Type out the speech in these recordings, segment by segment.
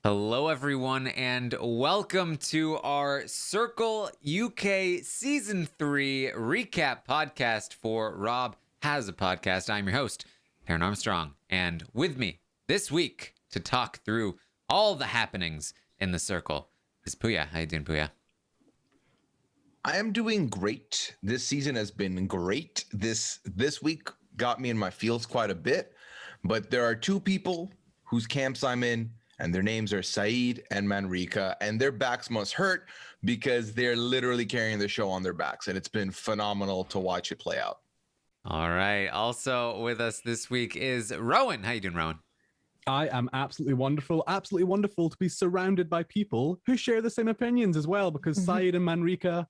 Hello, everyone, and welcome to our Circle UK Season 3 recap podcast for Rob Has a Podcast. I'm your host, Taran Armstrong, and with me this week to talk through all the happenings in the Circle is Pooya. How you doing, Pooya? I am doing great. This season has been great. This week got me in my feels quite a bit, but there are two people whose camps I'm in, and their names are Saeed and Manrika, and their backs must hurt because they're literally carrying the show on their backs, and it's been phenomenal to watch it play out. All right. Also with us this week is Rowan. How you doing, Rowan? I am absolutely wonderful to be surrounded by people who share the same opinions as well, because Saeed and Manrika,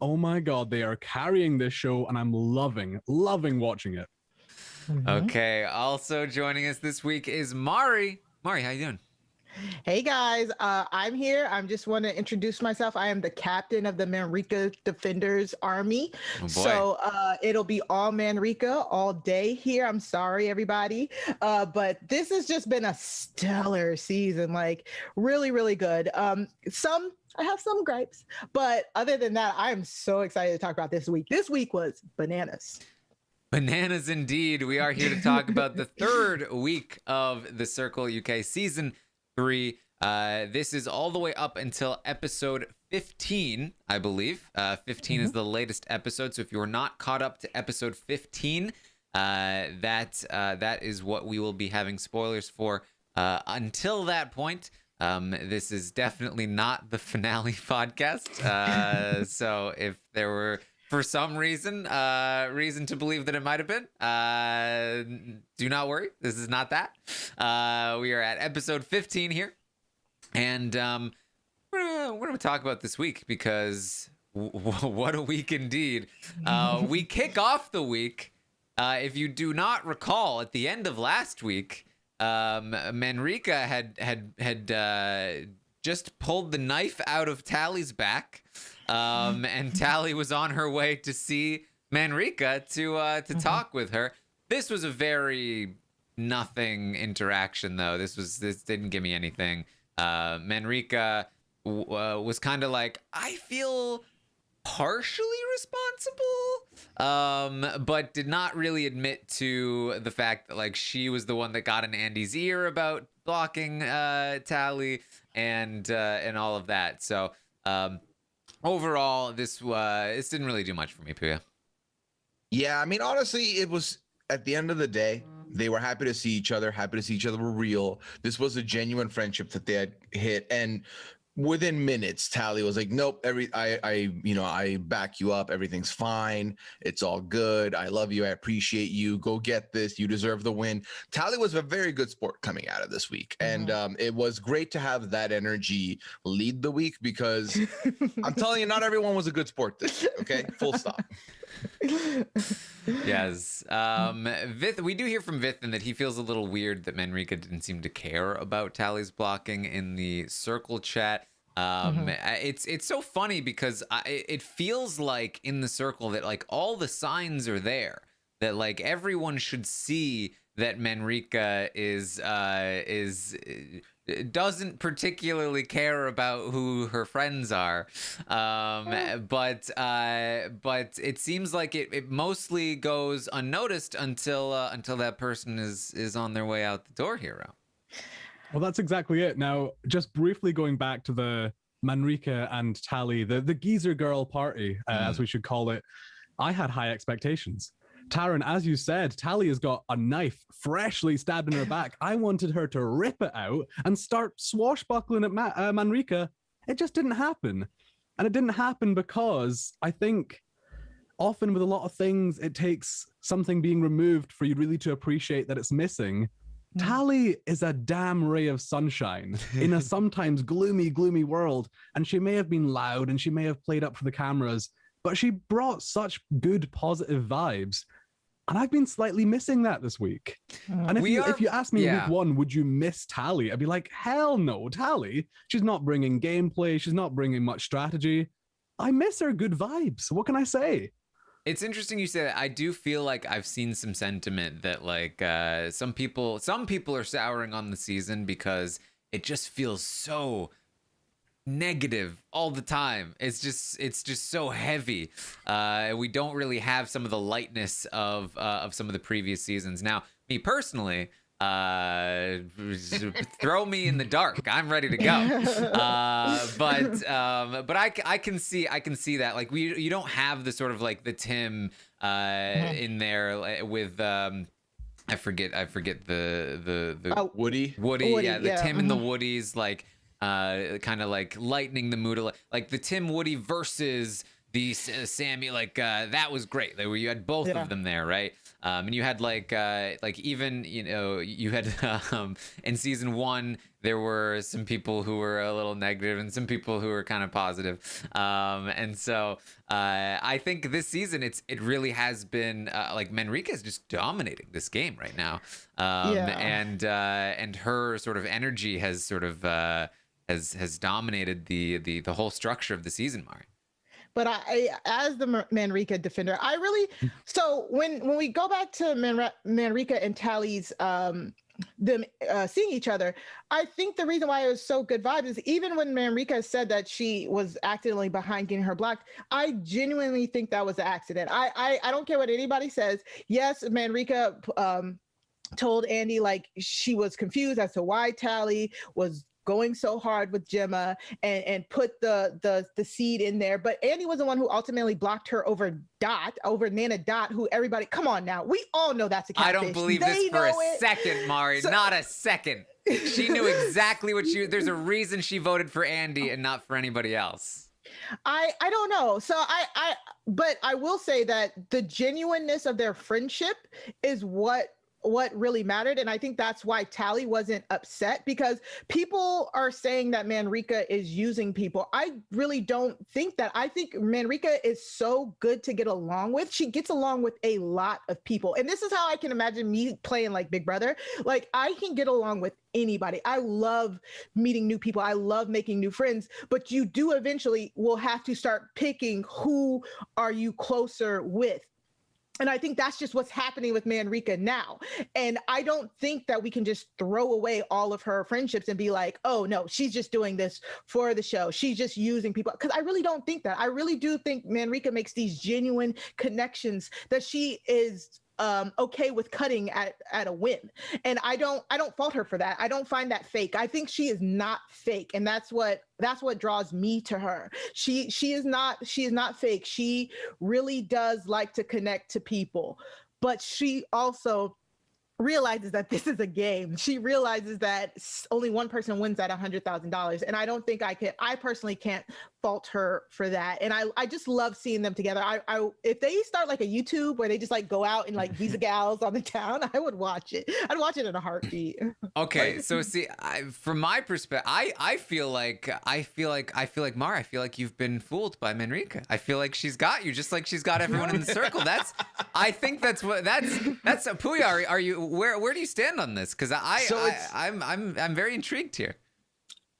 oh my God, they are carrying this show, and I'm loving watching it. Okay. Also joining us this week is Mari. Mari, how you doing? Hey guys, I'm here. I just want to introduce myself. I am the captain of the Manrika Defenders Army. Oh boy. So it'll be all Manrika all day here. I'm sorry, everybody. But this has just been a stellar season, like really, really good. I have some gripes, but other than that, I'm so excited to talk about this week. This week was bananas. Bananas indeed. We are here to talk about the third week of the Circle UK Season 3. This is all the way up until episode 15, I believe. 15 is the latest episode. So if you're not caught up to episode 15, that is what we will be having spoilers for until that point. This is definitely not the finale podcast. So if there were, for some reason to believe that it might have been, do not worry. This is not that. We are at episode 15 here. And we're going to talk about this week because what a week indeed. We kick off the week. If you do not recall, at the end of last week, Manrika had just pulled the knife out of Tally's back. And Tally was on her way to see Manrika to talk with her. This was a very nothing interaction, though. This didn't give me anything. Manrika was kind of like, I feel partially responsible, but did not really admit to the fact that like she was the one that got in Andy's ear about blocking Tally and all of that. So overall, this didn't really do much for me, Pooya. Yeah, I mean, honestly, it was at the end of the day, they were happy to see each other, were real. This was a genuine friendship that they had hit, and within minutes, Tally was like, "Nope, I back you up. Everything's fine. It's all good. I love you. I appreciate you. Go get this. You deserve the win." Tally was a very good sport coming out of this week, and it was great to have that energy lead the week because I'm telling you, not everyone was a good sport this week. Okay, full stop. Yes. Vith, we do hear from Vithan that he feels a little weird that Manrika didn't seem to care about Tally's blocking in the circle chat. It's so funny because it feels like in the circle that like all the signs are there, that like everyone should see that Manrika doesn't particularly care about who her friends are, but it seems like it mostly goes unnoticed until that person is on their way out the door here. Well, that's exactly it. Now, just briefly going back to the Manrika and Tally, the geezer girl party, as we should call it, I had high expectations. Taran, as you said, Tally has got a knife freshly stabbed in her back. I wanted her to rip it out and start swashbuckling at Manrika. It just didn't happen. And it didn't happen because I think often with a lot of things, it takes something being removed for you really to appreciate that it's missing. Tally is a damn ray of sunshine in a sometimes gloomy world. And she may have been loud and she may have played up for the cameras, but she brought such good, positive vibes. And I've been slightly missing that this week. And if you ask me week one, would you miss Tally? I'd be like, hell no, Tally. She's not bringing gameplay. She's not bringing much strategy. I miss her good vibes. What can I say? It's interesting you say that. I do feel like I've seen some sentiment that like some people are souring on the season because it just feels so negative all the time. It's just so heavy. We don't really have some of the lightness of some of the previous seasons. Now, me personally, throw me in the dark. I'm ready to go. But I can see that, like, you don't have the sort of like the Tim in there with I forget the Woody, yeah, the Tim and the Woodies, like kind of like lightening the mood, like the Tim Woody versus the Sammy, like that was great. Like, where you had both of them there, right? And you had like even, you know, you had in season 1 there were some people who were a little negative and some people who were kind of positive. And so I think this season it really has been like Manrika is just dominating this game right now. And her sort of energy has sort of has dominated the whole structure of the season, Mari. But I, as the Manrika defender, I really, so when we go back to Manrika and Tally's them seeing each other, I think the reason why it was so good vibes is even when Manrika said that she was accidentally behind getting her blocked, I genuinely think that was an accident. I don't care what anybody says. Yes, Manrika told Andy like she was confused as to why Tally was going so hard with Gemma and put the seed in there. But Andy was the one who ultimately blocked her over Nana Dot, who everybody, come on now. We all know that's a catfish. I don't believe this for a second, Mari. Not a second. She knew exactly what there's a reason she voted for Andy and not for anybody else. I don't know. So but I will say that the genuineness of their friendship is what really mattered. And I think that's why Tally wasn't upset, because people are saying that Manrika is using people. I really don't think that. I think Manrika is so good to get along with. She gets along with a lot of people. And this is how I can imagine me playing like Big Brother. Like, I can get along with anybody. I love meeting new people. I love making new friends, but you do eventually will have to start picking who are you closer with. And I think that's just what's happening with Manrika now. And I don't think that we can just throw away all of her friendships and be like, oh, no, she's just doing this for the show. She's just using people. Because I really don't think that. I really do think Manrika makes these genuine connections that she is okay with cutting at a win. And I don't fault her for that. I don't find that fake. I think she is not fake. And that's what draws me to her. She is not fake. She really does like to connect to people, but she also realizes that this is a game. She realizes that only one person wins at $100,000. And I don't think I personally can't fault her for that. And I just love seeing them together. I if they start like a YouTube where they just like go out and like Visa gals on the town, I would watch it. I'd watch it in a heartbeat. Okay, so see, from my perspective, I feel like Mara, I feel like you've been fooled by Manrika. I feel like she's got you, just like she's got everyone in the circle. I think that's Pooya. Are you where do you stand on this? Because I'm very intrigued here.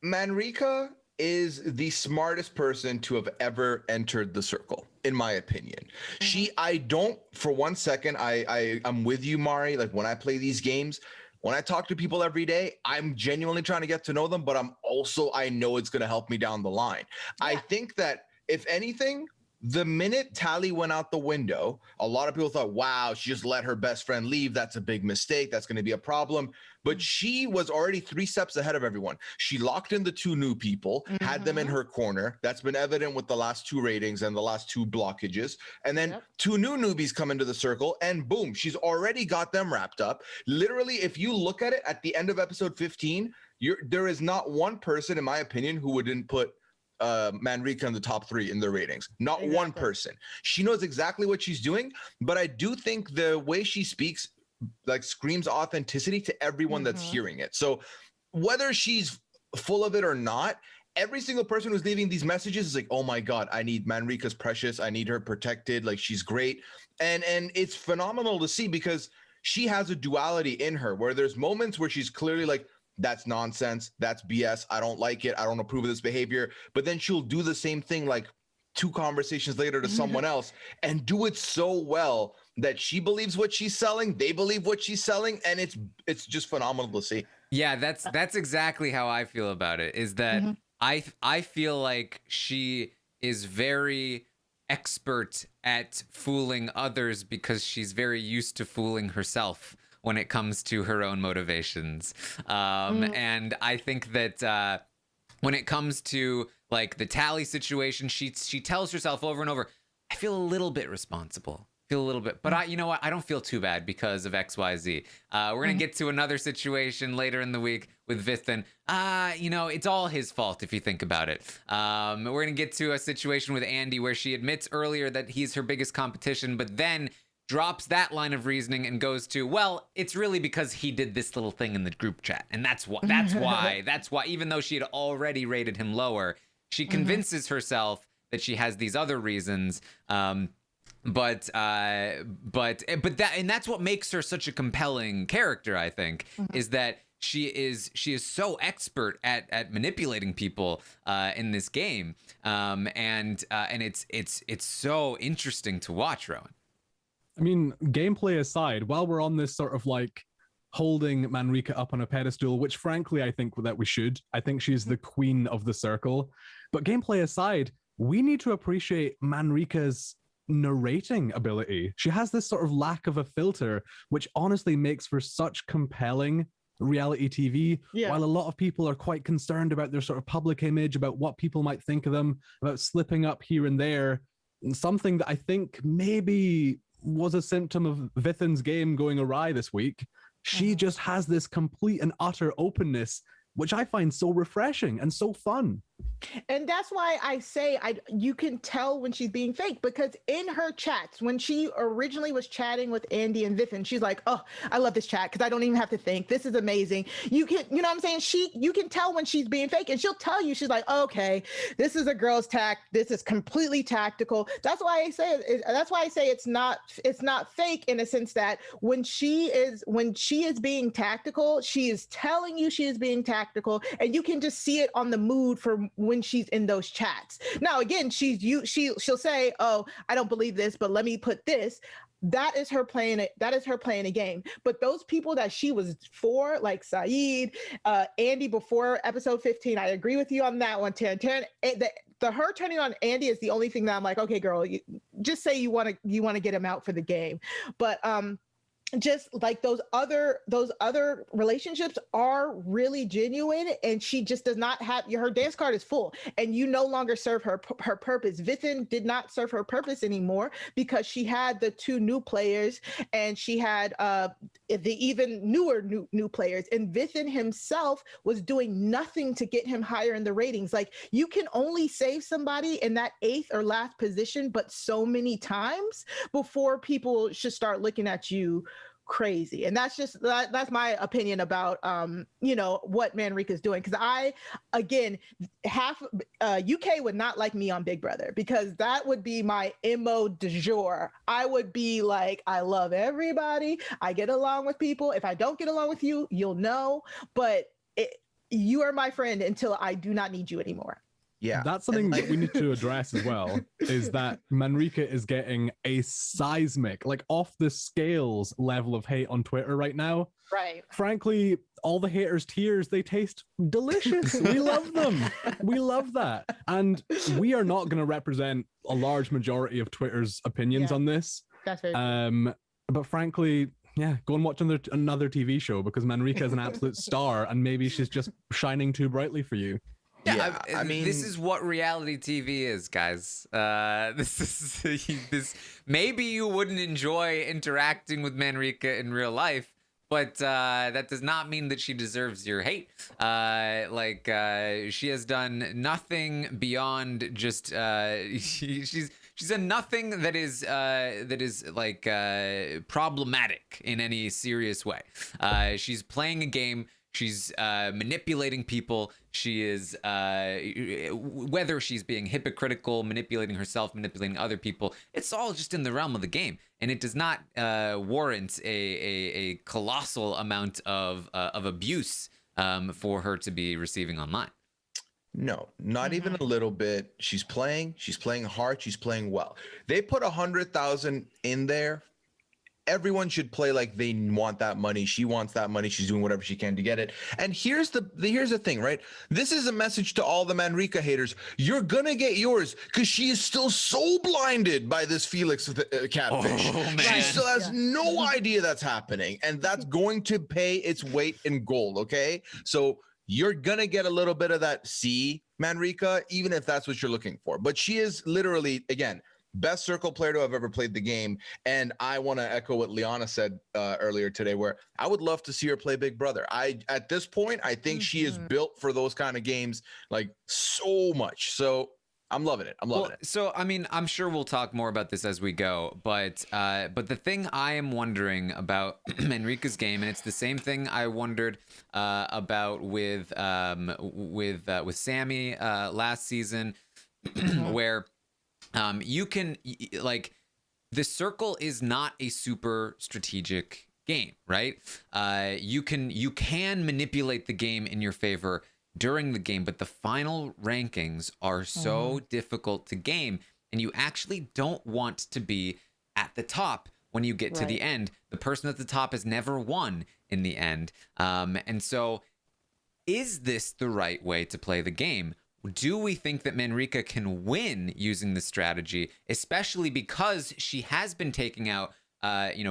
Manrika is the smartest person to have ever entered the circle, in my opinion. I don't for one second, I'm with you, Mari. Like, when I play these games, when I talk to people every day, I'm genuinely trying to get to know them, but I know it's going to help me down the line. Yeah. I think that if anything, the minute Tally went out the window, a lot of people thought, wow, she just let her best friend leave. That's a big mistake. That's going to be a problem. But she was already 3 steps ahead of everyone. She locked in the 2 new people, had them in her corner. That's been evident with the last 2 ratings and the last 2 blockages. And then 2 new newbies come into the circle, and boom, she's already got them wrapped up. Literally, if you look at it at the end of episode 15, there is not one person, in my opinion, who wouldn't put Manrika in the top 3 in their ratings. Not one person. She knows exactly what she's doing, but I do think the way she speaks like screams authenticity to everyone that's hearing it. So whether she's full of it or not, every single person who's leaving these messages is like, oh my God, I need Manrika's precious. I need her protected. Like, she's great. And it's phenomenal to see, because she has a duality in her where there's moments where she's clearly like, that's nonsense. That's BS. I don't like it. I don't approve of this behavior. But then she'll do the same thing like 2 conversations later to someone else and do it so well that she believes what she's selling. They believe what she's selling. And it's just phenomenal to see. Yeah, that's exactly how I feel about it. Is that I feel like she is very expert at fooling others because she's very used to fooling herself when it comes to her own motivations. And I think that when it comes to like the Tally situation, she tells herself over and over, I feel a little bit responsible. Feel a little bit, but you know what? I don't feel too bad because of XYZ. We're gonna get to another situation later in the week with Vithan. You know, it's all his fault if you think about it. We're gonna get to a situation with Andy where she admits earlier that he's her biggest competition, but then drops that line of reasoning and goes to, well, it's really because he did this little thing in the group chat, and that's why. Even though she had already rated him lower, she convinces herself that she has these other reasons. But that's what makes her such a compelling character, I think, is that she is so expert at manipulating people in this game, and it's so interesting to watch, Rowan. I mean, gameplay aside, while we're on this sort of like holding Manrika up on a pedestal, which frankly I think that we should. I think she's the queen of the circle. But gameplay aside, we need to appreciate Manrika's narrating ability. She has this sort of lack of a filter, which honestly makes for such compelling reality TV. While a lot of people are quite concerned about their sort of public image, about what people might think of them, about slipping up here and there, something that I think maybe was a symptom of Vithan's game going awry this week. She just has this complete and utter openness, which I find so refreshing and so fun. And that's why I say you can tell when she's being fake, because in her chats, when she originally was chatting with Andy and Vithan, she's like, oh, I love this chat because I don't even have to think. This is amazing. You know what I'm saying? You can tell when she's being fake, and she'll tell you, she's like, okay, this is a girl's tact. This is completely tactical. That's why I say it's not fake, in a sense that when she is being tactical, she is telling you she is being tactical, and you can just see it on the mood for when she's in those chats. Now, again, she'll say, oh, I don't believe this, but let me put this. That is her playing a game. But those people that she was for, like Saeed, Andy before episode 15, I agree with you on that one, Taran. Her turning on Andy is the only thing that I'm like, okay, girl, just say you want to get him out for the game. But just like those other relationships are really genuine, and she just does not have, her dance card is full, and you no longer serve her purpose. Vithan did not serve her purpose anymore because she had the two new players, and she had the even newer new players, and Vithan himself was doing nothing to get him higher in the ratings. Like, you can only save somebody in that 8th or last position but so many times before people should start looking at you crazy. And that's my opinion about what Manrika's doing, because UK would not like me on Big Brother, because that would be my MO du jour. I would be like, I love everybody, I get along with people. If I don't get along with you, you'll know, but you are my friend until I do not need you anymore. Yeah, that's something that we need to address as well, is that Manrika is getting a seismic, like off the scales level of hate on Twitter right now. Right. Frankly, all the haters' tears, they taste delicious. We love them. We love that. And we are not going to represent a large majority of Twitter's opinions on this. That's very true. But frankly, yeah, go and watch another TV show, because Manrika is an absolute star, and maybe she's just shining too brightly for you. Yeah, I mean, this is what reality TV is, guys. This. Maybe you wouldn't enjoy interacting with Manrika in real life, but that does not mean that she deserves your hate. She has done nothing beyond just she's done nothing that is problematic in any serious way. She's playing a game. She's manipulating people. She is, whether she's being hypocritical, manipulating herself, manipulating other people, it's all just in the realm of the game. And it does not warrant a colossal amount of abuse for her to be receiving online. No, not even a little bit. She's playing hard. She's playing well. They put 100,000 in there everyone should play like they want that money. She wants that money. She's doing whatever she can to get it. And here's the thing, right? This is a message to all the Manrika haters. You're gonna get yours because she is still so blinded by this Felix catfish. Oh, man. She still has no idea that's happening, and that's going to pay its weight in gold. Okay, so you're gonna get a little bit of that Manrika, even if that's what you're looking for. But she is literally, again, best circle player to have ever played the game. And I want to echo what Liana said earlier today, where I would love to see her play Big Brother. At this point, I think she is built for those kind of games, like so much. So I'm loving it. I'm loving it. So, I mean, I'm sure we'll talk more about this as we go, but the thing I am wondering about Manrika's game, and it's the same thing I wondered about with Sammy last season, where you can, like, the circle is not a super strategic game, right? You can manipulate the game in your favor during the game, but the final rankings are so difficult to game, and you actually don't want to be at the top when you get to the end. The person at the top has never won in the end. And so is this the right way to play the game? Do we think that Manrika can win using this strategy, especially because she has been taking out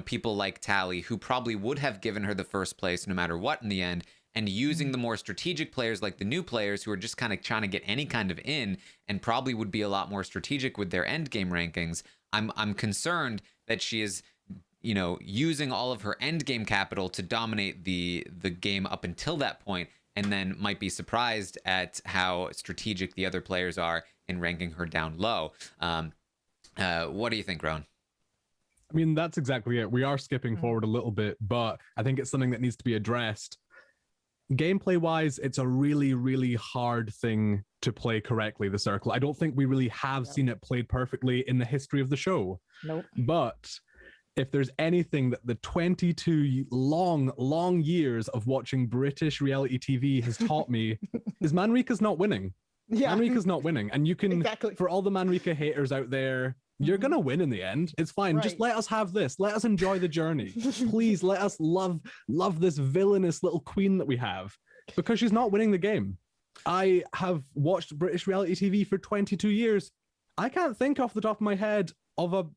people like Tally, who probably would have given her the first place no matter what in the end, and using the more strategic players like the new players who are just kind of trying to get any kind of in and probably would be a lot more strategic with their end game rankings. I'm concerned that she is, using all of her end game capital to dominate the game up until that point, and then might be surprised at how strategic the other players are in ranking her down low. What do you think, Rowan? I mean, that's exactly it. We are skipping forward a little bit, but I think it's something that needs to be addressed. Gameplay wise, it's a really, really hard thing to play correctly, the circle. I don't think we really have seen it played perfectly in the history of the show. Nope. But if there's anything that the 22 long years of watching British reality TV has taught me, is Manrika's not winning. Yeah. Manrika's not winning. And you can, for all the Manrika haters out there, you're going to win in the end. It's fine. Just let us have this. Let us enjoy the journey. Please let us love this villainous little queen that we have, because she's not winning the game. I have watched British reality TV for 22 years. I can't think off the top of my head of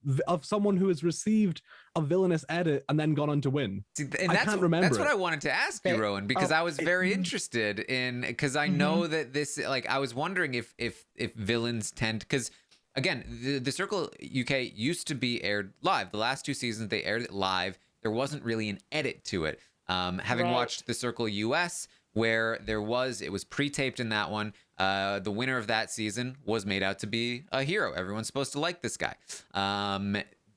someone who has received a villainous edit and then gone on to win. See, and I can't remember. That's what I wanted to ask you, Rowan, because I was very interested in, because I know that this, like, I was wondering if villains tend, because again, the Circle UK used to be aired live. The last 2 seasons, they aired it live. There wasn't really an edit to it. Having watched the Circle US, where it was pre-taped in that one, the winner of that season was made out to be a hero. Everyone's supposed to like this guy.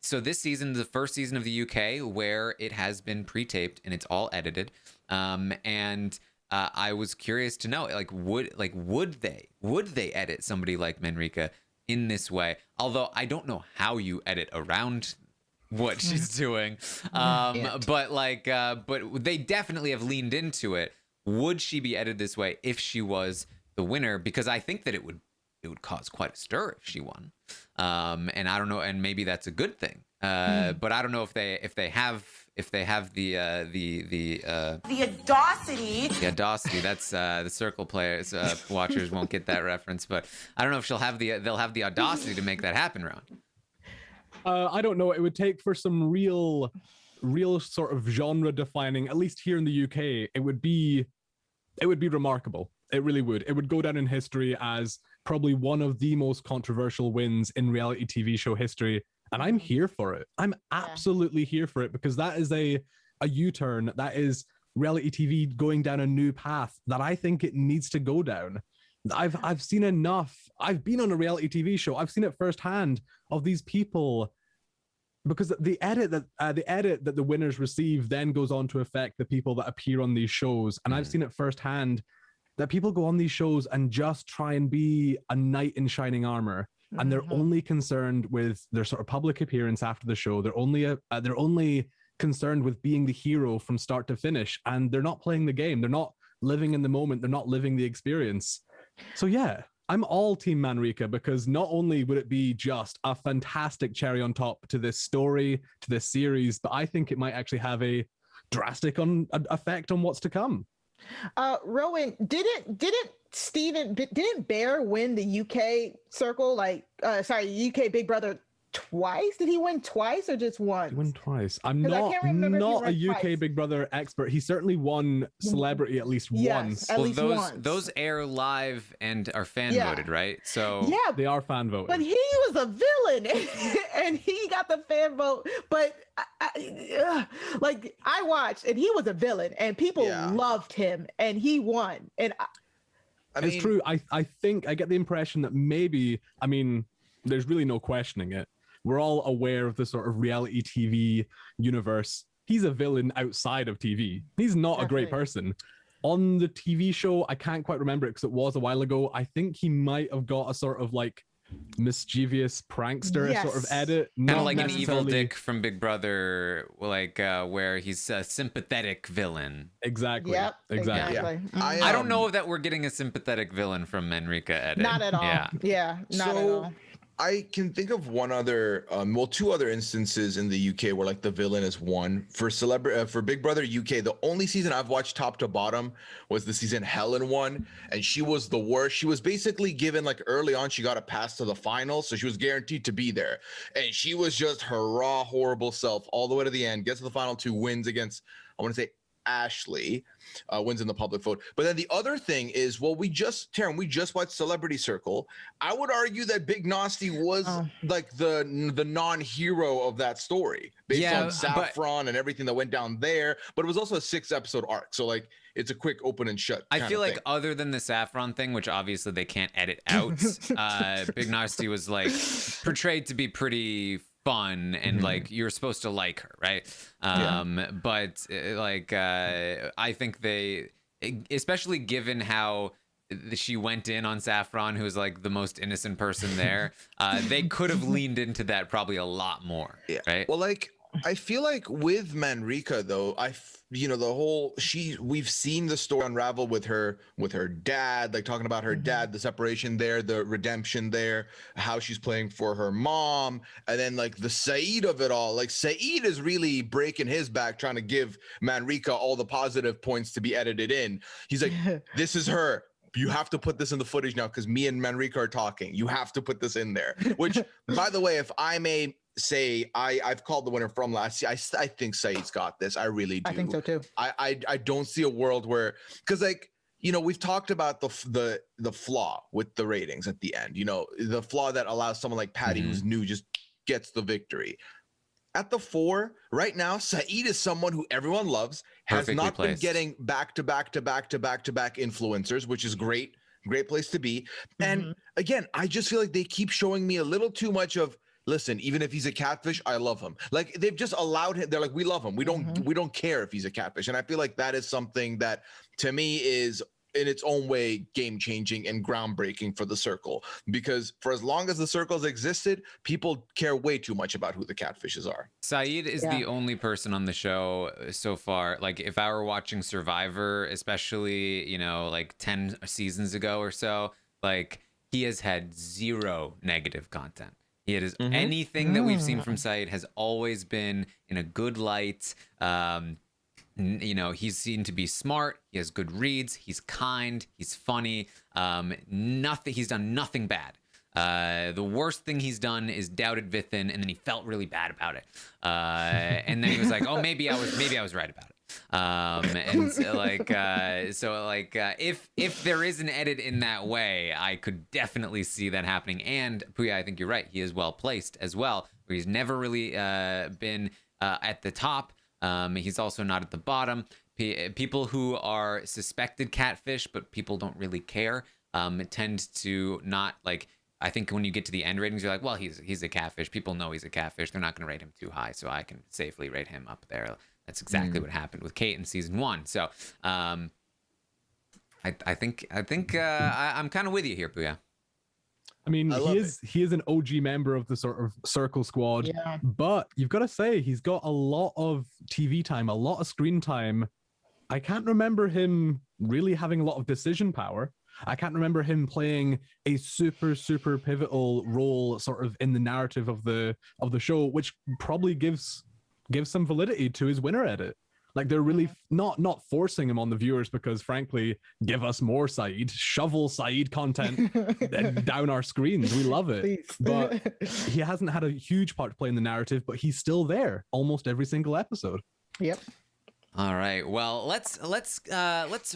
So this season, the first season of the UK, where it has been pre-taped and it's all edited. And I was curious to know, would they edit somebody like Manrika in this way? Although I don't know how you edit around what she's doing. But they definitely have leaned into it. Would she be edited this way if she was the winner? Because I think that it would cause quite a stir if she won. And I don't know, and maybe that's a good thing. But I don't know if they have the audacity. The audacity. That's the Circle players, watchers won't get that reference, but I don't know if they'll have the audacity to make that happen, Rowan. I don't know. It would take for some real sort of genre defining, at least here in the UK, it would be remarkable. It really would. It would go down in history as probably one of the most controversial wins in reality TV show history. And I'm here for it. I'm absolutely here for it, because that is a U-turn. That is reality TV going down a new path that I think it needs to go down. I've seen enough. I've been on a reality TV show. I've seen it firsthand of these people, because the edit that the winners receive then goes on to affect the people that appear on these shows. And I've seen it firsthand that people go on these shows and just try and be a knight in shining armor. And they're only concerned with their sort of public appearance after the show. They're only concerned with being the hero from start to finish, and they're not playing the game. They're not living in the moment. They're not living the experience. So yeah, I'm all Team Manrika, because not only would it be just a fantastic cherry on top to this story, to this series, but I think it might actually have a drastic effect on what's to come. Rowan, didn't Bear win the UK circle? UK Big Brother twice? Did he win twice or just once? He won twice. I'm not a UK twice. Big Brother expert. He certainly won Celebrity at least once. At least once. Those air live and are fan voted, right? So yeah, they are fan voted. But he was a villain, and he got the fan vote. But I watched, and he was a villain, and people loved him, and he won. And it's true. I think I get the impression that maybe, I mean, there's really no questioning it. We're all aware of the sort of reality TV universe. He's a villain outside of TV. He's not a great person. On the TV show, I can't quite remember it because it was a while ago. I think he might have got a sort of like mischievous prankster sort of edit. Kind of like an evil Dick from Big Brother, like where he's a sympathetic villain. Exactly. Yep, exactly. Yeah. I don't know that we're getting a sympathetic villain from Manrika edit. Not at all. Yeah, not at all. I can think of one other, two other instances in the UK where like the villain is one. For Big Brother UK, the only season I've watched top to bottom was the season Helen won, and she was the worst. She was basically given, like, early on, she got a pass to the final, so she was guaranteed to be there, and she was just her raw, horrible self all the way to the end. Gets to the final two, wins against, I want to say, Ashley, wins in the public vote. But then the other thing is, Taran, we just watched Celebrity Circle. I would argue that Big Nasty was like the non-hero of that story based on Saffron and everything that went down there. But it was also a 6-episode arc, so like it's a quick open and shut. I feel like other than the Saffron thing, which obviously they can't edit out, Big Nasty was like portrayed to be pretty fun and like you're supposed to like her, right? But like I think they, especially given how she went in on Saffron, who was like the most innocent person there, they could have leaned into that probably a lot more, right? Well, like I feel like with Manrika though, we've seen the story unravel with her dad, like talking about her dad, the separation there, the redemption there, how she's playing for her mom, and then like the Saeed of it all. Like Saeed is really breaking his back trying to give Manrika all the positive points to be edited in. He's like, this is her. You have to put this in the footage now because me and Manrika are talking. You have to put this in there. Which, by the way, if I may say, I've called the winner from last year. I think Saeed's got this. I really do. I think so too. I don't see a world where, because like, you know, we've talked about the flaw with the ratings at the end. You know, the flaw that allows someone like Patty, who's new, just gets the victory. At the 4 right now, Saeed is someone who everyone loves, has not been getting back to back influencers, which is great place to be. And again, I just feel like they keep showing me a little too much of, listen, even if he's a catfish, I love him. Like they've just allowed him. They're like, we love him. We don't care if he's a catfish. And I feel like that is something that to me is in its own way game-changing and groundbreaking for the Circle, because for as long as the Circle's existed, people care way too much about who the catfishes are. Saeed is the only person on the show so far. Like if I were watching Survivor, especially, you know, like 10 seasons ago or so, like he has had 0 negative content. It is anything that we've seen from Saeed has always been in a good light. You know, he's seen to be smart. He has good reads. He's kind. He's funny. He's done nothing bad. The worst thing he's done is doubted Vithin, and then he felt really bad about it. And then he was like, "Oh, maybe I was right about it." And so if there is an edit in that way, I could definitely see that happening. And Pooya, I think you're right. He is well placed as well, where he's never really been at the top. He's also not at the bottom. People who are suspected catfish, but people don't really care, tend to not like. I think when you get to the end ratings, you're like, well, he's a catfish. People know he's a catfish. They're not going to rate him too high, so I can safely rate him up there. That's exactly what happened with Kate in season 1. So, I think I'm kind of with you here, Pooya. I mean, he is an OG member of the sort of Circle squad, but you've got to say he's got a lot of TV time, a lot of screen time. I can't remember him really having a lot of decision power. I can't remember him playing a super pivotal role sort of in the narrative of the show, which probably gives some validity to his winner edit. Like, they're really not forcing him on the viewers, because frankly, give us more Saeed, shovel Saeed content down our screens. We love it. Please. But he hasn't had a huge part to play in the narrative, but he's still there almost every single episode. Yep. All right. Well, let's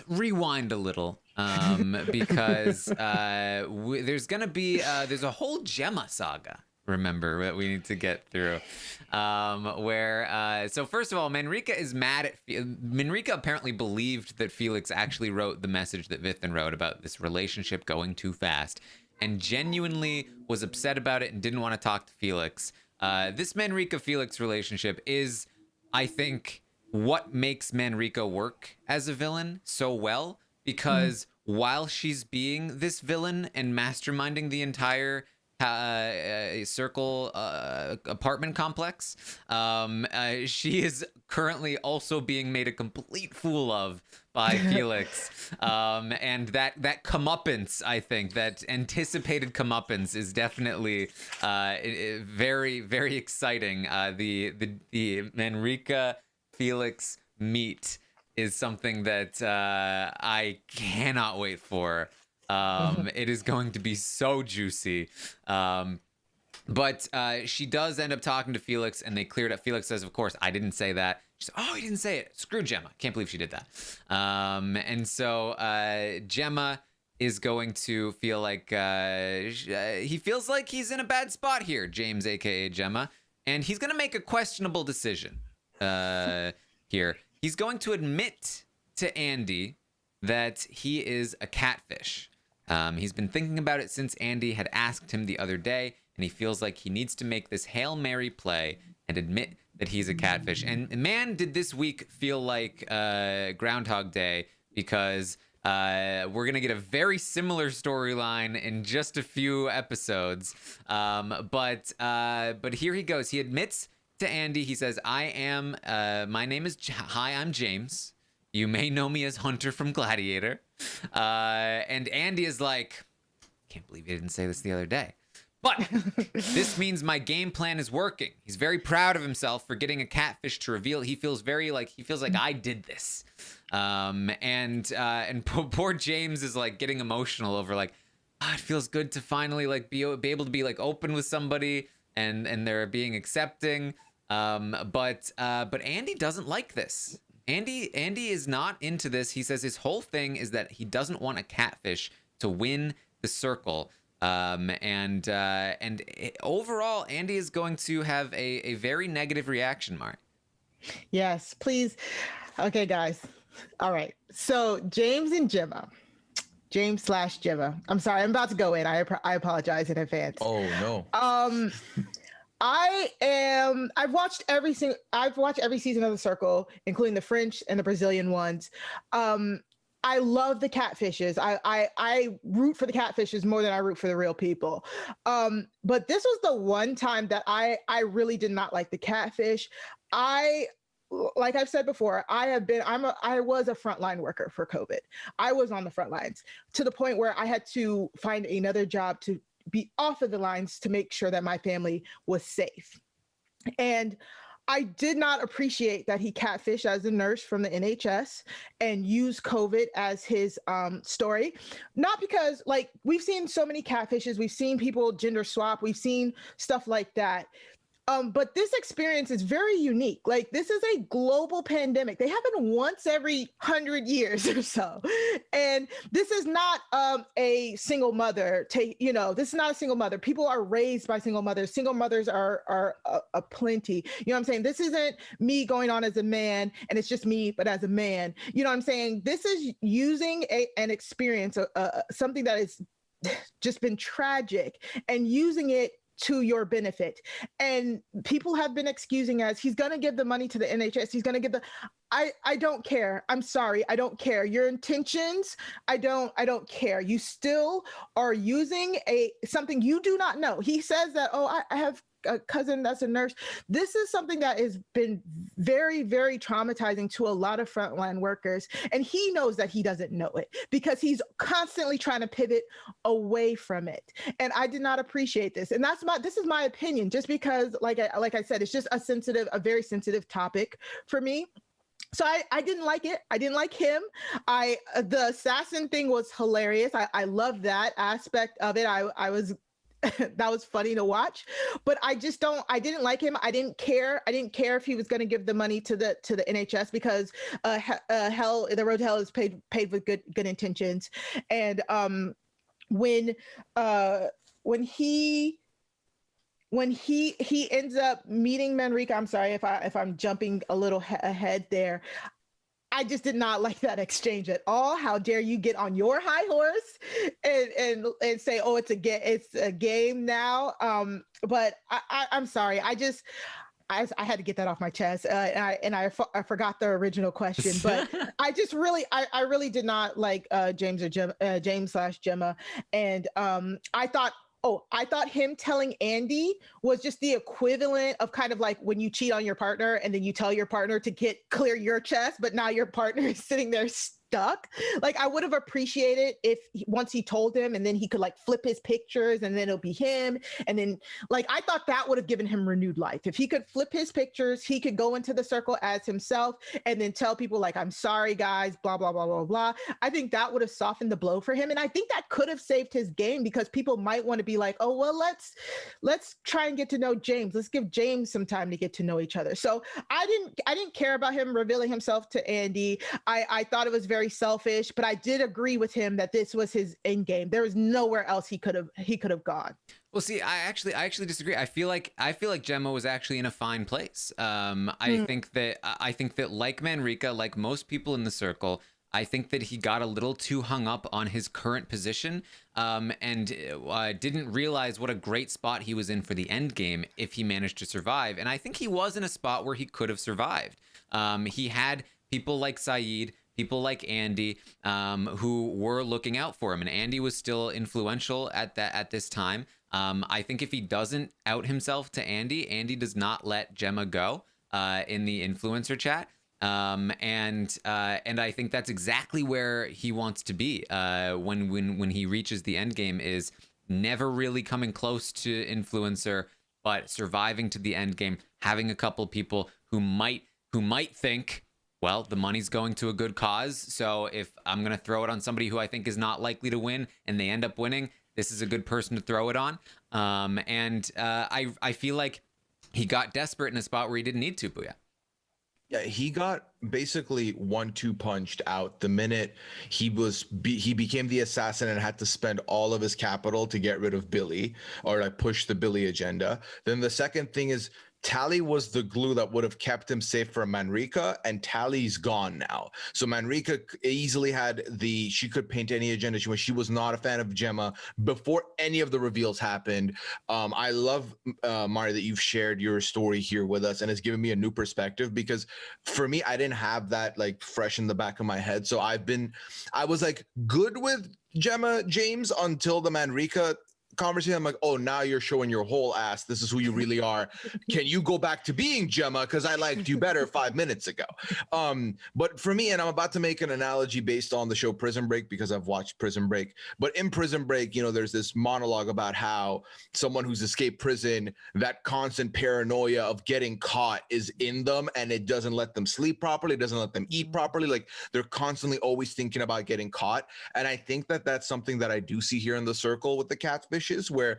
rewind a little, because there's gonna be there's a whole Gemma saga. Remember, that we need to get through, where so first of all, Manrika is mad at Manrika apparently believed that Felix actually wrote the message that Vithan wrote about this relationship going too fast, and genuinely was upset about it and didn't want to talk to Felix. This Manrika Felix relationship is, I think, what makes Manrika work as a villain so well, because while she's being this villain and masterminding the entire Circle apartment complex, she is currently also being made a complete fool of by Felix, and that comeuppance, I think, that anticipated comeuppance, is definitely very, very exciting. The Manrika Felix meet is something that I cannot wait for. It is going to be so juicy. But she does end up talking to Felix, and they cleared up. Felix says, of course, I didn't say that. She said, oh, he didn't say it. Screw Gemma. Can't believe she did that. And so Gemma is going to feel like he feels like he's in a bad spot here, James, aka Gemma, and he's going to make a questionable decision here. He's going to admit to Andy that he is a catfish. He's been thinking about it since Andy had asked him the other day, and he feels like he needs to make this Hail Mary play and admit that he's a catfish. And man, did this week feel like Groundhog Day, because we're going to get a very similar storyline in just a few episodes. But here he goes. He admits to Andy, he says, my name is, hi, I'm James. You may know me as Hunter from Gladiator. And Andy is like, can't believe you didn't say this the other day. But this means my game plan is working. He's very proud of himself for getting a catfish to reveal. He feels like I did this. And poor James is like getting emotional over like, it feels good to finally like be able to be like open with somebody and they're being accepting. But Andy doesn't like this. Andy is not into this. He says his whole thing is that he doesn't want a catfish to win the circle. And overall, Andy is going to have a very negative reaction, Mark. Yes, please. Okay, guys. All right. So James and Gemma. James/Gemma. I'm sorry. I'm about to go in. I apologize in advance. Oh no. I've watched every season of The Circle, including the French and the Brazilian ones. I love the catfishes. I root for the catfishes more than I root for the real people. But this was the one time that I really did not like the catfish. Like I've said before, I was a frontline worker for COVID. I was on the front lines to the point where I had to find another job to be off of the lines to make sure that my family was safe. And I did not appreciate that he catfished as a nurse from the NHS and used COVID as his story. Not because, like, we've seen so many catfishes, we've seen people gender swap, we've seen stuff like that. But this experience is very unique. Like, this is a global pandemic. They happen once every 100 years or so. And this is not a single mother. This is not a single mother. People are raised by single mothers. Single mothers are a plenty. You know what I'm saying? This isn't me going on as a man and it's just me, but as a man. You know what I'm saying? This is using an experience, something that has just been tragic, and using it to your benefit. And people have been excusing as he's going to give the money to the NHS. He's going to give I don't care. I'm sorry. I don't care. Your intentions, I don't care. You still are using something you do not know. He says that, I have a cousin that's a nurse. This is something that has been very, very traumatizing to a lot of frontline workers. And he knows that he doesn't know it because he's constantly trying to pivot away from it. And I did not appreciate this. And this is my opinion, just because, like I said, it's just a very sensitive topic for me. So I didn't like it. I didn't like him. The assassin thing was hilarious. I love that aspect of it. I was that was funny to watch, but I didn't like him. I didn't care if he was going to give the money to the NHS, because the road to hell is paid with good intentions. And when he ends up meeting Manrika, I'm sorry if I'm jumping a little ahead there. I just did not like that exchange at all. How dare you get on your high horse and say, oh, it's a game now. But I'm sorry. I had to get that off my chest, and I forgot the original question. But I really did not like James/Gemma, and I thought him telling Andy was just the equivalent of kind of like when you cheat on your partner and then you tell your partner to clear your chest, but now your partner is sitting there stuck. Like, I would have appreciated if once he told him, and then he could like flip his pictures and then it'll be him. And then like, I thought that would have given him renewed life. If he could flip his pictures, he could go into the circle as himself and then tell people like, I'm sorry guys, blah, blah, blah, blah, blah. I think that would have softened the blow for him. And I think that could have saved his game, because people might want to be like, oh, well, let's try and get to know James. Let's give James some time to get to know each other. So I didn't care about him revealing himself to Andy. I thought it was very selfish, but I did agree with him that this was his end game. There was nowhere else he could have gone. Well, see, I actually disagree. I feel like Gemma was actually in a fine place. I think that like Manrika, like most people in the circle, I think that he got a little too hung up on his current position, and didn't realize what a great spot he was in for the end game if he managed to survive. And I think he was in a spot where he could have survived. He had people like Saeed, people like Andy, who were looking out for him, and Andy was still influential at this time. I think if he doesn't out himself to Andy, Andy does not let Gemma go in the influencer chat. And I think that's exactly where he wants to be when he reaches the end game, is never really coming close to influencer, but surviving to the end game, having a couple people who might think, well, the money's going to a good cause, so if I'm going to throw it on somebody who I think is not likely to win and they end up winning, this is a good person to throw it on. I feel like he got desperate in a spot where he didn't need to, Pooya. Yeah, he got basically 1-2 punched out the minute he became the assassin and had to spend all of his capital to get rid of Billy, or like push the Billy agenda. Then the second thing is, Tally was the glue that would have kept him safe from Manrika, and Tally's gone now. So Manrika easily she could paint any agenda she was not a fan of Gemma before any of the reveals happened. I love, Mari, that you've shared your story here with us, and it's given me a new perspective, because for me, I didn't have that like fresh in the back of my head. So I was like good with Gemma James until the Manrika conversation. I'm like, oh, now you're showing your whole ass. This is who you really are. Can you go back to being Gemma? Because I liked you better 5 minutes ago. But for me, and I'm about to make an analogy based on the show Prison Break, because I've watched Prison Break. But in Prison Break, there's this monologue about how someone who's escaped prison, that constant paranoia of getting caught is in them, and it doesn't let them sleep properly. It doesn't let them eat properly. Like, they're constantly always thinking about getting caught. And I think that that's something that I do see here in the circle with the catfish, where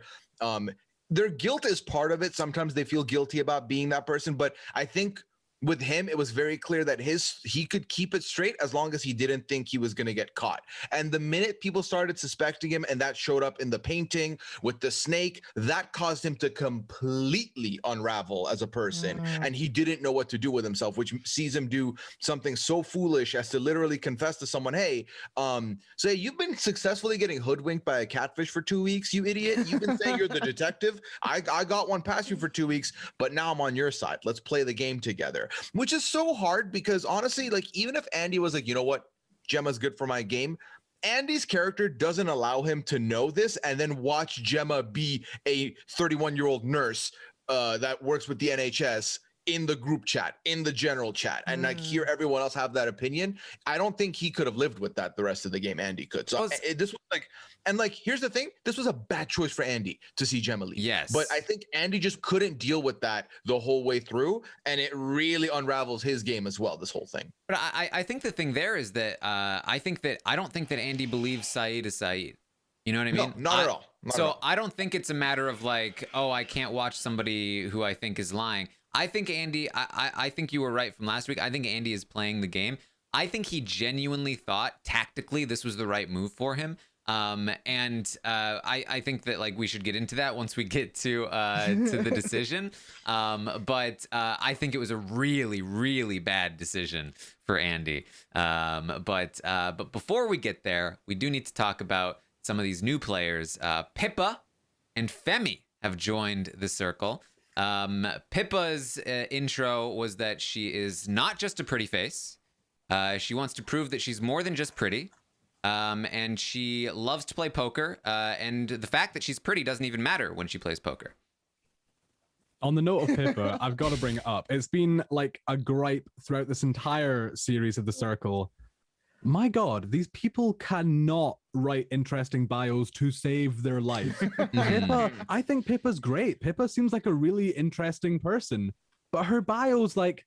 their guilt is part of it. Sometimes they feel guilty about being that person, but I think with him, it was very clear that he could keep it straight as long as he didn't think he was going to get caught. And the minute people started suspecting him, and that showed up in the painting with the snake, that caused him to completely unravel as a person. And he didn't know what to do with himself, which sees him do something so foolish as to literally confess to someone, hey, you've been successfully getting hoodwinked by a catfish for 2 weeks, you idiot. You've been saying you're the detective. I got one past you for 2 weeks, but now I'm on your side. Let's play the game together. Which is so hard, because honestly, like, even if Andy was like, you know what, Gemma's good for my game, Andy's character doesn't allow him to know this and then watch Gemma be a 31-year-old nurse that works with the NHS in the group chat, in the general chat, and like hear everyone else have that opinion. I don't think he could have lived with that the rest of the game. Andy could. So this was like, and like, here's the thing: this was a bad choice for Andy to see Gemma leave. Yes, but I think Andy just couldn't deal with that the whole way through, and it really unravels his game as well. This whole thing. But I think the thing there is that I don't think that Andy believes Saeed is Saeed. You know what I mean? No, not at all. Not at all. I don't think it's a matter of like, oh, I can't watch somebody who I think is lying. I think Andy, I think you were right from last week. I think Andy is playing the game. I think he genuinely thought tactically this was the right move for him. I think that like we should get into that once we get to the decision. But I think it was a really, really bad decision for Andy. But before we get there, we do need to talk about some of these new players. Pippa and Femi have joined the circle. Pippa's intro was that she is not just a pretty face. She wants to prove that she's more than just pretty. And she loves to play poker. And the fact that she's pretty doesn't even matter when she plays poker. On the note of Pippa, I've got to bring it up. It's been like a gripe throughout this entire series of the circle. My God, these people cannot write interesting bios to save their life. Pippa, I think Pippa's great. Pippa seems like a really interesting person, but her bio's like,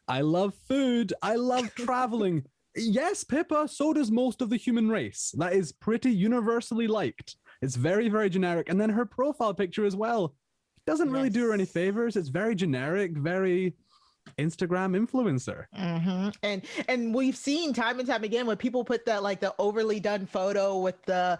I love food. I love traveling. Yes, Pippa, so does most of the human race. That is pretty universally liked. It's very, very generic. And then her profile picture as well doesn't really do her any favors. It's very generic, very Instagram influencer. And we've seen time and time again when people put that like the overly done photo with the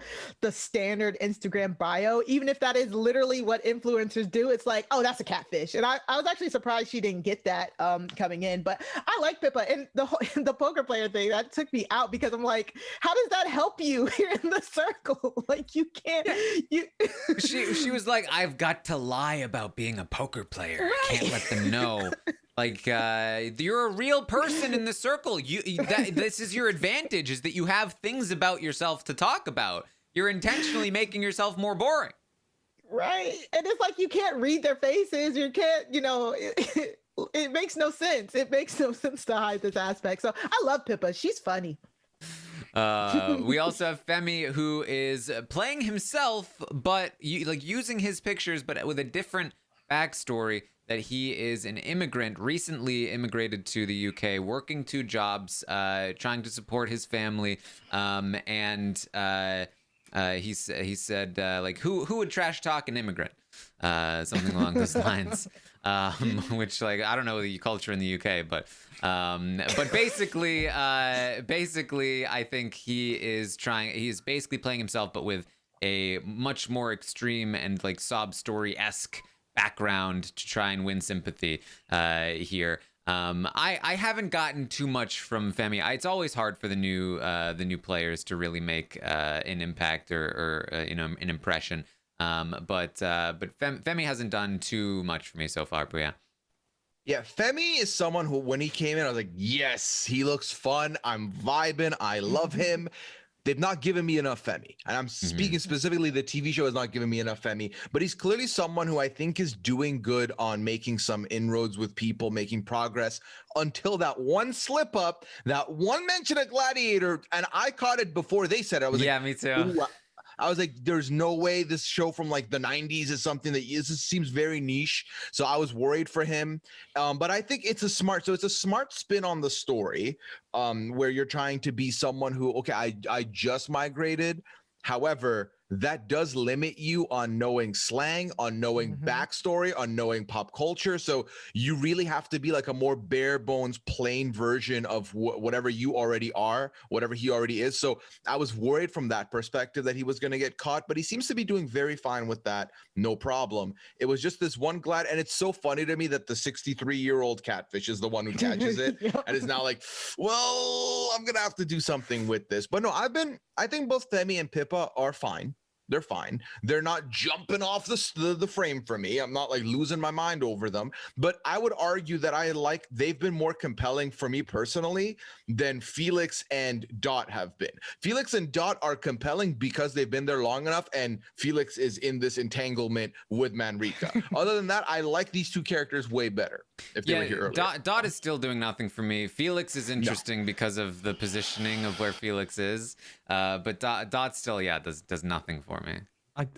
standard Instagram bio, even if that is literally what influencers do, it's like, oh, that's a catfish. And I was actually surprised she didn't get that coming in. But I like Pippa, and the poker player thing that took me out because I'm like, how does that help you here in the circle? Like you can't. She was like, I've got to lie about being a poker player. Right. I can't let them know. Like you're a real person in the circle. This is your advantage, is that you have things about yourself to talk about. You're intentionally making yourself more boring. Right. And it's like you can't read their faces. You can't, it makes no sense. It makes no sense to hide this aspect. So I love Pippa. She's funny. We also have Femi, who is playing himself, but using his pictures, but with a different backstory. That he is an immigrant, recently immigrated to the UK, working 2 jobs, trying to support his family, and he said like, who would trash talk an immigrant, something along those lines, which like I don't know the culture in the UK, but basically I think he is basically playing himself, but with a much more extreme and like sob story-esque background to try and win sympathy here. I haven't gotten too much from Femi. It's always hard for the new players to really make an impact or an impression. But Femi hasn't done too much for me so far. Pooya. Yeah, Femi is someone who, when he came in, I was like, yes, he looks fun. I'm vibing. I love him. They've not given me enough Femi. And I'm speaking specifically, the TV show has not given me enough Femi, but he's clearly someone who I think is doing good on making some inroads with people, making progress until that one slip up, that one mention of Gladiator. And I caught it before they said it. I was like, me too. Ooh, I was like, there's no way this show from like the 90s is something that seems very niche. So I was worried for him. But I think it's a smart spin on the story, where you're trying to be someone who, okay, I just migrated. However, that does limit you on knowing slang, on knowing backstory, on knowing pop culture. So you really have to be like a more bare bones, plain version of whatever you already are, whatever he already is. So I was worried from that perspective that he was going to get caught, but he seems to be doing very fine with that. No problem. It was just this one glad. And it's so funny to me that the 63-year-old catfish is the one who catches it and is now like, well, I'm going to have to do something with this. But no, I think both Femi and Pippa are fine. They're fine. They're not jumping off the frame for me. I'm not like losing my mind over them. But I would argue that they've been more compelling for me personally than Felix and Dot have been. Felix and Dot are compelling because they've been there long enough, and Felix is in this entanglement with Manrika. Other than that, I like these two characters way better. If they were here earlier. Dot is still doing nothing for me. Felix is interesting because of the positioning of where Felix is, but Dot still does nothing for me.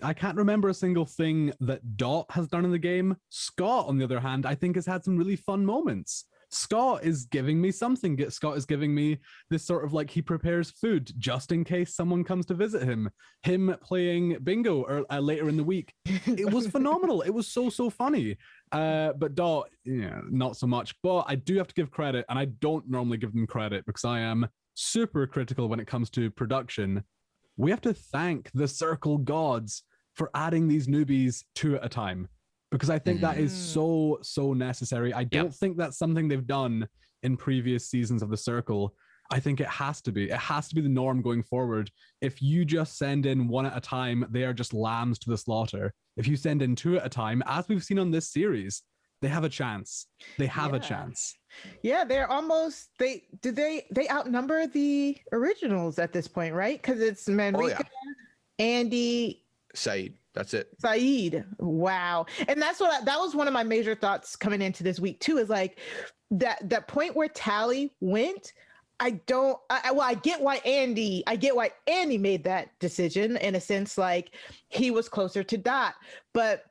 I can't remember a single thing that Dot has done in the game. Scott, on the other hand, I think has had some really fun moments. Scott is giving me something. Scott is giving me this sort of like, he prepares food just in case someone comes to visit him. Him playing bingo or later in the week. It was phenomenal. It was so funny. But Dot, not so much. But I do have to give credit, and I don't normally give them credit because I am super critical when it comes to production. We have to thank the Circle gods for adding these newbies 2 at a time, because I think that is so necessary. I don't think that's something they've done in previous seasons of the Circle. I think it has to be. It has to be the norm going forward. If you just send in 1 at a time, they are just lambs to the slaughter. If you send in 2 at a time, as we've seen on this series, they have a chance. They have a chance. Yeah, they're almost they outnumber the originals at this point, right? Because it's Manrika, Andy, Saeed. That's it. Saeed. Wow. And that was one of my major thoughts coming into this week too, is like that point where Tally went. I get why Andy made that decision in a sense, like he was closer to Dot, but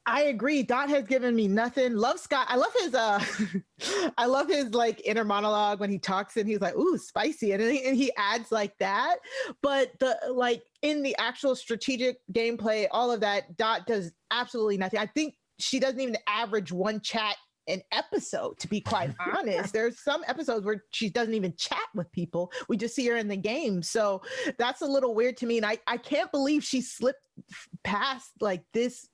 I agree. Dot has given me nothing. Love Scott. I love his like inner monologue when he talks and he's like, "Ooh, spicy," and he adds like that. But in the actual strategic gameplay, all of that, Dot does absolutely nothing. I think she doesn't even average 1 chat an episode, to be quite honest. There's some episodes where she doesn't even chat with people. We just see her in the game. So that's a little weird to me. And I can't believe she slipped past like this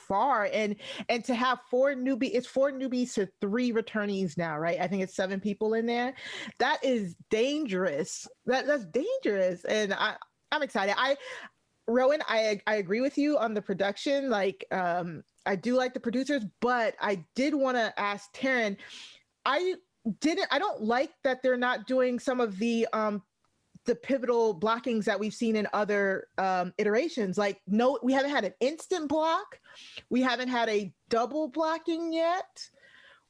far, and to have 4 newbies to 3 returnees now, right? I think it's 7 people in there. That is dangerous. That's dangerous. And I'm excited. Rowan, I agree with you on the production. Like, I do like the producers, but I did want to ask Taran, I don't like that they're not doing some of the pivotal blockings that we've seen in other iterations. Like, no, we haven't had an instant block. We haven't had a double blocking yet.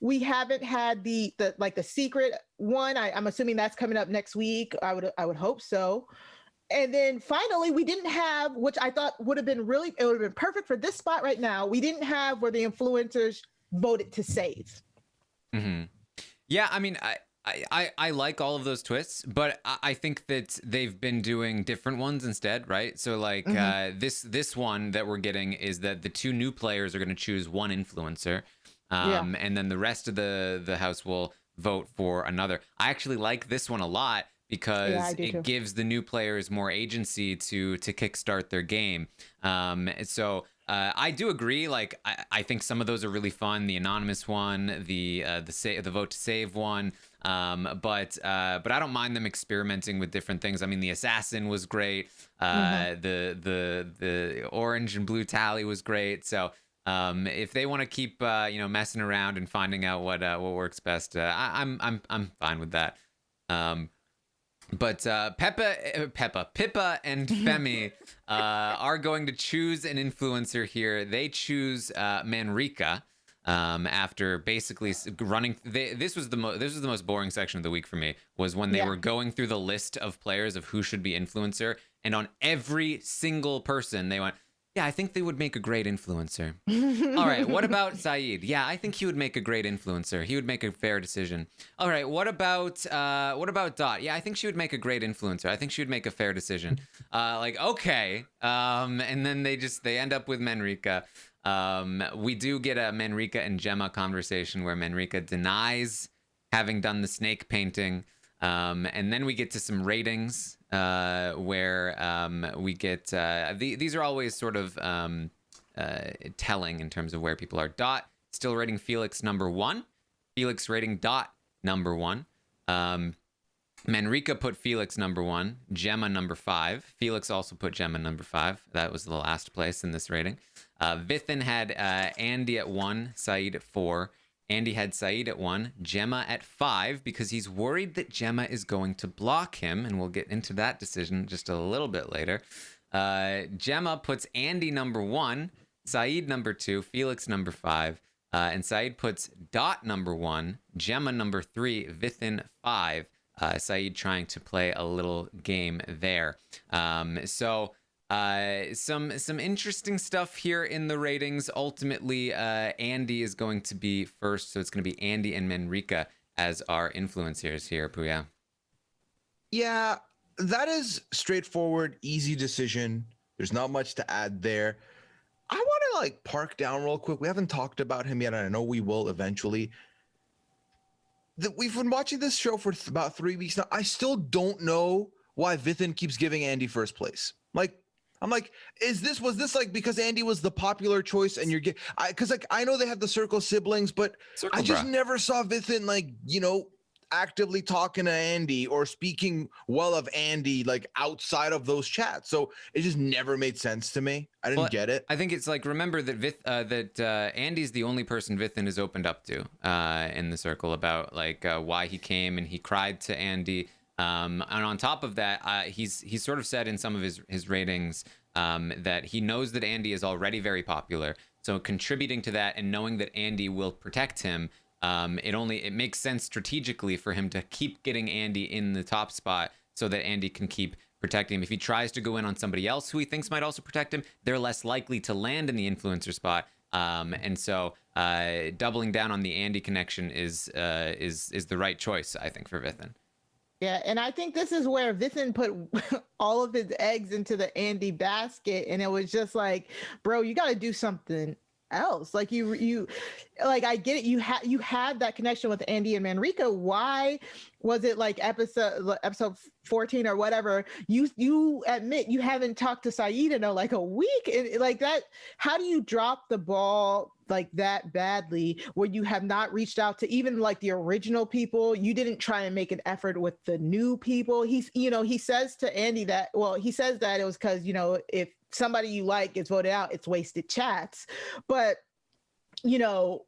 We haven't had the secret one. I'm assuming that's coming up next week. I would hope so. And then finally, we didn't have, which I thought it would have been perfect for this spot right now. We didn't have where the influencers voted to save. Mm-hmm. Yeah, I mean, I like all of those twists, but I think that they've been doing different ones instead, right? So like this one that we're getting is that the 2 new players are going to choose 1 influencer, and then the rest of the house will vote for another. I actually like this one a lot because it gives the new players more agency to kickstart their game. So I do agree. Like I think some of those are really fun. The anonymous one, the vote to save one. But I don't mind them experimenting with different things. I mean, the assassin was great. The orange and blue tally was great. So if they want to keep messing around and finding out what works best, I'm fine with that. But Pippa and Femi are going to choose an influencer here. They choose Manrika after basically running. This was the most boring section of the week for me, was when they were going through the list of players of who should be influencer, and on every single person they went, "Yeah, I think they would make a great influencer." All right, what about Saeed? Yeah, I think he would make a great influencer. He would make a fair decision. All right, what about Dot? Yeah, I think she would make a great influencer. I think she would make a fair decision. Okay. And then they end up with Manrika. We do get a Manrika and Gemma conversation where Manrika denies having done the snake painting. And then we get to some ratings where we get these are always sort of telling in terms of where people are. Dot still rating Felix number 1. Felix rating Dot number 1. Manrika put Felix number 1, Gemma number 5. Felix also put Gemma number 5. That was the last place in this rating. Vithin had Andy at 1, Saeed at 4. Andy had Saeed at 1, Gemma at 5, because he's worried that Gemma is going to block him, and we'll get into that decision just a little bit later. Gemma puts Andy number 1, Saeed number 2, Felix number 5, and Saeed puts Dot number 1, Gemma number 3, Vithin 5. Saeed trying to play a little game there. So some interesting stuff here in the ratings. Ultimately, Andy is going to be first, so it's going to be Andy and Manrika as our influencers here, Pooya. Yeah, that is straightforward, easy decision. There's not much to add there. I want to like park down real quick. We haven't talked about him yet, and I know we will eventually. We've been watching this show for about 3 weeks now. I still don't know why Vithin keeps giving Andy first place. Like, I'm like, was this like because Andy was the popular choice and you're because like I know they have the Circle siblings, but I just never saw Vithin like, you know, actively talking to Andy or speaking well of Andy like outside of those chats. So it just never made sense to me. I didn't get it. I think it's like, remember that Andy's the only person Vithin has opened up to in the Circle about like why he came, and he cried to Andy. And on top of that, he's sort of said in some of his ratings that he knows that Andy is already very popular. So contributing to that and knowing that Andy will protect him, it makes sense strategically for him to keep getting Andy in the top spot so that Andy can keep protecting him. If he tries to go in on somebody else who he thinks might also protect him, they're less likely to land in the influencer spot. And so doubling down on the Andy connection is the right choice, I think, for Vithin. Yeah, and I think this is where Vithin put all of his eggs into the Andy basket, and it was just like, bro, you got to do something else. Like you like, I get it, you had that connection with Andy and Manrika. Why was it like episode 14 or whatever, you admit you haven't talked to Saeed in like a week, and like that, how do you drop the ball like that badly where you have not reached out to even like the original people? You didn't try and make an effort with the new people. He says to Andy that, well, he says that it was because, you know, if somebody you like gets voted out, it's wasted chats. But, you know,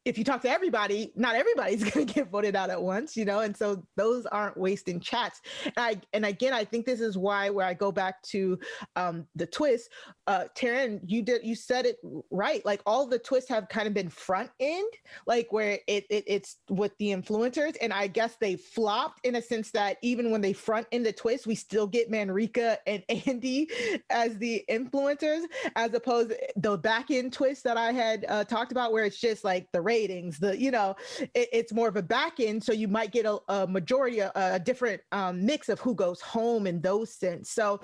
if you talk to everybody, not everybody's going to get voted out at once, you know, and so those aren't wasting chats. And again, I think this is why, where I go back to the twist, Taran, you said it right. Like all the twists have kind of been front end, like where it's with the influencers. And I guess they flopped in a sense that even when they front end the twist, we still get Manrika and Andy as the influencers, as opposed to the back end twist that I had talked about, where it's just like the ratings, it's more of a back end, so you might get a majority, a different mix of who goes home in those sense. So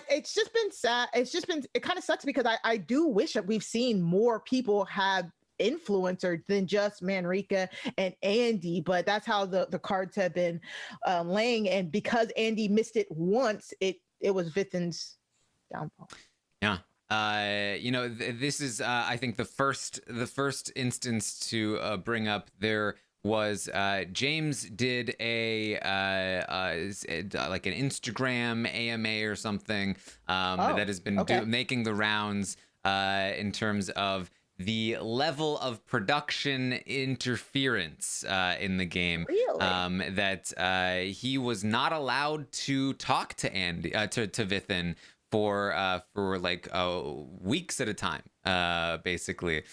it's just been sad. It kind of sucks because I do wish that we've seen more people have influencer than just Manrika and Andy, but that's how the cards have been laying. And because Andy missed it once, it was Vithin's downfall. Yeah. This is, I think, the first instance to bring up. There was James did like an Instagram AMA or something that has been making the rounds in terms of the level of production interference in the game. Really? That he was not allowed to talk to Andy to Vithin for like weeks at a time, basically.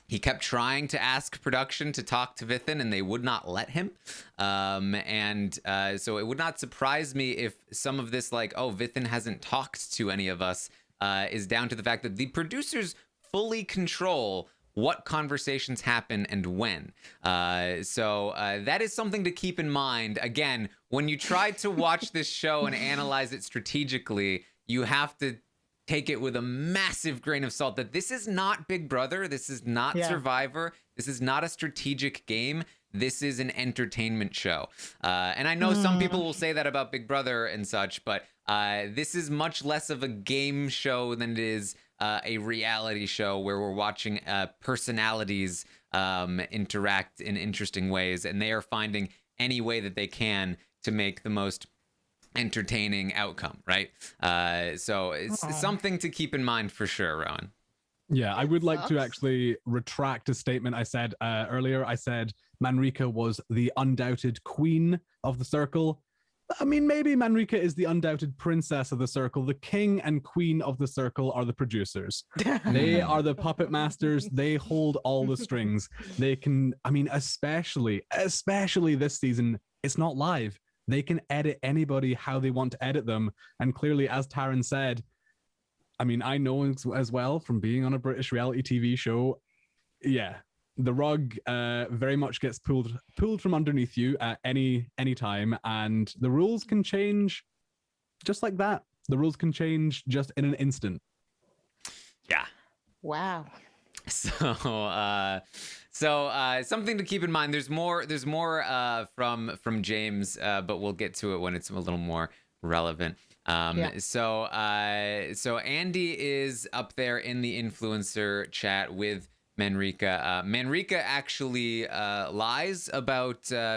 He kept trying to ask production to talk to Vithin, and they would not let him. So it would not surprise me if some of this, like, oh, Vithin hasn't talked to any of us, is down to the fact that the producers fully control what conversations happen and when. So that is something to keep in mind. Again, when you try to watch this show and analyze it strategically, you have to take it with a massive grain of salt that this is not Big Brother. This is not Survivor. This is not a strategic game. This is an entertainment show. And I know some people will say that about Big Brother and such, but this is much less of a game show than it is a reality show where we're watching personalities interact in interesting ways, and they are finding any way that they can to make the most entertaining outcome, right? So it's something to keep in mind for sure, Rowan. Yeah, I would like to actually retract a statement I said earlier. I said Manrika was the undoubted queen of the circle. I mean, maybe Manrika is the undoubted princess of the circle. The king and queen of the circle are the producers. They are the puppet masters. They hold all the strings. They can, I mean, especially this season, it's not live. They can edit anybody how they want to edit them. And clearly, as Taran said, I mean, I know as well from being on a British reality TV show, yeah, the rug very much gets pulled from underneath you at any time, and the rules can change just like that. The rules can change just in an instant. Yeah. Wow. So something to keep in mind. There's more from James, but we'll get to it when it's a little more relevant. So Andy is up there in the influencer chat with Manrika. Manrika actually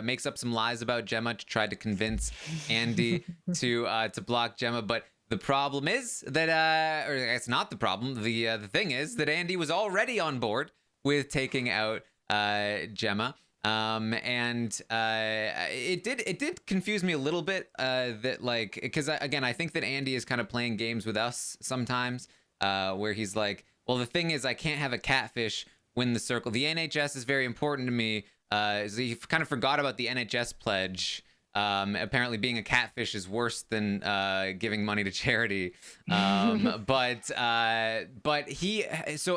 makes up some lies about Gemma to try to convince Andy to block Gemma. But the problem is that, or it's not the problem. The thing is that Andy was already on board with taking out Gemma. It did confuse me a little bit that, like, because again, I think that Andy is kind of playing games with us sometimes, where he's like, well, the thing is, I can't have a catfish win the circle. The NHS is very important to me. So he kind of forgot about the NHS pledge. Apparently being a catfish is worse than giving money to charity. But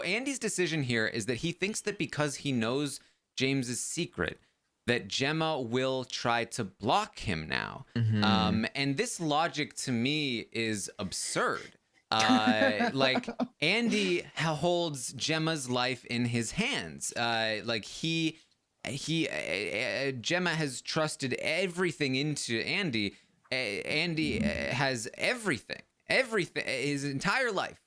Andy's decision here is that he thinks that because he knows James's secret, that Gemma will try to block him now. And this logic to me is absurd. Like, Andy holds Gemma's life in his hands. Like, Gemma has trusted everything into Andy. Andy has everything, his entire life,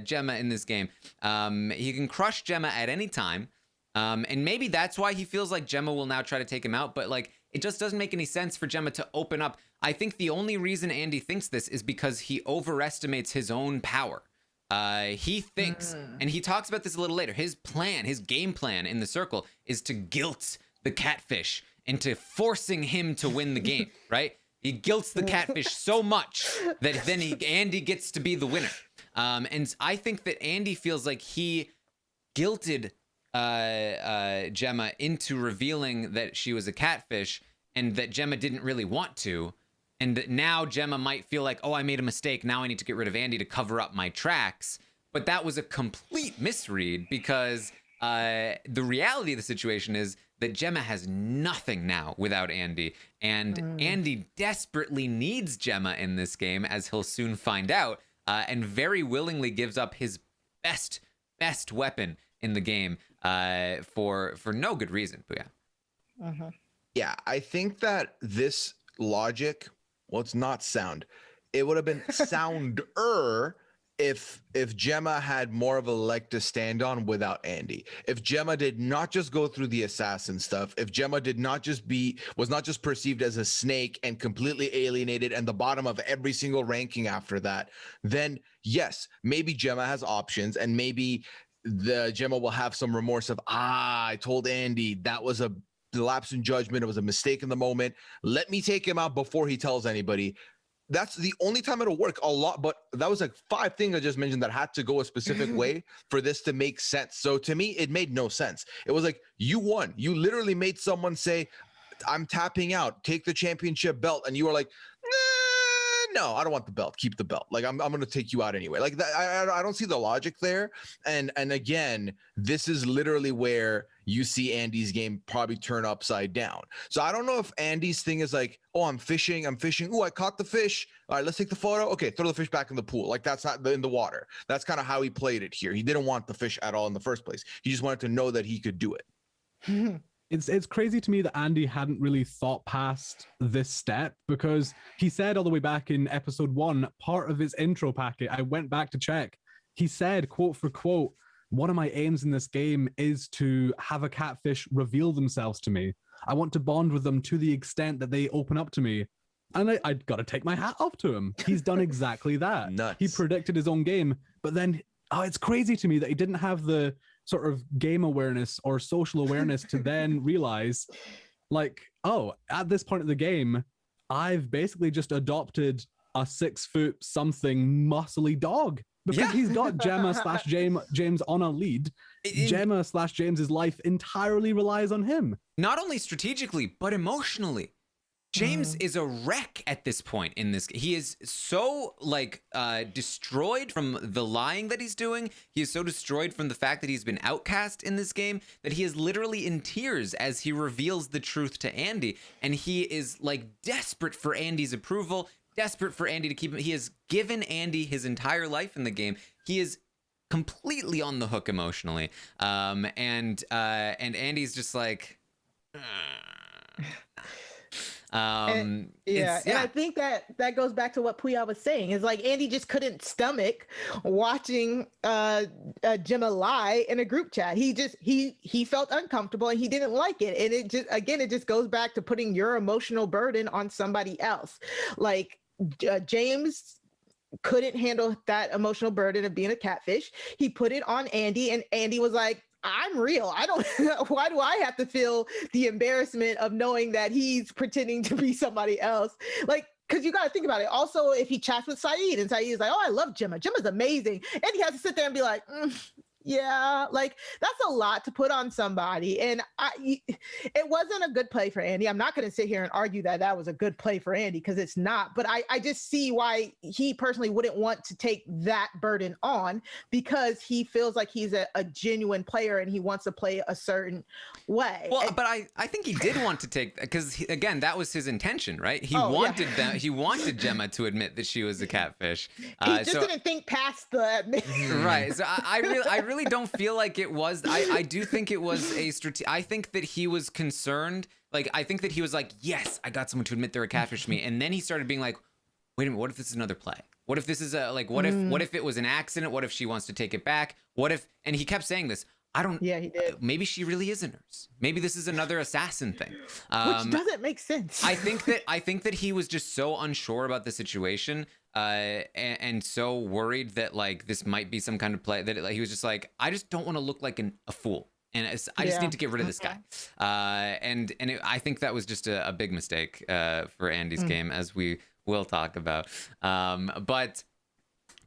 Gemma in this game. He can crush Gemma at any time. And maybe that's why he feels like Gemma will now try to take him out. But, like, it just doesn't make any sense for Gemma to open up. I think the only reason Andy thinks this is because he overestimates his own power. He thinks, and he talks about this a little later, his game plan in the circle is to guilt the catfish into forcing him to win the game, right? He guilts the catfish so much that then Andy gets to be the winner. And I think that Andy feels like he guilted Gemma into revealing that she was a catfish, and that Gemma didn't really want to, and that now Gemma might feel like, oh, I made a mistake, now I need to get rid of Andy to cover up my tracks. But that was a complete misread, because the reality of the situation is that Gemma has nothing now without Andy, and Andy desperately needs Gemma in this game, as he'll soon find out, and very willingly gives up his best weapon in the game for no good reason. But yeah, I think that this logic, well, it's not sound. It would have been sounder if Gemma had more of a leg to stand on without Andy. If Gemma did not just go through the assassin stuff, if Gemma was not just perceived as a snake and completely alienated and the bottom of every single ranking after that, then yes, maybe Gemma has options, and maybe the Gemma will have some remorse of, I told Andy that was a lapse in judgment. It was a mistake in the moment. Let me take him out before he tells anybody. That's the only time it'll work a lot. But that was like 5 things I just mentioned that had to go a specific way for this to make sense. So to me, it made no sense. It was like, you won. You literally made someone say, I'm tapping out, take the championship belt. And you were like, no, I don't want the belt. Keep the belt. Like, I'm going to take you out anyway. Like that, I don't see the logic there. And again, this is literally where you see Andy's game probably turn upside down. So I don't know if Andy's thing is like, oh, I'm fishing. Oh, I caught the fish. All right, let's take the photo. Okay, throw the fish back in the pool. Like, that's not in the water. That's kind of how he played it here. He didn't want the fish at all in the first place. He just wanted to know that he could do it. It's crazy to me that Andy hadn't really thought past this step, because he said all the way back in episode 1, part of his intro packet, I went back to check. He said, quote for quote, one of my aims in this game is to have a catfish reveal themselves to me. I want to bond with them to the extent that they open up to me. And I got to take my hat off to him. He's done exactly that. Nuts. He predicted his own game, but then, it's crazy to me that he didn't have the sort of game awareness or social awareness to then realize, like, at this point of the game, I've basically just adopted a 6 foot something muscly dog. Because he's got Gemma / James on a lead. Gemma / James's life entirely relies on him. Not only strategically, but emotionally. James is a wreck at this point in this. He is so destroyed from the lying that he's doing. He is so destroyed from the fact that he's been outcast in this game that he is literally in tears as he reveals the truth to Andy. And he is like desperate for Andy's approval, desperate for Andy to keep him. He has given Andy his entire life in the game. He is completely on the hook emotionally. And Andy's just like, and I think that goes back to what Pooya was saying. Is like Andy just couldn't stomach watching Gemma lie in a group chat. He felt uncomfortable and he didn't like it. And it just goes back to putting your emotional burden on somebody else. Like James couldn't handle that emotional burden of being a catfish. He put it on Andy, and Andy was like, I'm real. Why do I have to feel the embarrassment of knowing that he's pretending to be somebody else? Like, because you got to think about it. Also, if he chats with Saeed and Saeed is like, I love Gemma. Gemma's amazing. And he has to sit there and be like, yeah, like that's a lot to put on somebody. And it wasn't a good play for Andy. I'm not going to sit here and argue that was a good play for Andy because it's not. But I just see why he personally wouldn't want to take that burden on, because he feels like he's a genuine player and he wants to play a certain way. Well, but I think he did want to take, because again, that was his intention, right? He wanted Gemma to admit that she was a catfish. He just didn't think past the right. So I really don't feel like it was. I do think it was a I think that he was concerned. Like, I think that he was like, yes, I got someone to admit they're a catfish to me. And then he started being like, wait a minute, what if this is another play? What if this is what if it was an accident? What if she wants to take it back? What if, and he kept saying this, yeah, he did. Maybe she really is a nurse. Maybe this is another assassin thing. Which doesn't make sense. I think that he was just so unsure about the situation, and so worried that like this might be some kind of play that he was just like, I just don't want to look like a fool, and I just need to get rid of this guy. I think that was just a big mistake for Andy's game, as we will talk about. But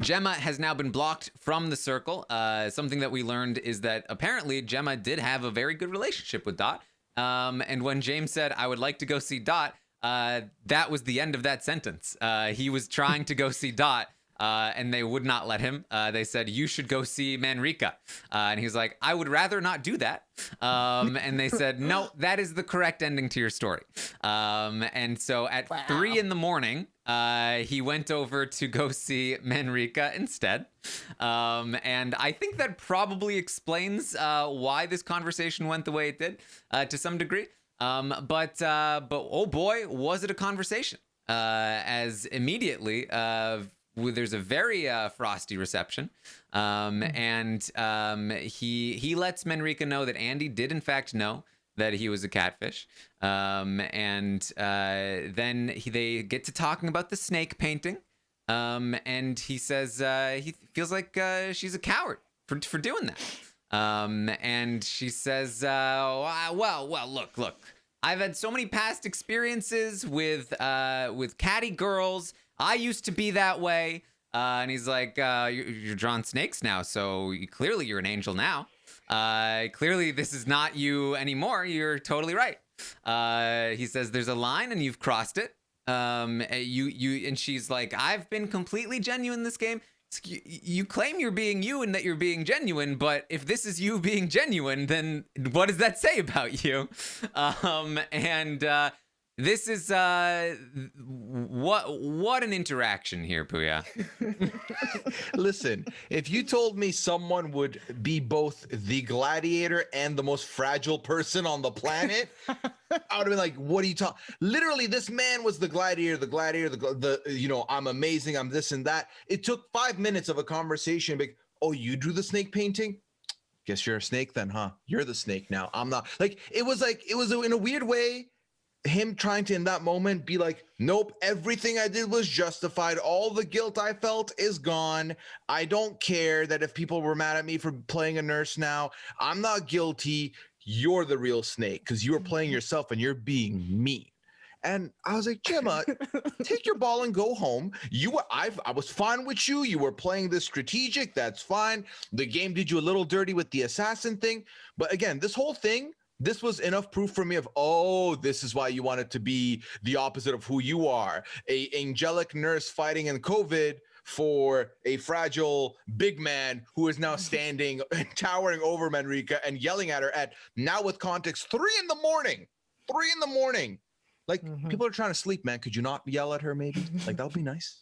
Gemma has now been blocked from the circle. Something that we learned is that apparently Gemma did have a very good relationship with Dot. And when James said, I would like to go see Dot, that was the end of that sentence. He was trying to go see Dot, and they would not let him. They said, you should go see Manrika. And he was like, I would rather not do that. And they said, no, that is the correct ending to your story. And so at 3 a.m, he went over to go see Manrika instead. And I think that probably explains why this conversation went the way it did, to some degree. But oh boy, was it a conversation. As immediately there's a very frosty reception, and he lets Manrika know that Andy did in fact know that he was a catfish, and then they get to talking about the snake painting, and he says he feels like she's a coward for doing that, and she says, well, look. I've had so many past experiences with catty girls. I used to be that way. And he's like, you're drawing snakes now, so clearly you're an angel now. Clearly this is not you anymore. You're totally right. He says there's a line and you've crossed it. And she's like, I've been completely genuine in this game. You claim you're being you and that you're being genuine, but if this is you being genuine, then what does that say about you? This is what an interaction here, Pooya. Listen, if you told me someone would be both the gladiator and the most fragile person on the planet, I would have been like, what are you talking? Literally, this man was the gladiator, I'm amazing, I'm this and that. It took 5 minutes of a conversation. Like, oh, you drew the snake painting? Guess you're a snake then, huh? You're the snake now. I'm not. Like, it was in a weird way. him trying to in that moment be like, nope, everything I did was justified. All the guilt I felt is gone. I don't care that if people were mad at me for playing a nurse now, I'm not guilty. You're the real snake because you were playing yourself and you're being mean. And I was like, Gemma, take your ball and go home. I was fine with you. You were playing this strategic. That's fine. The game did you a little dirty with the assassin thing. But again, this whole thing, this was enough proof for me of, oh, this is why you wanted to be the opposite of who you are. A angelic nurse fighting in COVID for a fragile big man who is now standing and towering over Manrika and yelling at her at, now with context, 3 in the morning. Like, people are trying to sleep, man. Could you not yell at her, maybe? Like, that would be nice.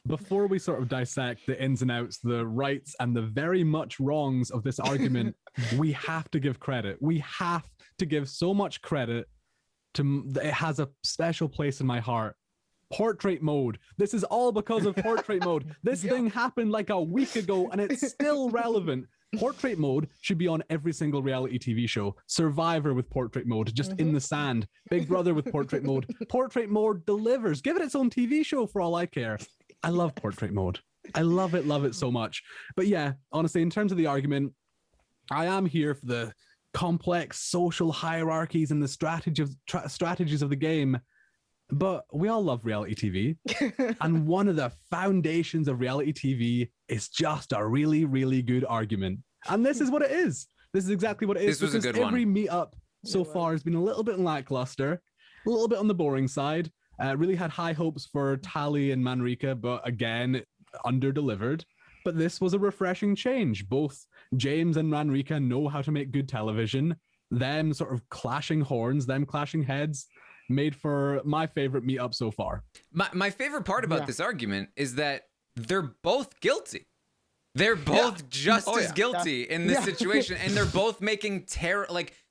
Before we sort of dissect the ins and outs, the rights and the very much wrongs of this argument, we have to give credit. We have to give so much credit to, it has a special place in my heart. Portrait mode. This is all because of portrait mode. This thing happened like a week ago and it's still relevant. Portrait mode should be on every single reality TV show. Survivor with portrait mode, just in the sand. Big Brother with portrait mode. Portrait mode delivers. Give it its own TV show for all I care. I love portrait mode. I love it so much. But yeah, honestly, in terms of the argument, I am here for the complex social hierarchies and the strategies of the game. But we all love reality TV. And one of the foundations of reality TV is just a really, really good argument. And this is what it is. This is exactly what it is. This was a good one. Every meetup so far has been a little bit lackluster, a little bit on the boring side. Really had high hopes for Tali and Manrika, but again, under-delivered. But this was a refreshing change. Both James and Manrika know how to make good television. Them sort of clashing horns, them clashing heads, made for my favorite meetup so far. My favorite part about this argument is that they're both guilty. They're both just as guilty in this situation, and they're both making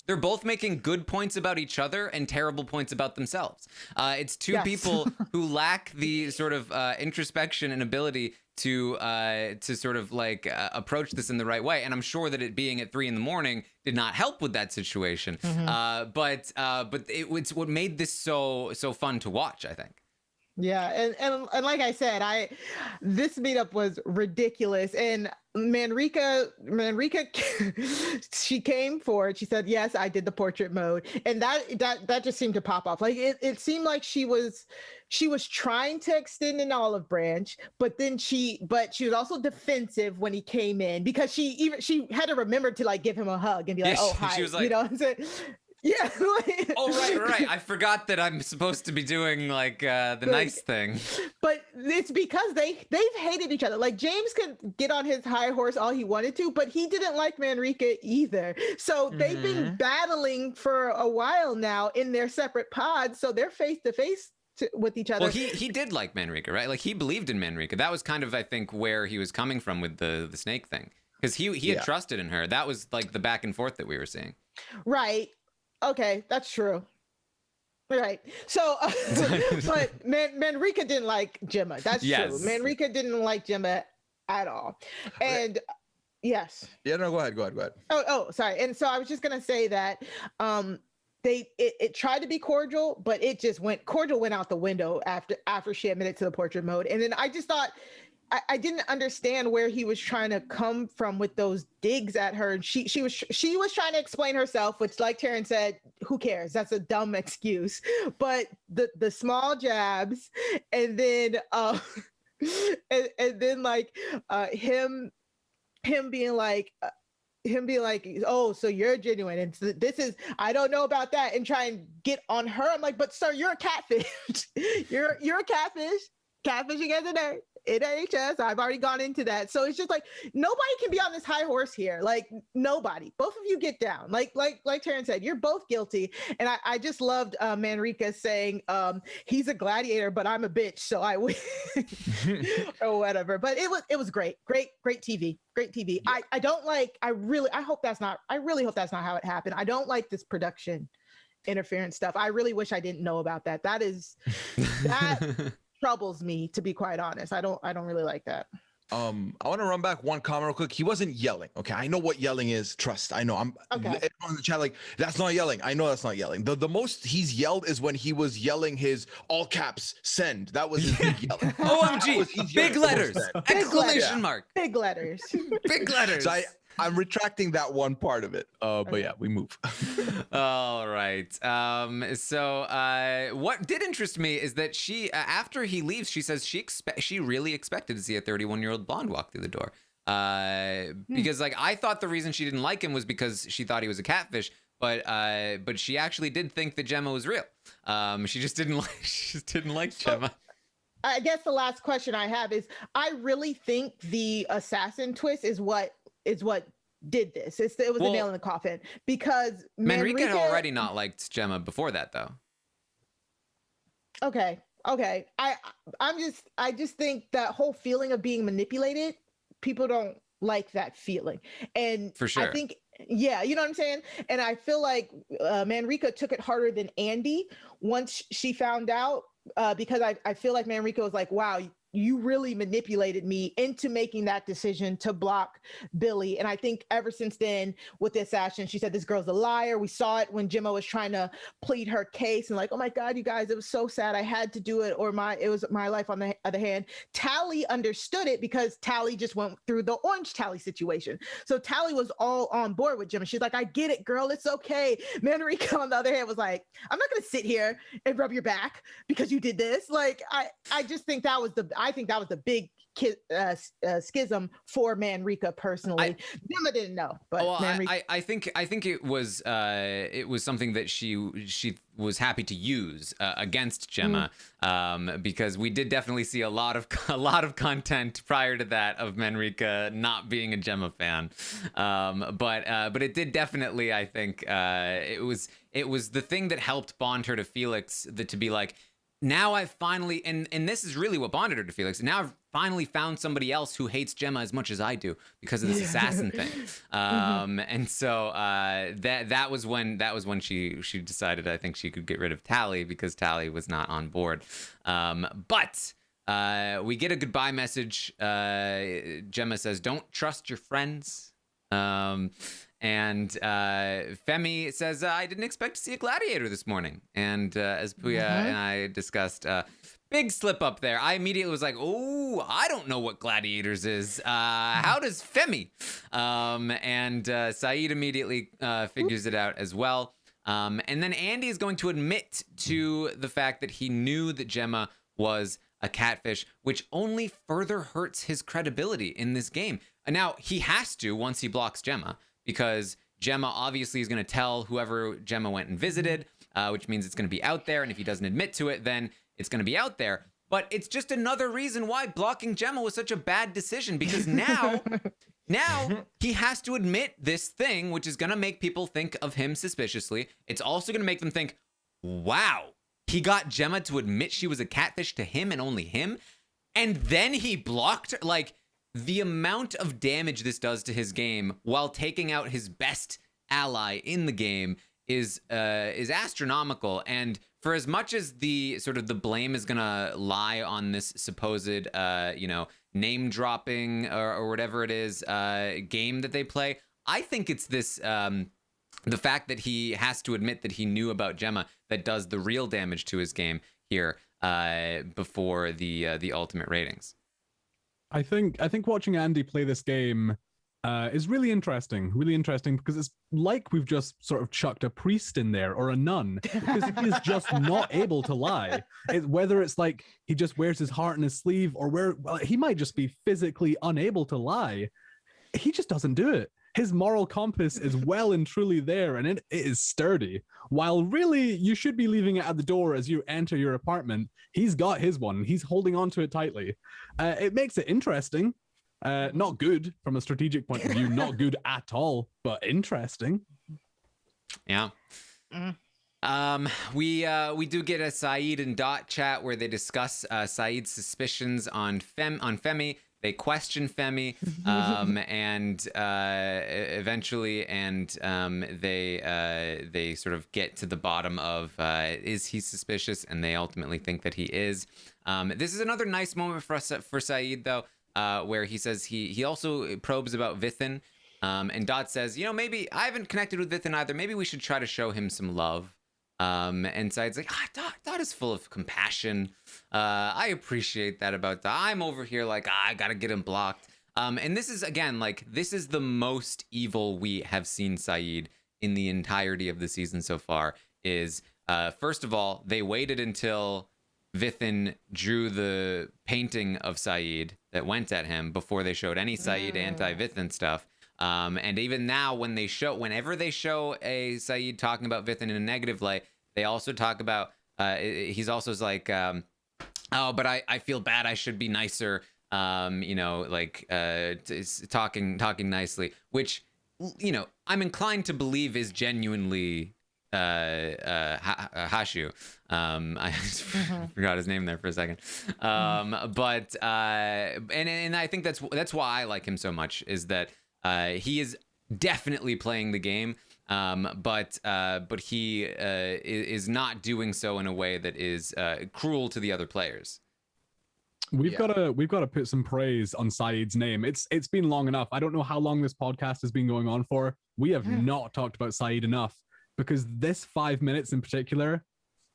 they're both making good points about each other and terrible points about themselves. It's two people who lack the sort of introspection and ability to sort of approach this in the right way. And I'm sure that it being at 3 a.m. did not help with that situation. But it's what made this so fun to watch, I think. Yeah, and like I said, this meetup was ridiculous, and Manrika, she came forward. She said, "Yes, I did the portrait mode," and that just seemed to pop off. Like it seemed like she was trying to extend an olive branch, but she was also defensive when he came in because she had to remember to give him a hug and be like, "Oh, hi," she was like, yeah. Oh, right. I forgot that I'm supposed to be doing the nice thing. But it's because they've hated each other. Like James could get on his high horse all he wanted to, but he didn't like Manrika either. So they've been battling for a while now in their separate pods. So they're face to face with each other. Well, he did like Manrika, right? Like he believed in Manrika. That was kind of, I think, where he was coming from with the snake thing. Because he had trusted in her. That was like the back and forth that we were seeing. Right. Okay, that's true. Right. So, but Manrika didn't like Gemma. That's true. Manrika didn't like Gemma at all. And yes. Yeah, no, go ahead. Oh, sorry. And so I was just gonna say that it tried to be cordial, but cordial went out the window after she admitted to the portrait mode. And then I just thought I didn't understand where he was trying to come from with those digs at her. And she was trying to explain herself, which, like Taran said, who cares? That's a dumb excuse. But the small jabs, and then him being like, oh, so you're genuine, and so this is, I don't know about that, and try and get on her. I'm like, but sir, you're a catfish. you're a catfish. Catfishing as a nerd. It ain't us. I've already gone into that. So it's just like, nobody can be on this high horse here. Like nobody. Both of you get down. Like Taran said, you're both guilty. And I just loved Manrika saying, he's a gladiator, but I'm a bitch, so I win. Or whatever. But it was great. Great TV. Great TV. Yeah. I really hope that's not how it happened. I don't like this production interference stuff. I really wish I didn't know about that. That troubles me, to be quite honest. I don't really like that. I want to run back one comment real quick. He wasn't yelling. Okay, I know what yelling is. Trust. I know. I'm Okay. on the chat like that's not yelling. I know that's not yelling. The most he's yelled is when he was yelling his all caps send. That was his big yelling. OMG! Big letters! Exclamation mark! Big letters. Big letters! So I'm retracting that one part of it. But yeah, we move. All right. So what did interest me is that she, after he leaves, she says she really expected to see a 31-year-old blonde walk through the door. Because like I thought the reason she didn't like him was because she thought he was a catfish. But she actually did think that Gemma was real. She just didn't like Gemma. I guess the last question I have is, I really think the assassin twist is what did this. It was the nail in the coffin, because Manrika had already not liked Gemma before that, though. Okay. I just think that whole feeling of being manipulated, people don't like that feeling. And for sure. I think, yeah, you know what I'm saying? And I feel like Manrika took it harder than Andy once she found out, because I feel like Manrika was like, wow, you really manipulated me into making that decision to block Billy. And I think ever since then, with the assassin, she said, this girl's a liar. We saw it when Gemma was trying to plead her case and like, oh my God, you guys, it was so sad. I had to do it, or it was my life. On the other hand, Tally understood it because Tally just went through the orange Tally situation. So Tally was all on board with Gemma. She's like, I get it, girl. It's okay. Manrika, on the other hand, was like, I'm not going to sit here and rub your back because you did this. Like, I just think that was the big schism for Manrika personally. Gemma didn't know, but Manrika... I think it was something that she was happy to use against Gemma, because we did definitely see a lot of content prior to that of Manrika not being a Gemma fan, but it did definitely, I think, it was the thing that helped bond her to Felix, to be like, now I've finally, and this is really what bonded her to Felix. Now I've finally found somebody else who hates Gemma as much as I do because of this assassin thing. And so that was when she decided, I think, she could get rid of Tally because Tally was not on board. But we get a goodbye message. Gemma says, "Don't trust your friends." And Femi says, I didn't expect to see a gladiator this morning. And as Pooya and I discussed, big slip up there. I immediately was like, oh, I don't know what gladiators is. How does Femi? And Saeed immediately figures it out as well. And then Andy is going to admit to the fact that he knew that Gemma was a catfish, which only further hurts his credibility in this game. And now he has to, once he blocks Gemma, because Gemma obviously is going to tell whoever Gemma went and visited, which means it's going to be out there. And if he doesn't admit to it, then it's going to be out there. But it's just another reason why blocking Gemma was such a bad decision, because now he has to admit this thing, which is going to make people think of him suspiciously. It's also going to make them think, wow, he got Gemma to admit she was a catfish to him and only him. And then he blocked her. Like, the amount of damage this does to his game while taking out his best ally in the game is astronomical. And for as much as the blame is gonna lie on this supposed name dropping or whatever it is game that they play, I think it's this the fact that he has to admit that he knew about Gemma that does the real damage to his game here before the ultimate ratings. I think watching Andy play this game is really interesting because it's like we've just sort of chucked a priest in there or a nun, because he is just not able to lie. Whether it's like he just wears his heart in his sleeve, or he might just be physically unable to lie. He just doesn't do it. His moral compass is well and truly there, and it is sturdy. While really you should be leaving it at the door as you enter your apartment, he's got his one. He's holding on to it tightly. It makes it interesting. Not good from a strategic point of view, not good at all, but interesting. Yeah. We do get a Saeed and Dot chat where they discuss Saeed's suspicions on Femi. They question Femi, and eventually, they sort of get to the bottom of is he suspicious, and they ultimately think that he is. This is another nice moment for Saeed, though. where he says he also probes about Vithin. And Dot says, maybe I haven't connected with Vithin either. Maybe we should try to show him some love. And Saeed's like, Dot is full of compassion. I appreciate that about Dot. I'm over here like, I gotta get him blocked. And this is, again, like, this is the most evil we have seen Saeed in the entirety of the season so far. Is, first of all, they waited until Vithin drew the painting of Saeed that went at him before they showed any Saeed anti-Vithin stuff. And even now, whenever they show a Saeed talking about Vithin in a negative light, they also talk about, he's also like, oh, but I feel bad. I should be nicer. Talking nicely, which, I'm inclined to believe is genuinely Hashu. I just forgot his name there for a second. But I think that's why I like him so much, is that he is definitely playing the game, but he is not doing so in a way that is cruel to the other players. We've got to put some praise on Saeed's name. It's been long enough. I don't know how long this podcast has been going on for. We have not talked about Saeed enough, because this 5 minutes in particular,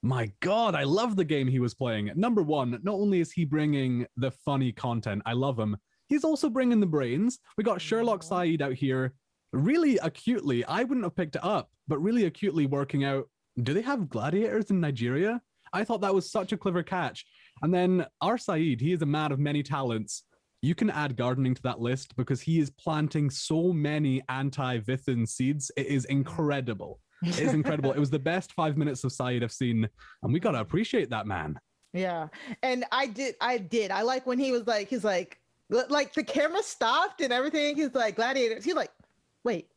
my God, I love the game he was playing. Number one, not only is he bringing the funny content, I love him, he's also bringing the brains. We got Sherlock Saeed out here really acutely, I wouldn't have picked it up, but really acutely working out, do they have gladiators in Nigeria? I thought that was such a clever catch. And then our Saeed, he is a man of many talents. You can add gardening to that list because he is planting so many anti-Vithin seeds. It is incredible. It is incredible. It was the best 5 minutes of Saeed I've seen, and we got to appreciate that man. Yeah. And I did. I like when he was like, he's like the camera stopped and everything. He's like, gladiators. He's like, wait,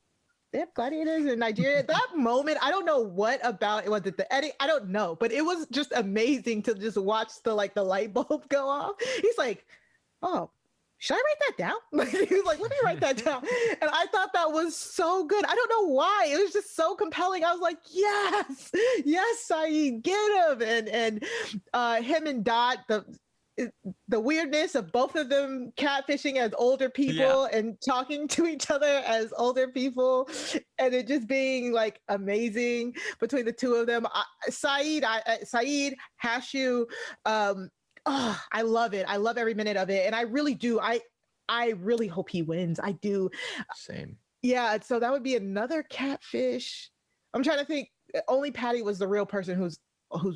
they have gladiators in Nigeria? That moment, I don't know what about it. Was it the edit? I don't know, but it was just amazing to just watch the light bulb go off. He's like, oh, should I write that down? Like, he was like, let me write that down. And I thought that was so good. I don't know why. It was just so compelling. I was like, yes, Saeed, get him. And him and Dot, the weirdness of both of them catfishing as older people and talking to each other as older people, and it just being like amazing between the two of them. Saeed, Hashu, I love it. I love every minute of it, and I really do. I really hope he wins. I do. Same. Yeah. So that would be another catfish. I'm trying to think. Only Patty was the real person who's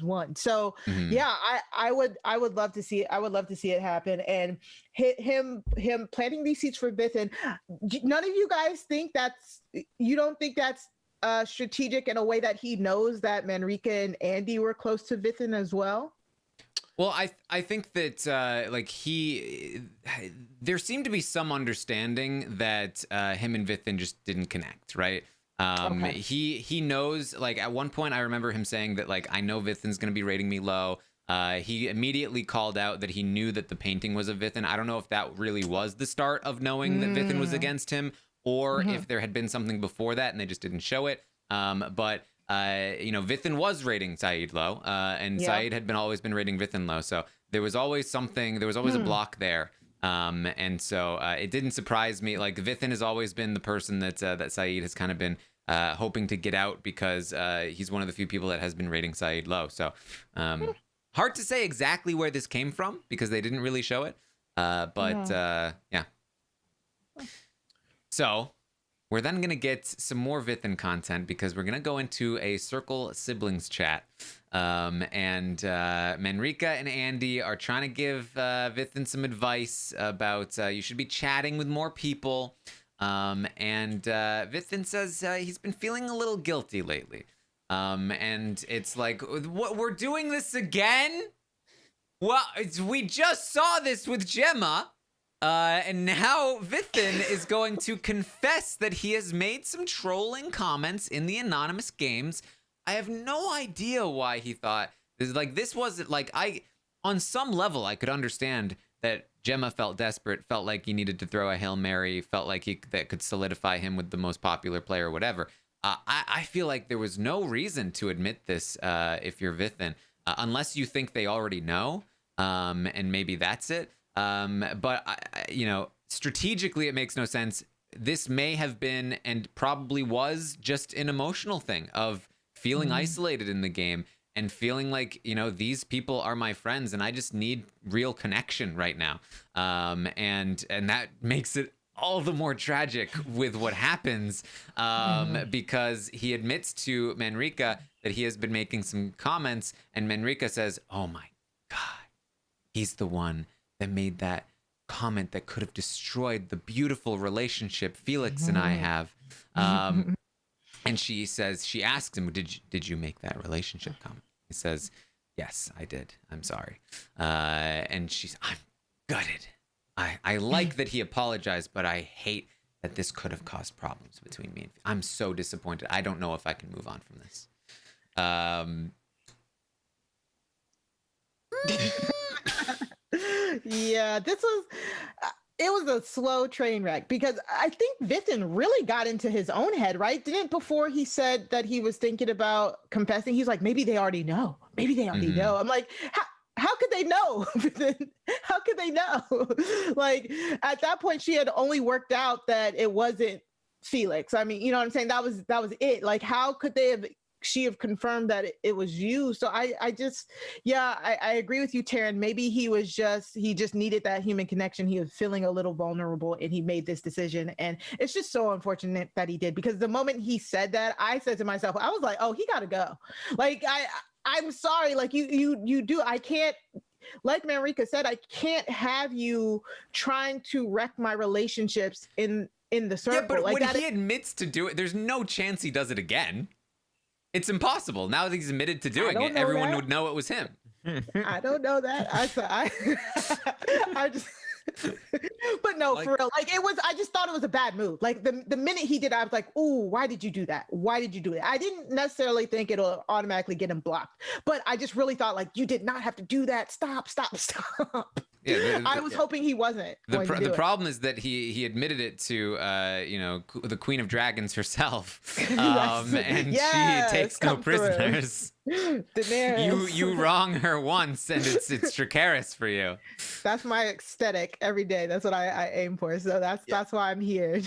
won. So yeah, I would love to see it. I would love to see it happen, and him planting these seeds for Vithin. None of you guys don't think that's strategic in a way that he knows that Manrika and Andy were close to Vithin as well? Well, I think that there seemed to be some understanding that him and Vithin just didn't connect, right? Okay. He knows, like, at one point I remember him saying that, like, I know Vithin's going to be rating me low. He immediately called out that he knew that the painting was of Vithin. I don't know if that really was the start of knowing that Vithin was against him, or if there had been something before that and they just didn't show it. But Vithin was rating Saeed low, and Saeed had always been rating Vithin low. So there was always something, there was always a block there. And so it didn't surprise me. Like, Vithin has always been the person that Saeed has kind of been hoping to get out, because he's one of the few people that has been rating Saeed low. So hard to say exactly where this came from, because they didn't really show it. Yeah. So we're then going to get some more Vithin content, because we're going to go into a Circle siblings chat. And Manrika and Andy are trying to give Vithin some advice about you should be chatting with more people. And Vithin says he's been feeling a little guilty lately. And it's like, what, we're doing this again? Well, we just saw this with Gemma. And now Vithin is going to confess that he has made some trolling comments in the anonymous games. I have no idea why he thought this wasn't like, on some level I could understand that Gemma felt desperate, felt like he needed to throw a Hail Mary, felt like that could solidify him with the most popular player or whatever. I feel like there was no reason to admit this if you're Vithin, unless you think they already know, and maybe that's it. But strategically, it makes no sense. This may have been and probably was just an emotional thing of feeling isolated in the game and feeling like, these people are my friends and I just need real connection right now. And that makes it all the more tragic with what happens, because he admits to Manrika that he has been making some comments, and Manrika says, "Oh my God, he's the one that made that comment that could have destroyed the beautiful relationship Felix and I have." And she asks him, did you make that relationship comment? He says, "Yes, I did. I'm sorry." And she's, "I'm gutted. I like that he apologized, but I hate that this could have caused problems between me. I'm so disappointed. I don't know if I can move on from this." Yeah, it was a slow train wreck because I think Vithin really got into his own head, right? Didn't before he said that he was thinking about confessing, he's like, maybe they already know. Maybe they already know. I'm like, how could they know? How could they know? Like at that point, she had only worked out that it wasn't Felix. I mean, you know what I'm saying? That was it. Like, how could she have confirmed that it was you? So I agree with you, Taran. Maybe he just needed that human connection. He was feeling a little vulnerable and he made this decision. And it's just so unfortunate that he did, because the moment he said that, I said to myself, I was like, oh, he gotta go. Like, I'm sorry. Like you do. I can't, like Manrika said, I can't have you trying to wreck my relationships in the circle. Yeah, but like when he admits to do it, there's no chance he does it again. It's impossible. Now that he's admitted to doing it, everyone would know it was him. I don't know that. I just but no, for real. Like I just thought it was a bad move. Like the minute he did, I was like, "Ooh, why did you do that? Why did you do it?" I didn't necessarily think it'll automatically get him blocked, but I just really thought, like, you did not have to do that. Stop. Yeah, I was hoping he wasn't. The problem is that he admitted it to the Queen of Dragons herself, and she takes no prisoners. You wrong her once, and it's Dracarys for you. That's my aesthetic every day. That's what I aim for. So that's why I'm here.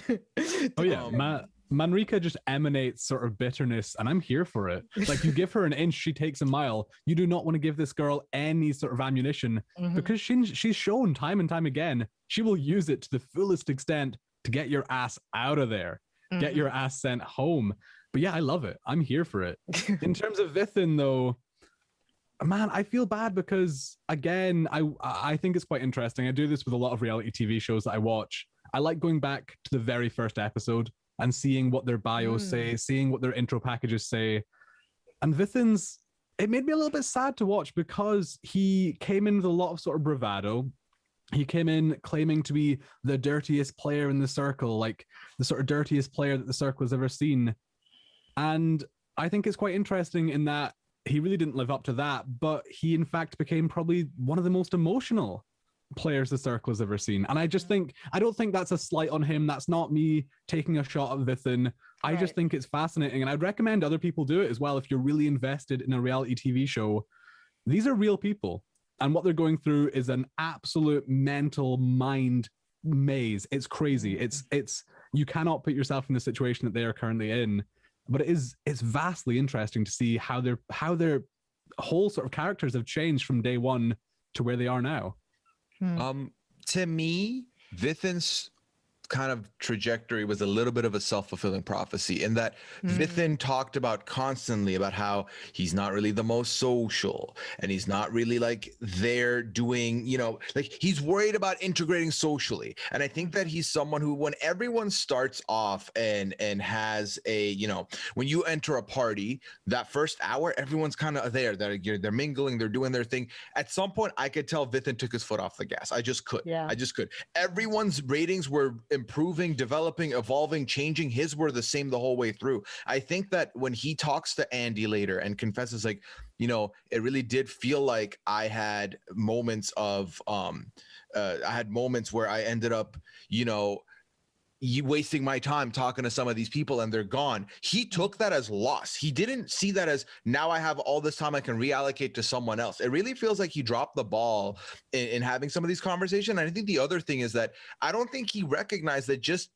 Oh yeah, Manrika just emanates sort of bitterness, and I'm here for it. Like, you give her an inch, she takes a mile. You do not want to give this girl any sort of ammunition, because she's shown time and time again she will use it to the fullest extent to get your ass out of there, get your ass sent home. But yeah, I love it. I'm here for it. In terms of Vithin, though, man, I feel bad because, again, I think it's quite interesting. I do this with a lot of reality TV shows that I watch. I like going back to the very first episode and seeing what their bios say, seeing what their intro packages say. And Vithin's, it made me a little bit sad to watch because he came in with a lot of sort of bravado. He came in claiming to be the dirtiest player in the circle, like the sort of dirtiest player that the circle has ever seen. And I think it's quite interesting in that he really didn't live up to that, but he in fact became probably one of the most emotional players the circle has ever seen. And I don't think that's a slight on him. That's not me taking a shot at Vithin. I just think it's fascinating, and I'd recommend other people do it as well if you're really invested in a reality TV show. These are real people, and what they're going through is an absolute mental mind maze. It's crazy. It's you cannot put yourself in the situation that they are currently in, but it's vastly interesting to see how their whole sort of characters have changed from day one to where they are now. To me, Vithin's kind of trajectory was a little bit of a self-fulfilling prophecy in that Vithin talked about constantly about how he's not really the most social and he's not really like there doing, like he's worried about integrating socially. And I think that he's someone who, when everyone starts off and has a, when you enter a party, that first hour, everyone's kind of there. They're mingling, they're doing their thing. At some point, I could tell Vithin took his foot off the gas. I just could. Yeah. I just could. Everyone's ratings were improving, developing, evolving, changing. His were the same the whole way through. I think that when he talks to Andy later and confesses, like, it really did feel like I had moments of, I had moments where I ended up, you wasting my time talking to some of these people and they're gone. He took that as loss. He didn't see that as, now I have all this time I can reallocate to someone else. It really feels like he dropped the ball in having some of these conversations. And I think the other thing is that I don't think he recognized that just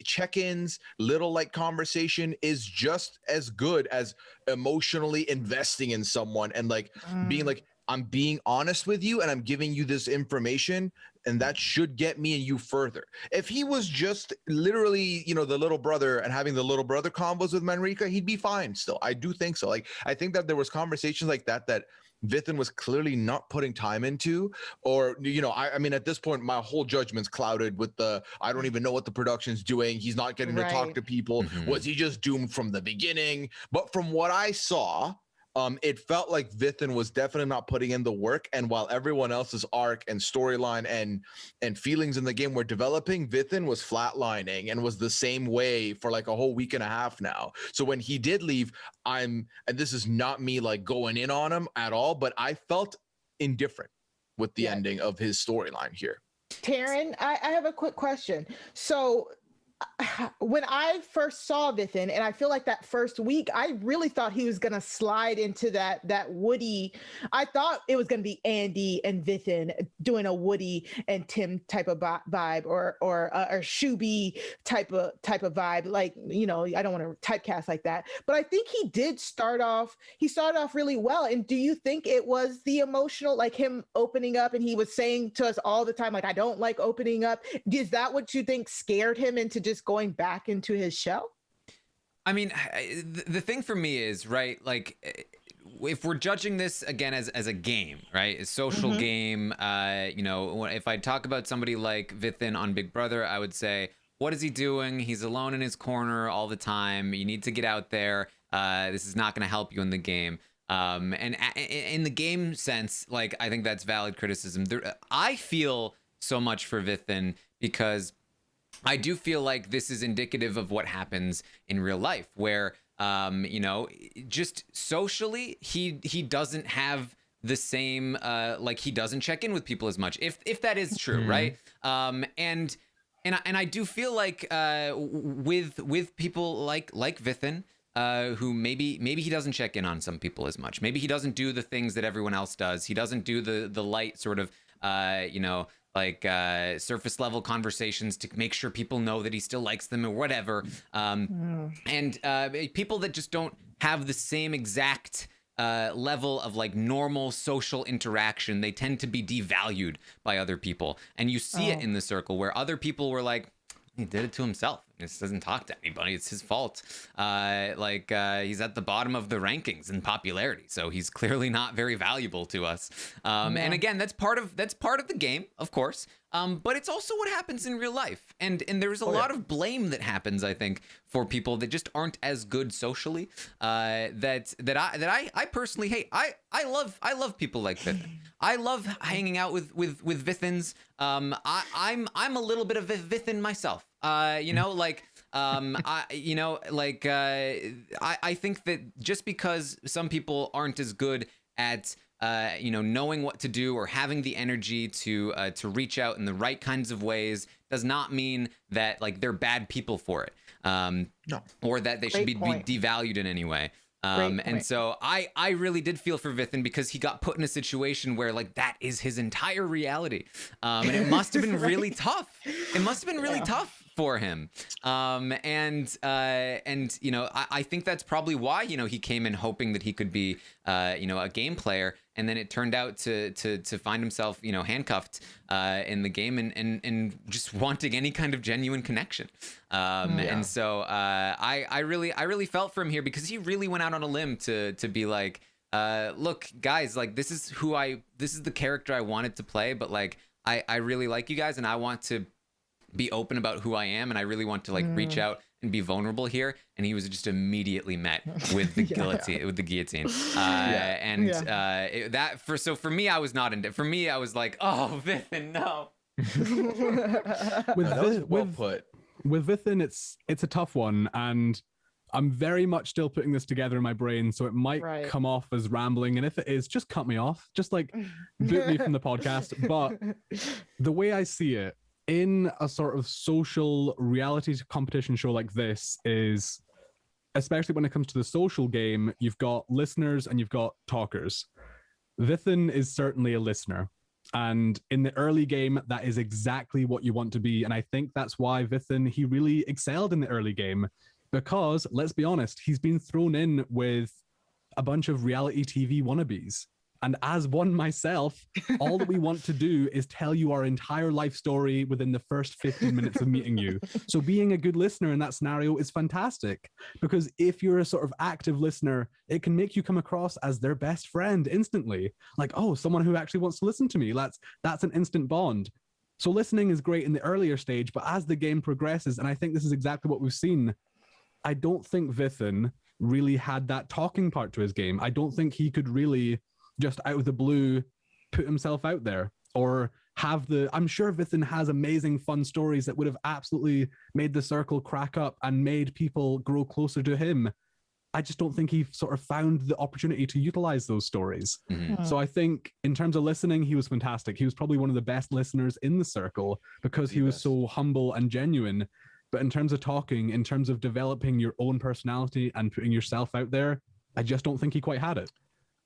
check-ins, little like conversation is just as good as emotionally investing in someone and like being like, I'm being honest with you and I'm giving you this information, and that should get me and you further. If he was just literally, you know, the little brother and having the little brother combos with Manrika, he'd be fine still. I do think so. Like, I think that there was conversations like that Vithin was clearly not putting time into, or, you know, I mean, at this point, my whole judgment's clouded with I don't even know what the production's doing. He's not getting to talk to people. Was he just doomed from the beginning? But from what I saw, it felt like Vithin was definitely not putting in the work. And while everyone else's arc and storyline and feelings in the game were developing, Vithin was flatlining and was the same way for like a whole week and a half now. So when he did leave, and this is not me like going in on him at all, but I felt indifferent with the ending of his storyline here. Taran, I have a quick question. So when I first saw Vithin, and I feel like that first week, I really thought he was gonna slide into that Woody. I thought it was gonna be Andy and Vithin doing a Woody and Tim type of vibe, or Shuby type of vibe. Like, you know, I don't want to typecast like that, but I think he did start off. He started off really well. And do you think it was the emotional, like him opening up, and he was saying to us all the time, like, I don't like opening up? Is that what you think scared him into just going back into his shell? I mean, the thing for me is, right, like, if we're judging this again as a game, right, a social game, you know, if I talk about somebody like Vithin on Big Brother, I would say, what is he doing? He's alone in his corner all the time. You need to get out there. This is not going to help you in the game. And in the game sense, like, I think that's valid criticism. I feel so much for Vithin because I do feel like this is indicative of what happens in real life, where, you know, just socially, he doesn't have the same, like, he doesn't check in with people as much, if that is true, right? And I do feel like with people like Vithin, who maybe he doesn't check in on some people as much. Maybe he doesn't do the things that everyone else does. He doesn't do the light sort of, you know, like surface level conversations to make sure people know that he still likes them or whatever. And people that just don't have the same exact level of like normal social interaction, they tend to be devalued by other people. And you see it in the circle where other people were like, he did it to himself. He just doesn't talk to anybody. It's his fault. He's at the bottom of the rankings in popularity, so he's clearly not very valuable to us. And again, that's part of the game, of course. But it's also what happens in real life. And there's a lot of blame that happens, I think, for people that just aren't as good socially. That I personally hate. I love people like Vithin. I love hanging out with Vithins. I'm a little bit of a Vithin myself. You know, like, I think that just because some people aren't as good at, you know, knowing what to do or having the energy to reach out in the right kinds of ways does not mean that like they're bad people for it. No. Or that they should be devalued in any way. And so I really did feel for Vithin because he got put in a situation where like that is his entire reality. And it must have been really tough. It must have been really tough for him. And you know, I think that's probably why, you know, he came in hoping that he could be, you know, a game player. And then it turned out to find himself, you know, handcuffed in the game and just wanting any kind of genuine connection. And so I really felt for him here because he really went out on a limb to be like, look, guys, like this is the character I wanted to play, but like I really like you guys and I want to be open about who I am and I really want to like reach out and be vulnerable here. And he was just immediately met with the guillotine. For me, I was not in. For me, I was like, oh, Vithin, no. With Vithin, it's a tough one, and I'm very much still putting this together in my brain, so it might come off as rambling. And if it is, just cut me off. Just like boot me from the podcast. But the way I see it, in a sort of social reality competition show like this is, especially when it comes to the social game, you've got listeners and you've got talkers. Vithin is certainly a listener. And in the early game, that is exactly what you want to be. And I think that's why Vithin, he really excelled in the early game. Because, let's be honest, he's been thrown in with a bunch of reality TV wannabes. And as one myself, all that we want to do is tell you our entire life story within the first 15 minutes of meeting you. So being a good listener in that scenario is fantastic, because if you're a sort of active listener, it can make you come across as their best friend instantly. Like, oh, someone who actually wants to listen to me. That's an instant bond. So listening is great in the earlier stage, but as the game progresses, and I think this is exactly what we've seen, I don't think Vithin really had that talking part to his game. I don't think he could really just out of the blue put himself out there or have I'm sure Vithin has amazing fun stories that would have absolutely made the circle crack up and made people grow closer to him. I just don't think he sort of found the opportunity to utilize those stories. Mm-hmm. So I think in terms of listening, he was fantastic. He was probably one of the best listeners in the circle because he was so humble and genuine. But in terms of talking, in terms of developing your own personality and putting yourself out there, I just don't think he quite had it.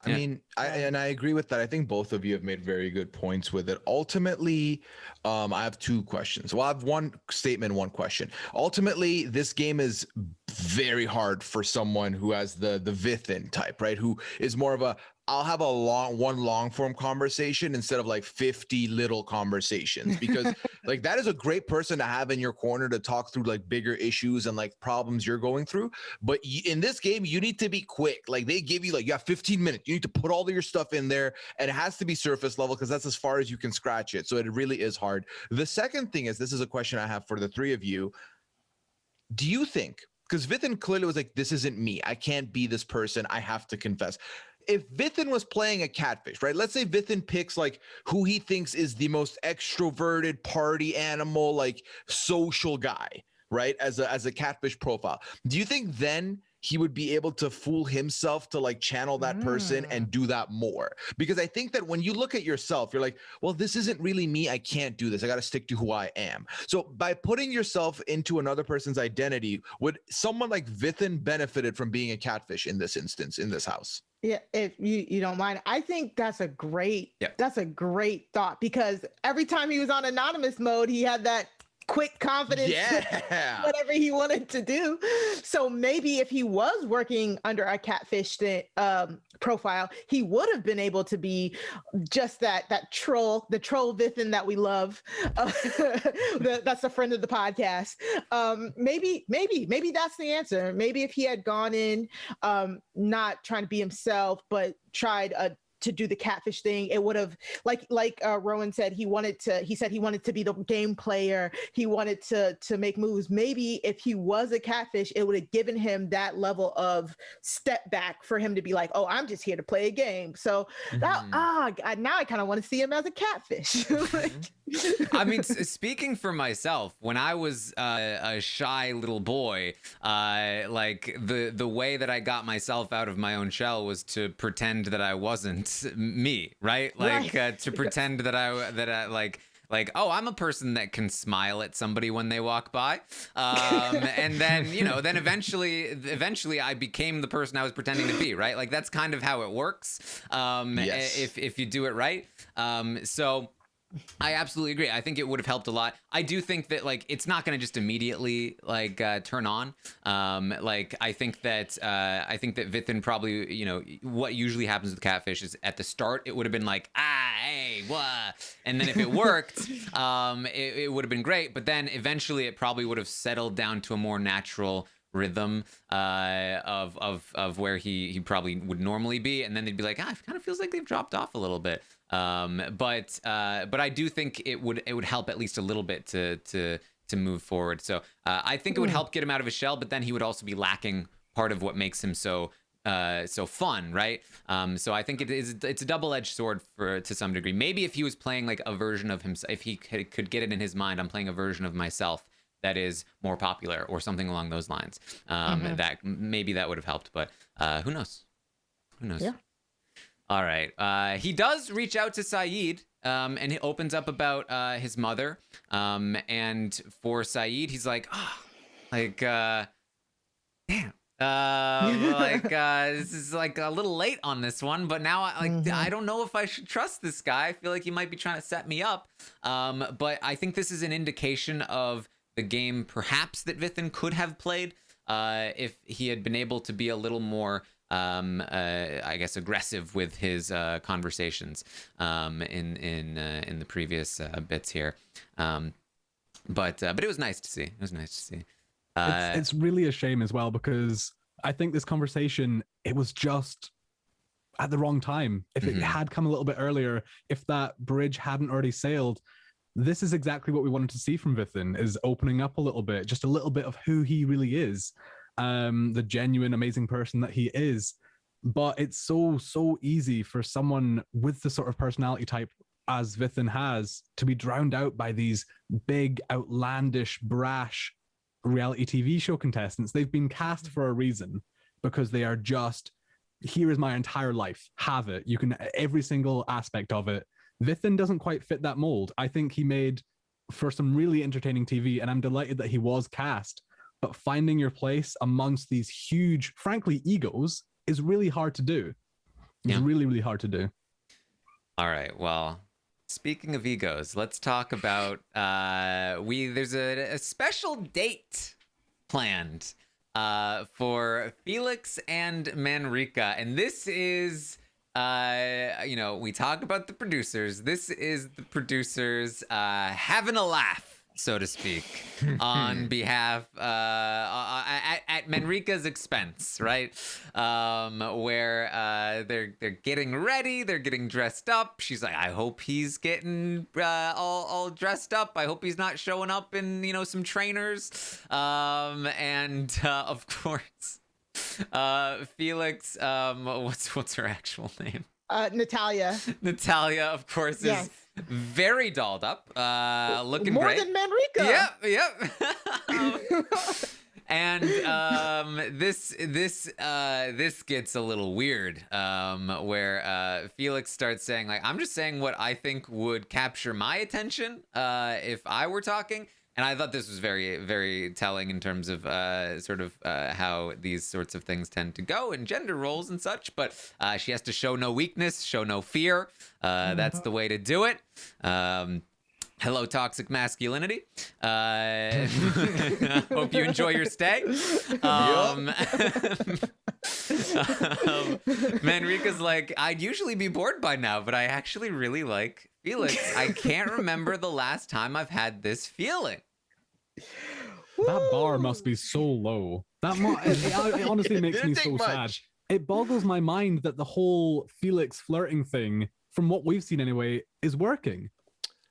I mean, I agree with that. I think both of you have made very good points with it. Ultimately, I have two questions. Well, I have one statement, one question. Ultimately, this game is very hard for someone who has the Vithin type, right? Who is more of a, I'll have a long form conversation instead of like 50 little conversations, because like that is a great person to have in your corner to talk through like bigger issues and like problems you're going through. But in this game, you need to be quick. Like they give you like, you have 15 minutes. You need to put all of your stuff in there, and it has to be surface level because that's as far as you can scratch it. So it really is hard. The second thing is, this is a question I have for the three of you. Do you think, because Vithin clearly was like, this isn't me. I can't be this person. I have to confess. If Vithin was playing a catfish, right? Let's say Vithin picks like who he thinks is the most extroverted party animal, like social guy, right? As a catfish profile. Do you think then he would be able to fool himself to like channel that person and do that more? Because I think that when you look at yourself, you're like, well, this isn't really me. I can't do this. I got to stick to who I am. So by putting yourself into another person's identity, would someone like Vithin benefited from being a catfish in this instance, in this house? Yeah, if you don't mind, I think that's a great thought, because every time he was on anonymous mode, he had that quick confidence, whatever he wanted to do. So maybe if he was working under a catfish profile, he would have been able to be just that troll, the troll Vithin that we love. That's a friend of the podcast. Maybe that's the answer. Maybe if he had gone in, not trying to be himself, but tried to do the catfish thing, it would have, like Rowan said, he said he wanted to be the game player. He wanted to make moves. Maybe if he was a catfish, it would have given him that level of step back for him to be like, oh, I'm just here to play a game. So now I kind of want to see him as a catfish. I mean, speaking for myself, when I was a shy little boy, like the way that I got myself out of my own shell was to pretend that I wasn't me, right? Like to pretend that I like, oh, I'm a person that can smile at somebody when they walk by. And then, then eventually I became the person I was pretending to be, right? Like that's kind of how it works. If you do it right. So I absolutely agree. I think it would have helped a lot. I do think that like it's not going to just immediately like turn on. Like I think that Vithin probably, what usually happens with catfish is at the start it would have been like, hey, what? And then if it worked, it would have been great. But then eventually it probably would have settled down to a more natural rhythm of where he probably would normally be, and then they'd be like, it kind of feels like they've dropped off a little bit. But I do think it would help at least a little bit to move forward. So I think it would help get him out of his shell, but then he would also be lacking part of what makes him so fun, right? So I think it's a double-edged sword to some degree. Maybe if he was playing like a version of himself, if he could get it in his mind, I'm playing a version of myself that is more popular or something along those lines. That maybe that would have helped, but who knows? Yeah. All right. He does reach out to Saeed and he opens up about his mother. And for Saeed, he's like, oh, like, damn. This is like a little late on this one, but now I don't know if I should trust this guy. I feel like he might be trying to set me up. But I think this is an indication of the game perhaps that Vithin could have played if he had been able to be a little more I guess aggressive with his conversations in the previous bits here. But it was nice to see. It was nice to see. It's really a shame as well, because I think this conversation, it was just at the wrong time. If it had come a little bit earlier, if that bridge hadn't already sailed, this is exactly what we wanted to see from Vithin, is opening up a little bit, just a little bit of who he really is, the genuine, amazing person that he is. But it's so easy for someone with the sort of personality type as Vithin has to be drowned out by these big, outlandish, brash reality TV show contestants. They've been cast for a reason, because they are just, here is my entire life, have it. You can, every single aspect of it. Vithin doesn't quite fit that mold. I think he made for some really entertaining TV, and I'm delighted that he was cast. But finding your place amongst these huge, frankly, egos is really hard to do. It's really, really hard to do. All right, well, speaking of egos, let's talk about there's a special date planned for Felix and Manrika, and this is we talk about the producers. This is the producers having a laugh, so to speak, on behalf at Manrika's expense, right? Where they're getting ready, they're getting dressed up. She's like, I hope he's getting all dressed up. I hope he's not showing up in some trainers. And of course, Felix, what's her actual name? Natalia. Natalia, of course, yes. is very dolled up, looking more great. Than Manrika. Yep. And this gets a little weird, where Felix starts saying, like, I'm just saying what I think would capture my attention if I were talking. And I thought this was very, very telling in terms of how these sorts of things tend to go in gender roles and such. But she has to show no weakness, show no fear. That's the way to do it. Hello, toxic masculinity. Hope you enjoy your stay. Manrika's like, I'd usually be bored by now, but I actually really like Felix. I can't remember the last time I've had this feeling. That bar must be so low. It honestly makes me so sad. It boggles my mind that the whole Felix flirting thing, from what we've seen anyway, is working.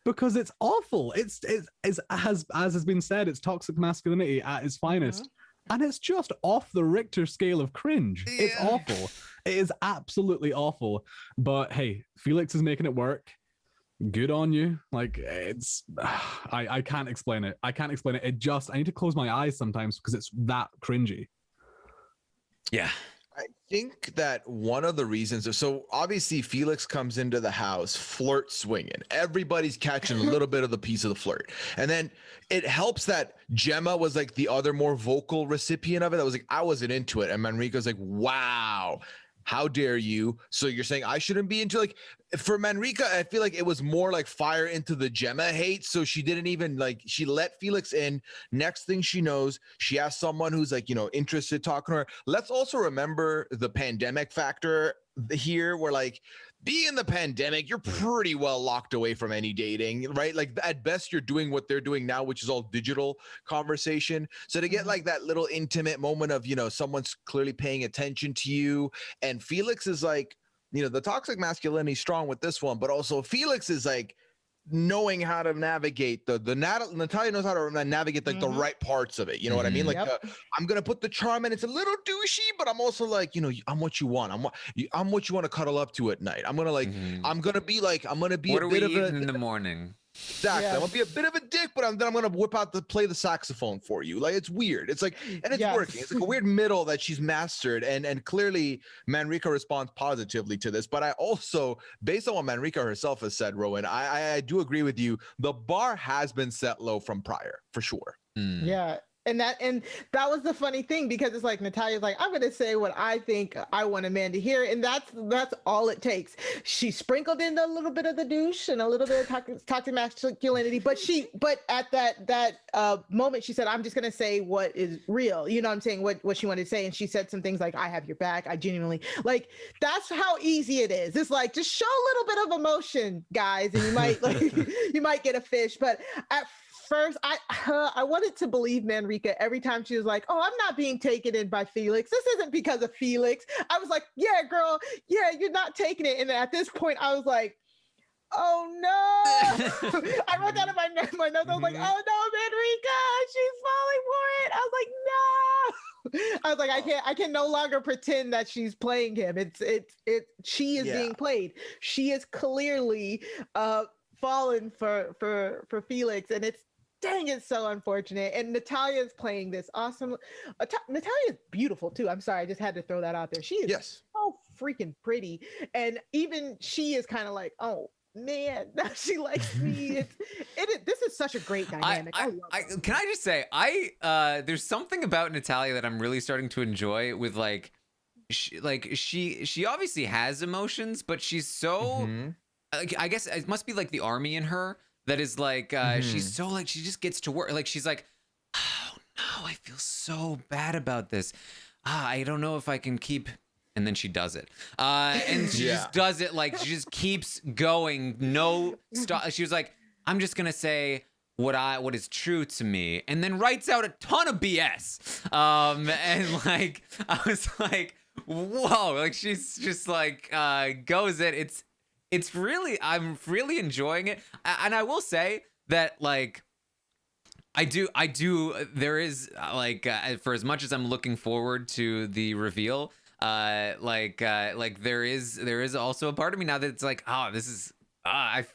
Because it's awful. It's as has been said, it's toxic masculinity at its finest. And it's just off the Richter scale of cringe. Yeah. It's awful. It is absolutely awful. But hey, Felix is making it work. Good on you. Like, it's I can't explain it. I can't explain it. I need to close my eyes sometimes because it's that cringy. Yeah. I think that one of the reasons, so obviously Felix comes into the house, flirt swinging. Everybody's catching a little bit of the piece of the flirt. And then it helps that Gemma was like the other more vocal recipient of it. I was like, I wasn't into it. And Manrika's like, wow, how dare you? So you're saying I shouldn't be into, like, for Manrika, I feel like it was more like fire into the Gemma hate. So she didn't even, like, she let Felix in. Next thing she knows, she has someone who's like, interested talking to her. Let's also remember the pandemic factor here, where, like, being in the pandemic, you're pretty well locked away from any dating, right? Like, at best, you're doing what they're doing now, which is all digital conversation. So to get like that little intimate moment of, someone's clearly paying attention to you, and Felix is like, the toxic masculinity is strong with this one, but also Felix is like knowing how to navigate Natalia knows how to navigate like the right parts of it. You know what I mean? Like, I'm going to put the charm in. It's a little douchey, but I'm also like, I'm what you want. I'm what you want to cuddle up to at night. I'm going to like, I'm going to be like, I'm going to be what a are bit we of eating in the morning? Exactly. Yeah. I'm gonna be a bit of a dick, but then I'm gonna whip out play the saxophone for you. Like, it's weird. It's like, and it's Yes. working. It's like a weird middle that she's mastered, and clearly Manrika responds positively to this. But I also, based on what Manrika herself has said, Rowan, I do agree with you. The bar has been set low from prior, for sure. Yeah. And that was the funny thing, because it's like Natalia's like, I'm gonna say what I think I want a man to hear, and that's all it takes. She sprinkled in a little bit of the douche and a little bit of toxic masculinity, but at that moment she said, I'm just gonna say what is real. You know what I'm saying? What she wanted to say, and she said some things like, I have your back. I genuinely, like, that's how easy it is. It's like, just show a little bit of emotion, guys, and you might you might get a fish. But at first, I wanted to believe Manrika every time she was like, oh, I'm not being taken in by Felix. This isn't because of Felix. I was like, yeah, girl, yeah, you're not taking it. And at this point, I was like, oh no. I wrote that in my notes. I was like, oh no, Manrika, she's falling for it. I was like, no. I was like, I can no longer pretend that she's playing him. She is being played. She is clearly fallen for Felix, and it's so unfortunate. And Natalia's playing this awesome. Natalia's beautiful too. I'm sorry, I just had to throw that out there. She is so freaking pretty, and even she is kind of like, oh man, now she likes me. This is such a great dynamic. I love it. Can I just say, there's something about Natalia that I'm really starting to enjoy with she obviously has emotions, but she's so I guess it must be like the army in her that is like she's so like, she just gets to work, like she's like, oh no, I feel so bad about this. I don't know if I can keep, and then she does it, and she just does it, like she just keeps going, no stop. She was like, I'm just gonna say what is true to me, and then writes out a ton of BS, and like I was like, whoa, like she's just like goes it. It's really, I'm really enjoying it. And I will say that, like, I do, there is, like, for as much as I'm looking forward to the reveal, like there is also a part of me now that it's like, oh, this is, I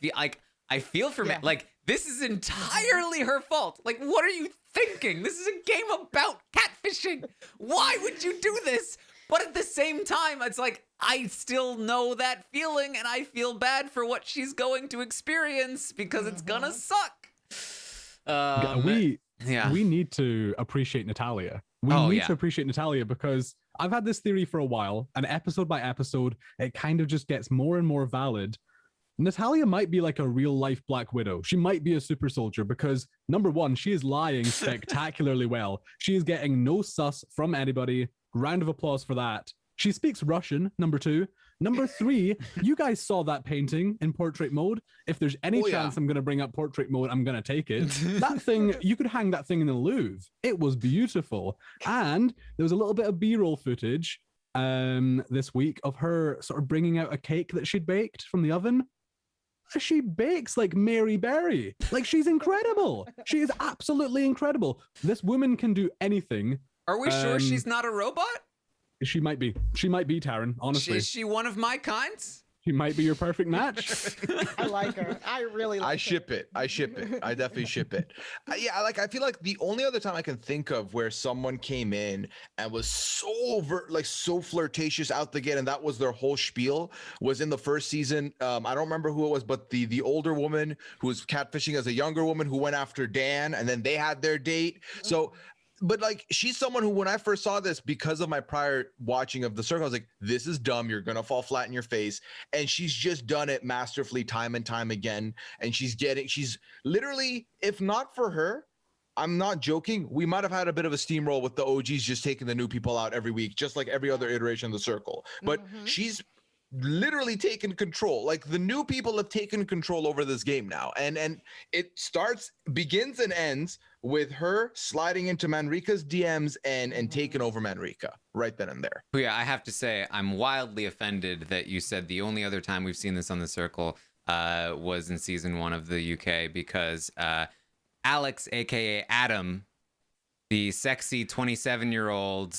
feel for me. Like, this is entirely her fault. Like, what are you thinking? This is a game about catfishing. Why would you do this? But at the same time, it's like, I still know that feeling, and I feel bad for what she's going to experience because it's gonna suck. We need to appreciate Natalia. We need to appreciate Natalia, because I've had this theory for a while, and episode by episode, it kind of just gets more and more valid. Natalia might be like a real life Black Widow. She might be a super soldier because, number one, she is lying spectacularly well. She is getting no sus from anybody. Round of applause for that. She speaks Russian, number two. Number three, you guys saw that painting in portrait mode. If there's any chance I'm going to bring up portrait mode, I'm going to take it. That thing, you could hang that thing in the Louvre. It was beautiful. And there was a little bit of B-roll footage this week of her sort of bringing out a cake that she'd baked from the oven. She bakes like Mary Berry. Like, she's incredible. She is absolutely incredible. This woman can do anything. Are we sure she's not a robot? She might be. She might be, Taran, honestly. Is she one of my kinds? She might be your perfect match. I like her. I really like her. I ship it. I definitely ship it. I feel like the only other time I can think of where someone came in and was so flirtatious out the gate, and that was their whole spiel, was in the first season. I don't remember who it was, but the older woman who was catfishing as a younger woman who went after Dan, and then they had their date. So, but like, she's someone who, when I first saw this, because of my prior watching of The Circle, I was like, this is dumb. You're going to fall flat in your face. And she's just done it masterfully time and time again. And she's literally, if not for her, I'm not joking, we might have had a bit of a steamroll with the OGs just taking the new people out every week, just like every other iteration of The Circle. But she's literally taken control. Like, the new people have taken control over this game now. And it begins and ends with her sliding into Manrika's DMs and taking over Manrika right then and there. Yeah, I have to say, I'm wildly offended that you said the only other time we've seen this on The Circle was in season 1 of the UK, because Alex, aka Adam, the sexy 27-year-old,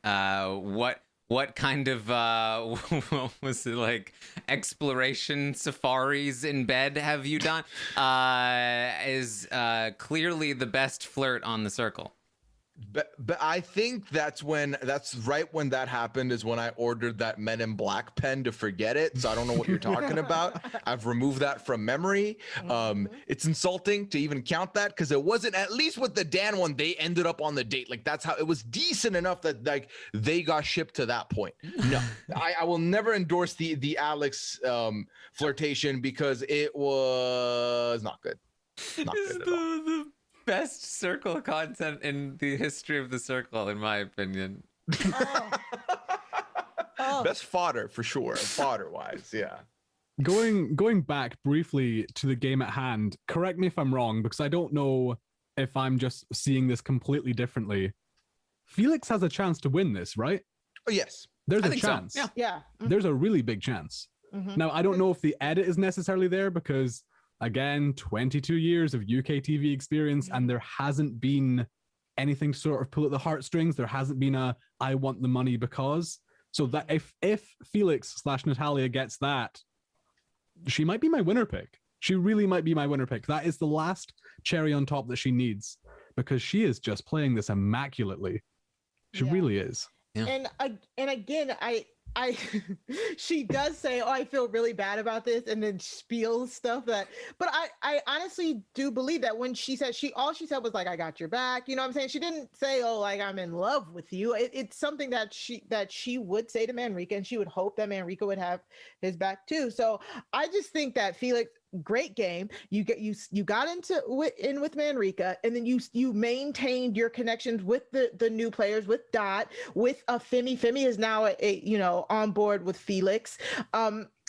what what kind of what was it, like, exploration safaris in bed have you done? Is clearly the best flirt on the Circle. But I think that's right when that happened is when I ordered that Men in Black pen to forget it. So I don't know what you're talking about. I've removed that from memory. It's insulting to even count that because it wasn't, at least with the Dan one, they ended up on the date. Like that's how it was decent enough that like they got shipped to that point. No, I will never endorse the Alex flirtation because it was not good. Not good at all. Best Circle content in the history of the Circle, in my opinion. Best fodder for sure, fodder wise, yeah. Going back briefly to the game at hand, correct me if I'm wrong, because I don't know if I'm just seeing this completely differently. Felix has a chance to win this, right? Oh, yes. There's I a think chance. so. Yeah. There's a really big chance. Now, I don't know if the edit is necessarily there because, again, 22 years of UK TV experience, and there hasn't been anything to sort of pull at the heartstrings. There hasn't been a I want the money because. So that if Felix / Natalia gets that, she might be my winner pick. She really might be my winner pick. That is the last cherry on top that she needs because she is just playing this immaculately. She really is. Yeah. And again, I she does say, "Oh, I feel really bad about this," and then spiels stuff that. But I honestly do believe that when she said all she said was like, "I got your back." You know what I'm saying? She didn't say, "Oh, like I'm in love with you." It's something that she would say to Manrika, and she would hope that Manrika would have his back too. So I just think that Felix, great game. You got in with Manrika, and then you maintained your connections with the new players, with Dot, with Femi. Femi is now on board with Felix.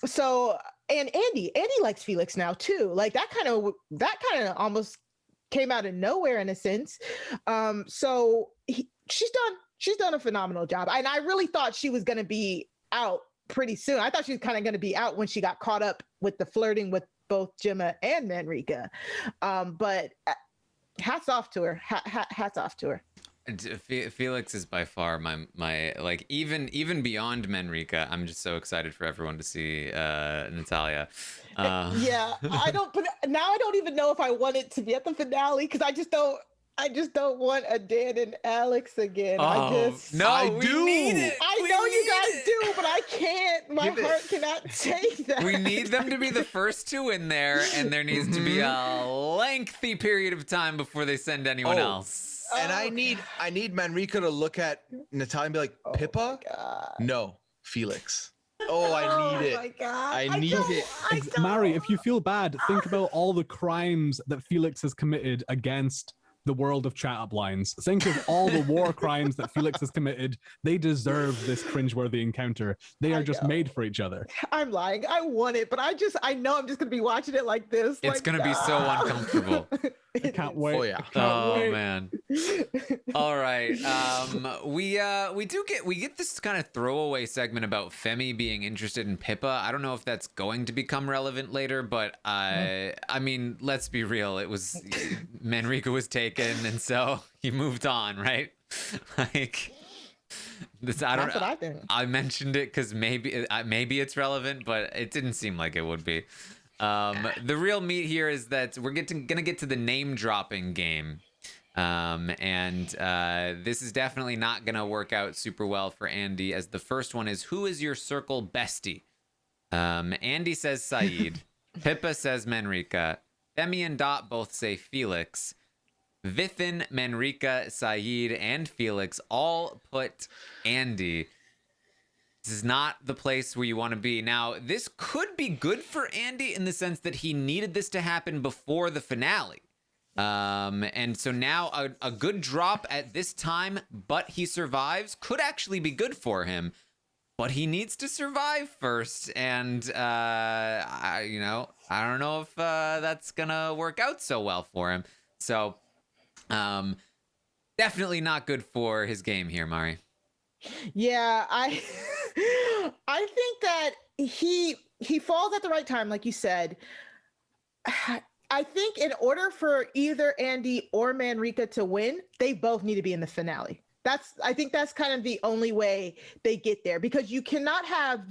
So and Andy likes Felix now too. Like that kind of almost came out of nowhere in a sense. So she's done a phenomenal job, and I really thought she was going to be out pretty soon. I thought she was kind of going to be out when she got caught up with the flirting with both Gemma and Manrika. But hats off to her. Hats off to her. Felix is by far my like even beyond Manrika. I'm just so excited for everyone to see Natalia. Yeah, but now I don't even know if I want it to be at the finale because I just don't want a Dan and Alex again. We need it. I know you guys do, but I can't. My heart cannot take that. We need them to be the first two in there, and there needs to be a lengthy period of time before they send anyone else. And I need Manrika to look at Natalia and be like, Pippa? No, Felix. I need it. My God. I need it. Mari, if you feel bad, think about all the crimes that Felix has committed against the world of chat up lines. Think of all the war crimes that Felix has committed. They deserve this cringeworthy encounter. They are just made for each other. I'm lying. I want it, but I know I'm just going to be watching it like this. It's going to be so uncomfortable. I can't wait. Oh, yeah. Oh man. All right. We get this kind of throwaway segment about Femi being interested in Pippa. I don't know if that's going to become relevant later, but I mean, let's be real. It was Manrika was taken, and so he moved on, right? Like this. That's what I think. I mentioned it because maybe it's relevant, but it didn't seem like it would be. The real meat here is that we're gonna get to the name dropping game. And this is definitely not gonna work out super well for Andy, as the first one is, who is your Circle bestie? Andy says Saeed. Pippa says Manrika. Femi and Dot both say Felix. Vithin, Manrika, Saeed, and Felix all put Andy. This is not the place where you want to be. Now, this could be good for Andy in the sense that he needed this to happen before the finale. And so now a good drop at this time, but he survives, could actually be good for him. But he needs to survive first. And, I don't know if that's going to work out so well for him. So, definitely not good for his game here, Mari. Yeah, I think that he falls at the right time, like you said. I think in order for either Andy or Manrika to win, they both need to be in the finale. I think that's kind of the only way they get there, because you cannot have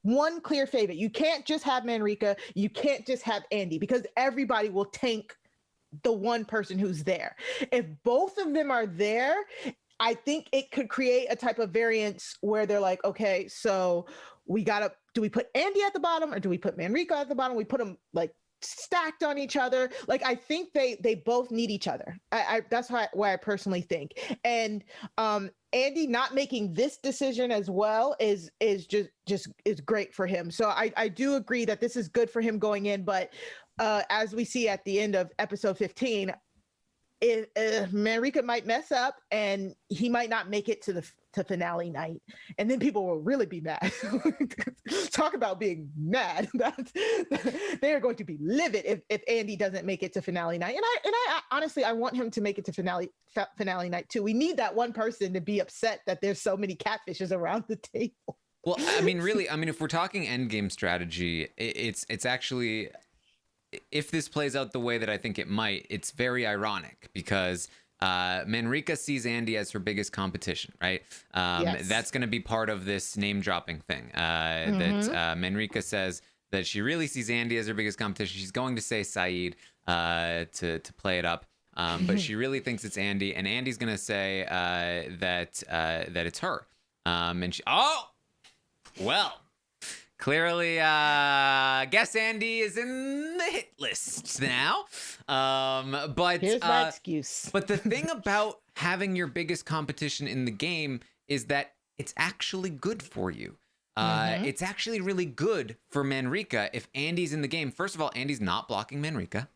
one clear favorite. You can't just have Manrika. You can't just have Andy, because everybody will tank the one person who's there. If both of them are there, I think it could create a type of variance where they're like, okay, so do we put Andy at the bottom or do we put Manrika at the bottom? We put them like stacked on each other. Like, I think they both need each other. That's why I personally think. And Andy not making this decision as well is great for him. So I do agree that this is good for him going in. But as we see at the end of episode 15, Manrika might mess up and he might not make it to finale night, and then people will really be mad. Talk about being mad. They are going to be livid if Andy doesn't make it to finale night. And I honestly, I want him to make it to finale night too. We need that one person to be upset that there's so many catfishes around the table. Well, I mean, really, if we're talking endgame strategy, it's actually, if this plays out the way that I think it might, it's very ironic, because Manrika sees Andy as her biggest competition, right? Yes. That's going to be part of this name dropping thing. That Manrika says that she really sees Andy as her biggest competition. She's going to say Saeed to play it up, but she really thinks it's Andy, and Andy's going to say that it's her. And she, well. Clearly, guess Andy is in the hit list now. But here's my excuse. But the thing about having your biggest competition in the game is that it's actually good for you. It's actually really good for Manrika if Andy's in the game. First of all, Andy's not blocking Manrika.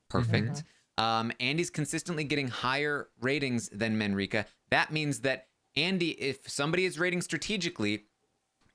Perfect. Andy's consistently getting higher ratings than Manrika. That means that Andy, if somebody is rating strategically,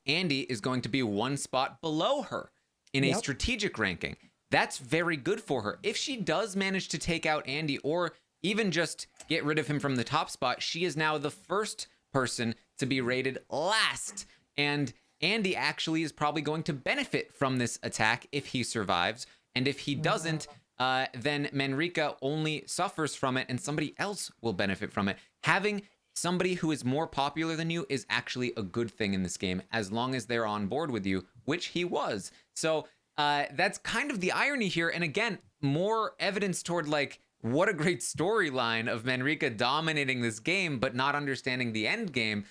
Andy is going to be one spot below her in a strategic ranking. That's very good for her. If she does manage to take out Andy, or even just get rid of him from the top spot, she is now the first person to be rated last. And Andy actually is probably going to benefit from this attack if he survives. And if he doesn't, then Manrika only suffers from it and somebody else will benefit from it. Having somebody who is more popular than you is actually a good thing in this game, as long as they're on board with you, which he was. So that's kind of the irony here. And again, more evidence toward like, what a great storyline of Manrika dominating this game, but not understanding the end game.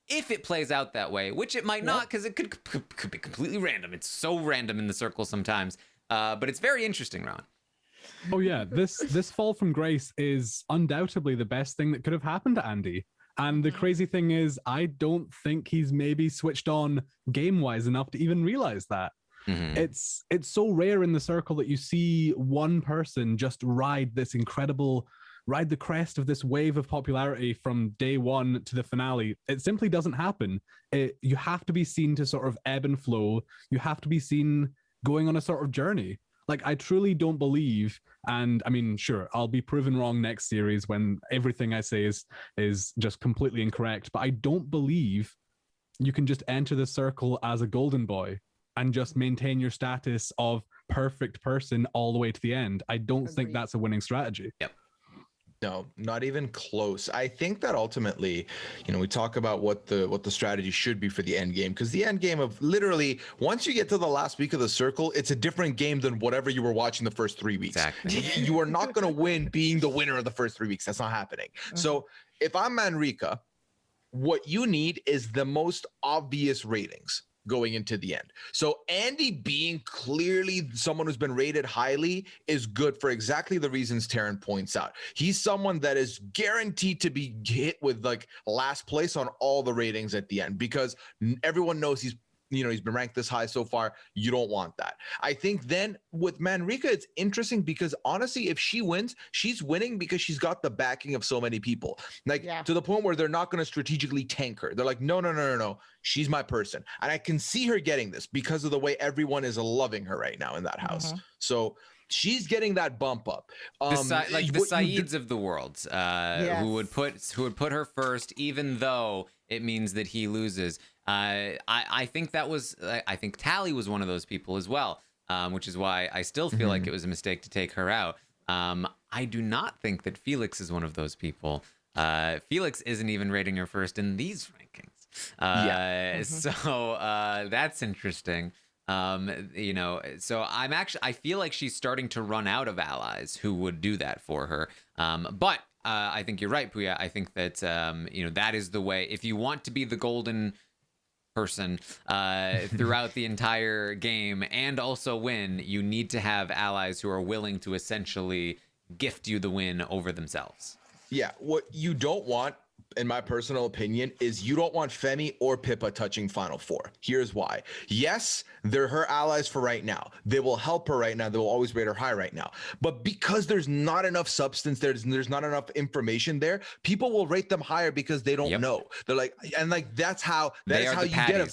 If it plays out that way, which it might not, because it could be completely random. It's so random in the circle sometimes. But it's very interesting, Ron. Oh yeah, this fall from grace is undoubtedly the best thing that could have happened to Andy. And the crazy thing is, I don't think he's maybe switched on game-wise enough to even realize that. It's so rare in the circle that you see one person just ride the crest of this wave of popularity from day one to the finale. It simply doesn't happen. You have to be seen to sort of ebb and flow. You have to be seen going on a sort of journey. Like, I truly don't believe, and I mean, sure, I'll be proven wrong next series when everything I say is just completely incorrect, but I don't believe you can just enter the circle as a golden boy and just maintain your status of perfect person all the way to the end. I don't think that's a winning strategy. Yep. No, not even close. I think that ultimately, we talk about what the strategy should be for the end game, because the end game of literally once you get to the last week of the circle, it's a different game than whatever you were watching the first 3 weeks. Exactly. You are not going to win being the winner of the first 3 weeks. That's not happening. So if I'm Manrika, what you need is the most obvious ratings going into the end. So Andy being clearly someone who's been rated highly is good for exactly the reasons Taran points out. He's someone that is guaranteed to be hit with like last place on all the ratings at the end, because everyone knows he's been ranked this high so far. You don't want that. I think then with Manrika, it's interesting because honestly, if she wins, she's winning because she's got the backing of so many people. To the point where they're not going to strategically tank her. They're like, no. She's my person. And I can see her getting this because of the way everyone is loving her right now in that house. So she's getting that bump up. The Saeeds of the world, who would put her first, even though it means that he loses. I think Tally was one of those people as well, which is why I still feel like it was a mistake to take her out. I do not think that Felix is one of those people. Felix isn't even rating her first in these rankings. So that's interesting. So I feel like she's starting to run out of allies who would do that for her. But I think you're right, Pooya. I think that, that is the way. If you want to be the golden person throughout the entire game and also win, you need to have allies who are willing to essentially gift you the win over themselves. Yeah, what you don't want, in my personal opinion, is you don't want Femi or Pippa touching Final Four. Here's why. Yes, they're her allies for right now. They will help her right now. They will always rate her high right now. But because there's not enough substance there, there's not enough information there, people will rate them higher because they don't know. They're like, and like that's how you get them.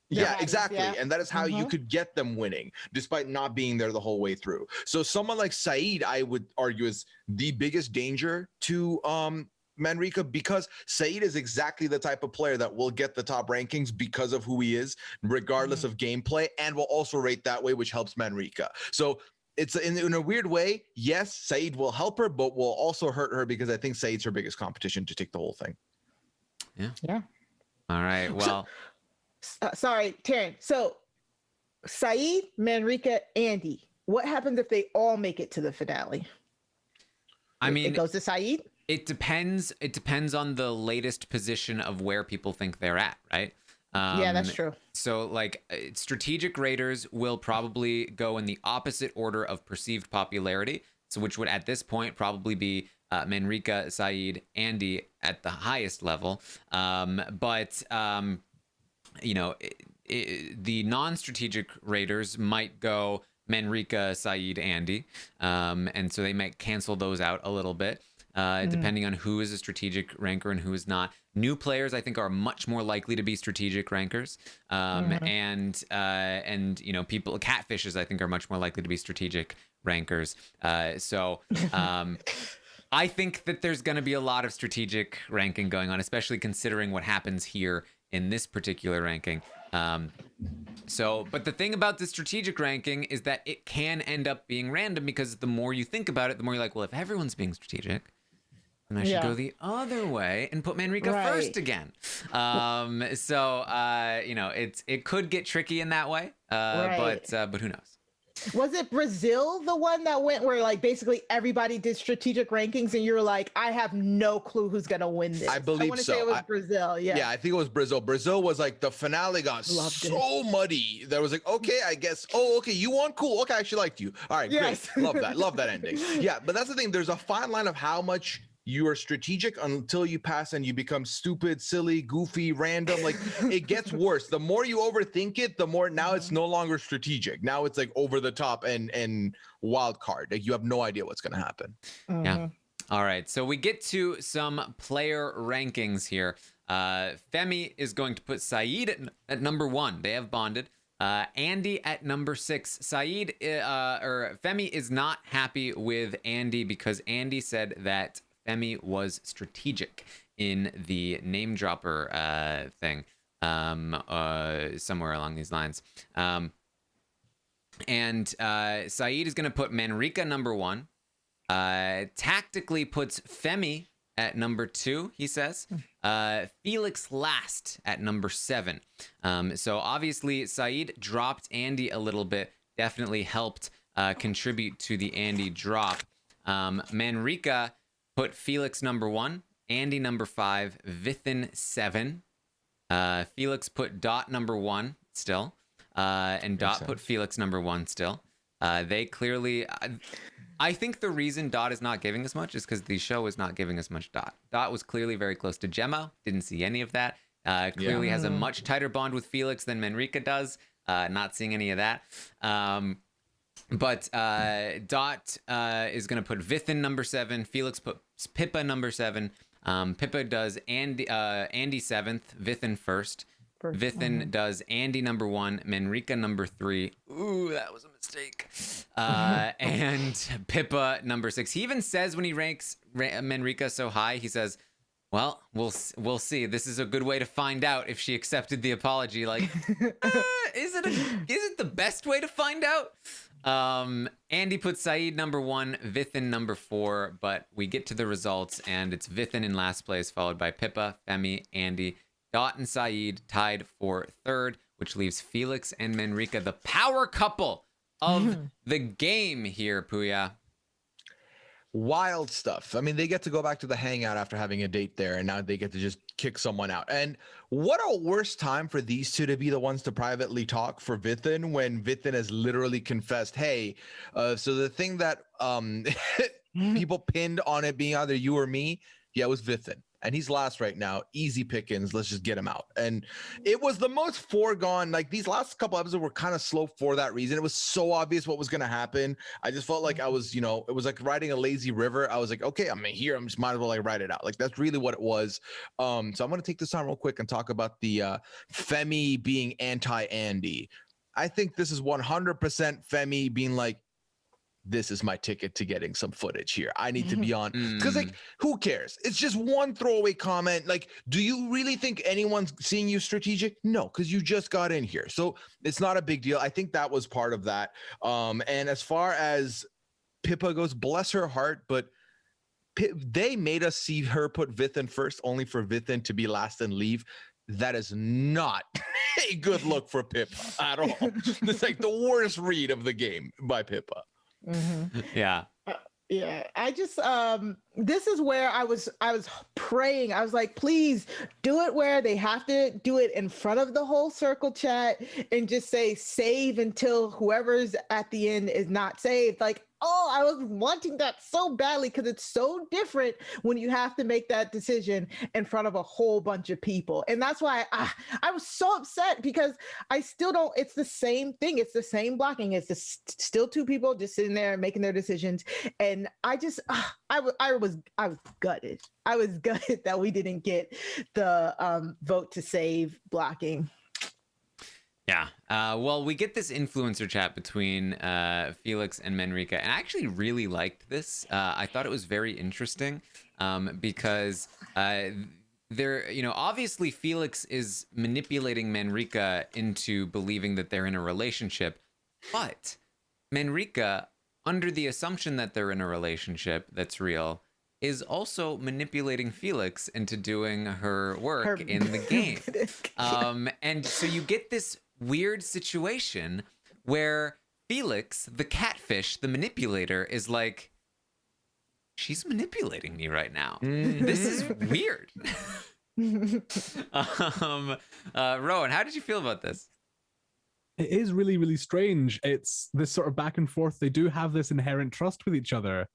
Yeah, exactly. Yeah. And that is how you could get them winning, despite not being there the whole way through. So someone like Saeed, I would argue, is the biggest danger to Manrika, because Saeed is exactly the type of player that will get the top rankings because of who he is, regardless of gameplay, and will also rate that way, which helps Manrika. So it's in a weird way, yes, Saeed will help her, but will also hurt her because I think Saeed's her biggest competition to take the whole thing. Yeah. All right. Well, sorry, Taran. So Saeed, Manrika, Andy. What happens if they all make it to the finale? I mean, it goes to Saeed? It depends. It depends on the latest position of where people think they're at, right? Yeah, that's true. So, like, strategic raters will probably go in the opposite order of perceived popularity. So, which would at this point probably be Manrika, Saeed, Andy at the highest level. The non-strategic raters might go Manrika, Saeed, Andy, and so they might cancel those out a little bit. Depending on who is a strategic ranker and who is not. New players, I think, are much more likely to be strategic rankers. And people, catfishes, I think, are much more likely to be strategic rankers. I think that there's going to be a lot of strategic ranking going on, especially considering what happens here in this particular ranking. But the thing about the strategic ranking is that it can end up being random, because the more you think about it, the more you're like, well, if everyone's being strategic, then I should go the other way and put Manrika first again. It could get tricky in that way, but who knows? Was it Brazil, the one that went where like basically everybody did strategic rankings and you're like, I have no clue who's gonna win this? I believe so. I want to say it was Brazil. Yeah, I think it was Brazil. Brazil was like, the finale got so muddy. There was like, okay, I guess. Oh, okay, you won. Cool. Okay, I actually liked you. All right, great. Love that ending. Yeah, but that's the thing. There's a fine line of how much you are strategic until you pass and you become stupid, silly, goofy, random. Like, it gets worse. The more you overthink it, the more now it's no longer strategic. Now it's like over the top and wild card. Like, you have no idea what's going to happen. Yeah. All right. So we get to some player rankings here. Femi is going to put Saeed at number 1. They have bonded. Andy at number 6. Femi is not happy with Andy because Andy said that Femi was strategic in the name dropper thing, somewhere along these lines. Saeed is going to put Manrika number 1. Tactically puts Femi at number 2, he says. Felix last at number 7. So obviously Saeed dropped Andy a little bit, definitely helped contribute to the Andy drop. Manrika put Felix number 1, Andy number 5, Vithin 7. Felix put Dot number 1 still, and Dot put Felix number 1 still. They clearly, I think the reason Dot is not giving us much is because the show is not giving us much Dot. Dot was clearly very close to Gemma, didn't see any of that. Clearly has a much tighter bond with Felix than Manrika does. Not seeing any of that. But Dot is going to put Vithin number 7. Felix puts Pippa number 7. Pippa does Andy 7th, Vithin first. Vithin does Andy number 1, Manrika number 3. Ooh, that was a mistake. And Pippa number 6. He even says when he ranks Manrika so high, he says, well, we'll see. This is a good way to find out if she accepted the apology. Like, is it the best way to find out? Andy puts Saeed number 1, Vithin number 4, but we get to the results, and it's Vithin in last place, followed by Pippa, Femi, Andy, Dot, and Saeed tied for 3rd, which leaves Felix and Manrika, the power couple of the game here, Pooya. Wild stuff. I mean, they get to go back to the hangout after having a date there, and now they get to just kick someone out. And what a worse time for these two to be the ones to privately talk for Vithin when Vithin has literally confessed, hey, so the thing that people pinned on it being either you or me, yeah, it was Vithin. And he's last right now. Easy pickings. Let's just get him out. And it was the most foregone. Like, these last couple episodes were kind of slow for that reason. It was so obvious what was going to happen. I just felt like I was, it was like riding a lazy river. I was like, okay, I'm here. I'm just might as well like ride it out. Like, that's really what it was. So I'm going to take this time real quick and talk about the Femi being anti-Andy. I think this is 100% Femi being like, this is my ticket to getting some footage here. I need to be on, because like, who cares? It's just one throwaway comment. Like, do you really think anyone's seeing you strategic? No, because you just got in here. So it's not a big deal. I think that was part of that. And as far as Pippa goes, bless her heart, but they made us see her put Vithin first, only for Vithin to be last and leave. That is not a good look for Pippa at all. It's like the worst read of the game by Pippa. Yeah. Yeah, I just this is where I was praying. I was like, please do it where they have to do it in front of the whole circle chat and just say save until whoever's at the end is not saved. Like, oh, I was wanting that so badly because it's so different when you have to make that decision in front of a whole bunch of people. And that's why I was so upset, because I still don't, it's the same thing. It's the same blocking. It's just still two people just sitting there making their decisions. And I just, I was gutted. I was gutted that we didn't get the vote to save blocking. Yeah. Well, we get this influencer chat between Felix and Manrika, and I actually really liked this. I thought it was very interesting because obviously Felix is manipulating Manrika into believing that they're in a relationship, but Manrika, under the assumption that they're in a relationship that's real, is also manipulating Felix into doing her work in the game. And so you get this weird situation where Felix, the catfish, the manipulator, is like, she's manipulating me right now. This is weird. Rowan, how did you feel about this? It is really, really strange. It's this sort of back and forth. They do have this inherent trust with each other.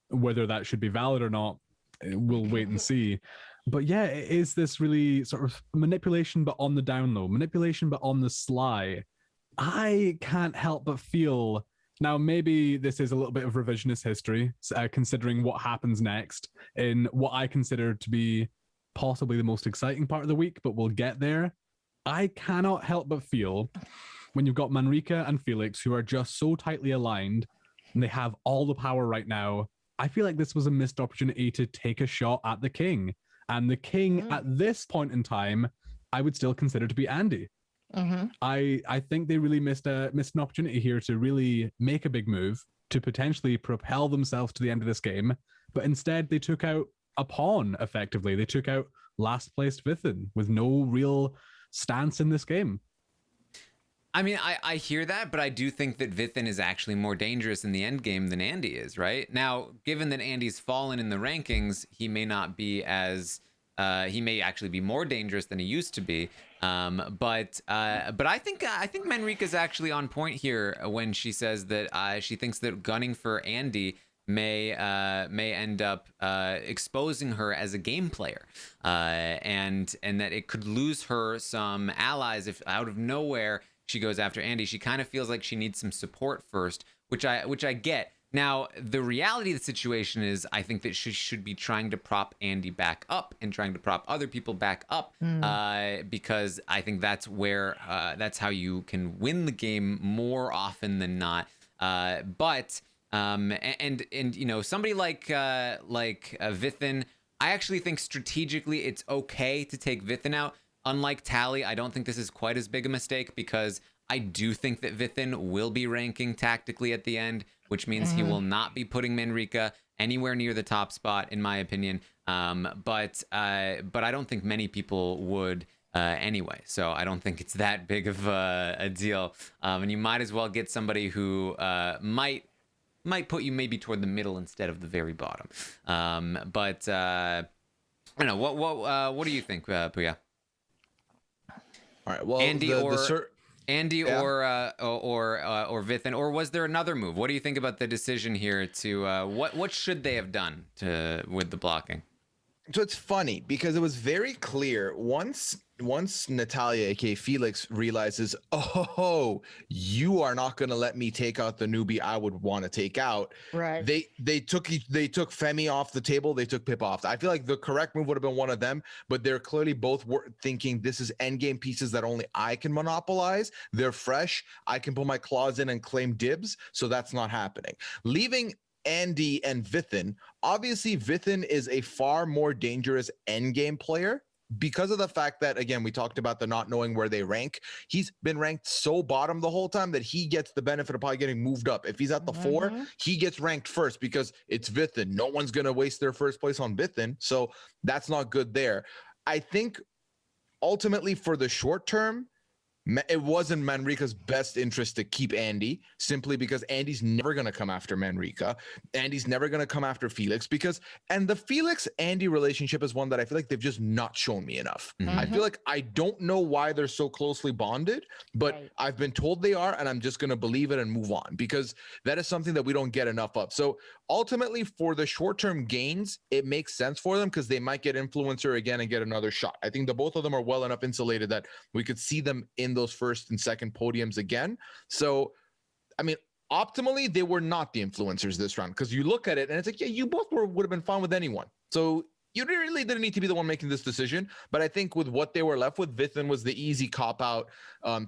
Whether that should be valid or not, we'll wait and see. But yeah, it is this really sort of manipulation, but on the down low, manipulation, but on the sly. I can't help but feel, now maybe this is a little bit of revisionist history, considering what happens next in what I consider to be possibly the most exciting part of the week, but we'll get there. I cannot help but feel when you've got Manrika and Felix, who are just so tightly aligned, and they have all the power right now, I feel like this was a missed opportunity to take a shot at the king. And the king at this point in time, I would still consider to be Andy. I think they really missed an opportunity here to really make a big move to potentially propel themselves to the end of this game. But instead, they took out a pawn, effectively. They took out last placed Vithin with no real stance in this game. I mean, I hear that, but I do think that Vithin is actually more dangerous in the end game than Andy is, right? Now, given that Andy's fallen in the rankings, he may not be as he may actually be more dangerous than he used to be. But I think Manrika's actually on point here when she says that she thinks that gunning for Andy may end up exposing her as a game player, and that it could lose her some allies if out of nowhere she goes after Andy. She kind of feels like she needs some support first, which I get. Now, the reality of the situation is I think that she should be trying to prop Andy back up and trying to prop other people back up, because I think that's where that's how you can win the game more often than not. But somebody like Vithin, I actually think strategically it's okay to take Vithin out. Unlike Tally, I don't think this is quite as big a mistake because I do think that Vithin will be ranking tactically at the end, which means he will not be putting Manrika anywhere near the top spot, in my opinion. But I don't think many people would anyway. So I don't think it's that big of a deal. And you might as well get somebody who might put you maybe toward the middle instead of the very bottom. But I don't know. What do you think, Pooya? All right. Well, Andy or Vithin, or was there another move? What do you think about the decision here to what should they have done with the blocking? So it's funny because it was very clear once Natalia, aka Felix, realizes, oh, you are not going to let me take out the newbie I would want to take out. Right. They took Femi off the table. They took Pippa off. I feel like the correct move would have been one of them, but they're clearly both thinking this is endgame pieces that only I can monopolize. They're fresh. I can put my claws in and claim dibs. So that's not happening. Leaving Andy and Vithin. Obviously, Vithin is a far more dangerous endgame player because of the fact that, again, we talked about the not knowing where they rank. He's been ranked so bottom the whole time that he gets the benefit of probably getting moved up. If he's at the 4, he gets ranked first because it's Vithin. No one's going to waste their first place on Vithin. So that's not good there. I think ultimately for the short term, it wasn't Manrika's best interest to keep Andy simply because Andy's never going to come after Manrika. Andy's never going to come after Felix and the Felix-Andy relationship is one that I feel like they've just not shown me enough. I feel like I don't know why they're so closely bonded, but I've been told they are, and I'm just going to believe it and move on because that is something that we don't get enough of. So ultimately for the short-term gains, it makes sense for them because they might get influencer again and get another shot. I think the both of them are well enough insulated that we could see them in those first and second podiums again. So, I mean, optimally, they were not the influencers this round because you look at it and it's like, yeah, you both would have been fine with anyone. So you really didn't need to be the one making this decision. But I think with what they were left with, Vithin was the easy cop out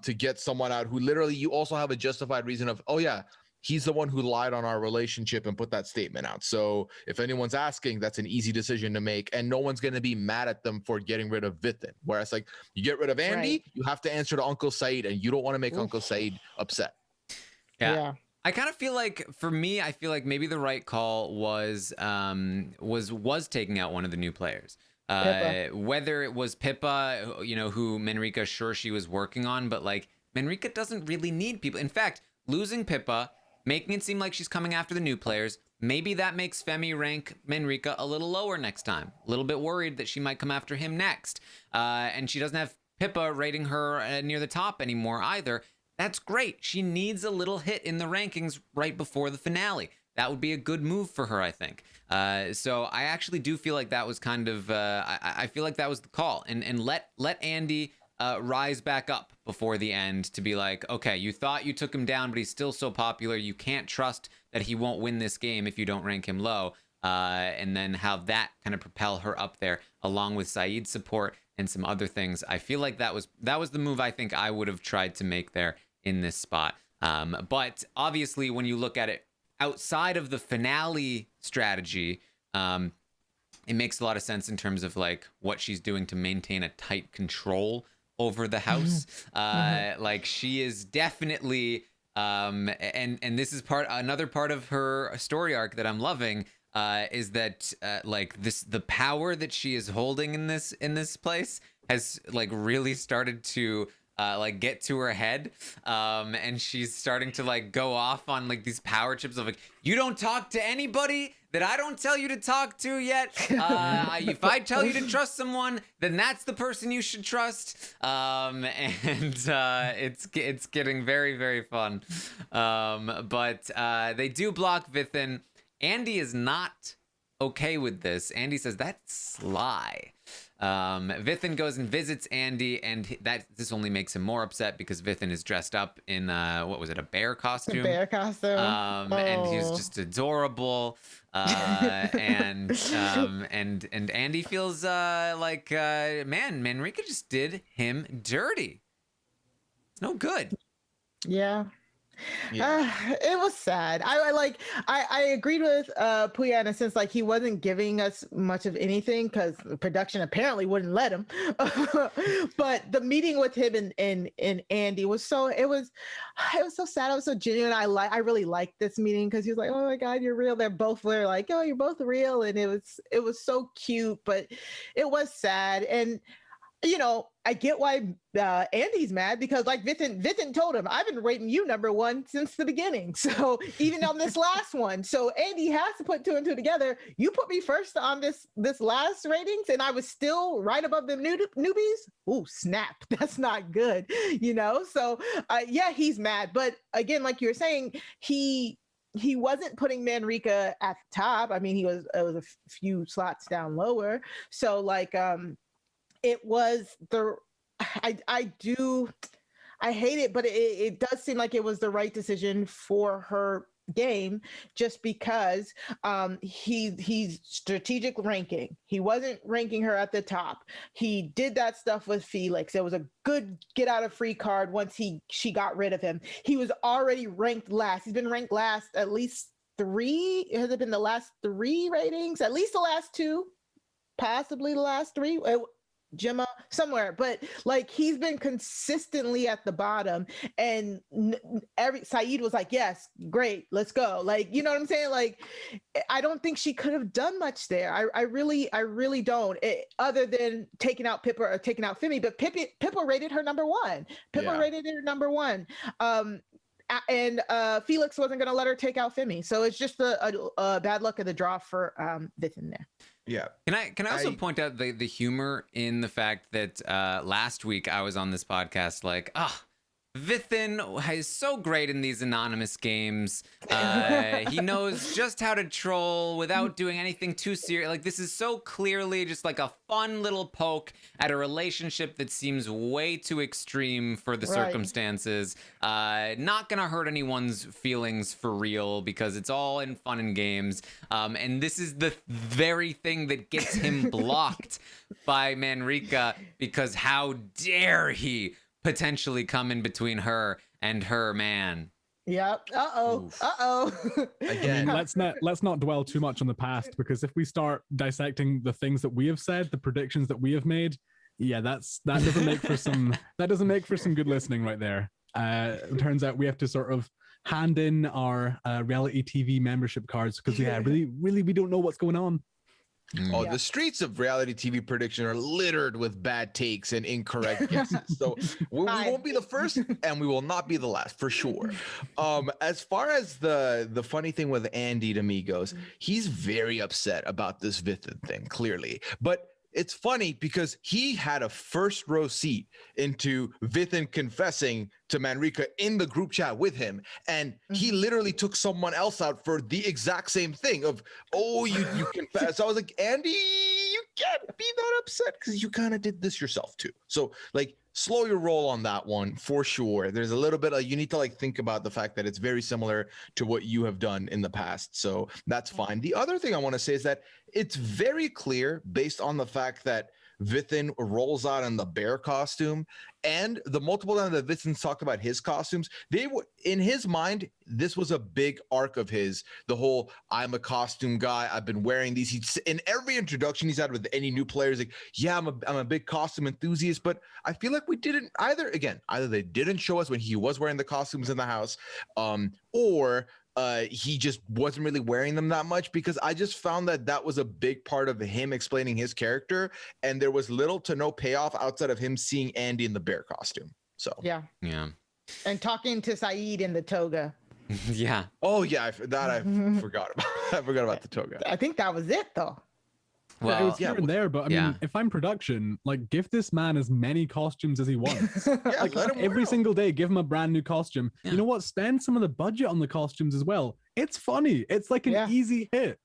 to get someone out who literally you also have a justified reason of, oh yeah, he's the one who lied on our relationship and put that statement out. So if anyone's asking, that's an easy decision to make. And no one's going to be mad at them for getting rid of Vithin. Whereas like you get rid of Andy, you have to answer to Uncle Saeed and you don't want to make Uncle Saeed upset. Yeah. I kind of feel like for me, I feel like maybe the right call was taking out one of the new players. Whether it was Pippa, you know, who Manrika sure she was working on, but like Manrika doesn't really need people. In fact, losing Pippa, making it seem like she's coming after the new players, maybe that makes Femi rank Manrika a little lower next time. A little bit worried that she might come after him next. And she doesn't have Pippa rating her near the top anymore either. That's great. She needs a little hit in the rankings right before the finale. That would be a good move for her, I think. So I actually do feel like that was kind of, I feel like that was the call. And let Andy rise back up before the end to be like, okay, you thought you took him down, but he's still so popular. You can't trust that he won't win this game if you don't rank him low. And then have that kind of propel her up there along with Saeed's support and some other things. I feel like that was the move I think I would have tried to make there in this spot. But obviously when you look at it outside of the finale strategy, it makes a lot of sense in terms of like what she's doing to maintain a tight control over the house. Like she is definitely and this is another part of her story arc that I'm loving, is that like the power that she is holding in this place has like really started to like get to her head, and she's starting to like go off on like these power trips of like, you don't talk to anybody that I don't tell you to talk to yet. If I tell you to trust someone, then that's the person you should trust. And it's getting very, very fun. But they do block Vithin. Andy is not okay with this. Andy says that's sly. Vithin goes and visits Andy, and this only makes him more upset because Vithin is dressed up in what was it, a bear costume? A bear costume. And he's just adorable. And Andy feels like man, Manrika just did him dirty. It's no good. Yeah. It was sad. I agreed with Pooya in a sense, like he wasn't giving us much of anything because production apparently wouldn't let him. But the meeting with him and Andy was so so sad. It was so genuine. I really liked this meeting because he was like, oh my God, you're real. They're both were like, oh, you're both real, and it was so cute, but it was sad. And I get why Andy's mad because, like Vithin told him, I've been rating you number one since the beginning. So even on this last one, so Andy has to put two and two together. You put me first on this last ratings, and I was still right above the newbies. Ooh, snap! That's not good, So yeah, he's mad. But again, like you were saying, he wasn't putting Manrika at the top. I mean, it was a few slots down lower. So like it was I hate it, but it does seem like it was the right decision for her game, just because he's strategic ranking. He wasn't ranking her at the top. He did that stuff with Felix. It was a good get out of free card once she got rid of him. He was already ranked last. He's been ranked last at least 3. Has it been the last 3 ratings? At least the last 2, possibly the last 3. Gemma somewhere, but like he's been consistently at the bottom, and Saeed was like, yes, great, let's go. Like, you know what I'm saying? Like, I don't think she could have done much there. I really don't, other than taking out Pippa or taking out Femi. But Pippa rated her number 1. Rated her number 1. And Felix wasn't going to let her take out Femi. So it's just a bad luck of the draw for Vithin there. Yeah. Can I also point out the humor in the fact that last week I was on this podcast like, Vithin is so great in these anonymous games. He knows just how to troll without doing anything too serious. Like, this is so clearly just like a fun little poke at a relationship that seems way too extreme for the circumstances. Not gonna hurt anyone's feelings for real because it's all in fun and games. And this is the very thing that gets him blocked by Manrika, because how dare he potentially come in between her and her man. Yep. I Again, mean, let's not dwell too much on the past, because if we start dissecting the things that we have said, the predictions that we have made, yeah, that doesn't make for some good listening right there. It turns out we have to sort of hand in our reality TV membership cards because really we don't know what's going on. The streets of reality TV prediction are littered with bad takes and incorrect guesses. So we won't be the first, and we will not be the last for sure. As far as the funny thing with Andy to me goes, he's very upset about this Vithin thing, clearly. But it's funny because he had a first row seat into Vithin confessing to Manrika in the group chat with him, and he literally took someone else out for the exact same thing of, you confess. So I was like, Andy, you can't be that upset because you kind of did this yourself too. So like, slow your roll on that one for sure. There's a little bit of, you need to like think about the fact that it's very similar to what you have done in the past. So that's fine. The other thing I want to say is that it's very clear based on the fact that Vithin rolls out in the bear costume, and the multiple times that Vithin's talked about his costumes, they were, in his mind, this was a big arc of his. The whole, I'm a costume guy, I've been wearing these. He's, in every introduction he's had with any new players, like, yeah, I'm a big costume enthusiast. But I feel like we didn't either they didn't show us when he was wearing the costumes in the house, or he just wasn't really wearing them that much, because I just found that was a big part of him explaining his character, and there was little to no payoff outside of him seeing Andy in the bear costume. So yeah, and talking to Saeed in the toga. Yeah. Oh yeah, I forgot about. I forgot about the toga. I think that was it though. Well, it was here and there, but I mean, if I'm production, like, give this man as many costumes as he wants. Like, let him every single day, give him a brand new costume. Yeah. You know what? Spend some of the budget on the costumes as well. It's funny. It's like an easy hit.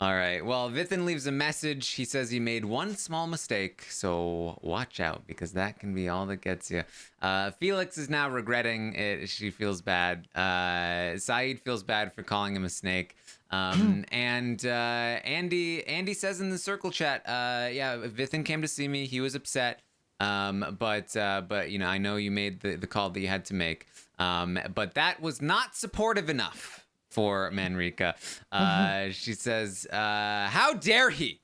All right. Well, Vithin leaves a message. He says he made one small mistake, so watch out, because that can be all that gets you. Felix is now regretting it. She feels bad. Saeed feels bad for calling him a snake. And Andy says in the circle chat, Vithin came to see me. He was upset. But I know you made the call that you had to make. But that was not supportive enough for Manrika. She says, how dare he?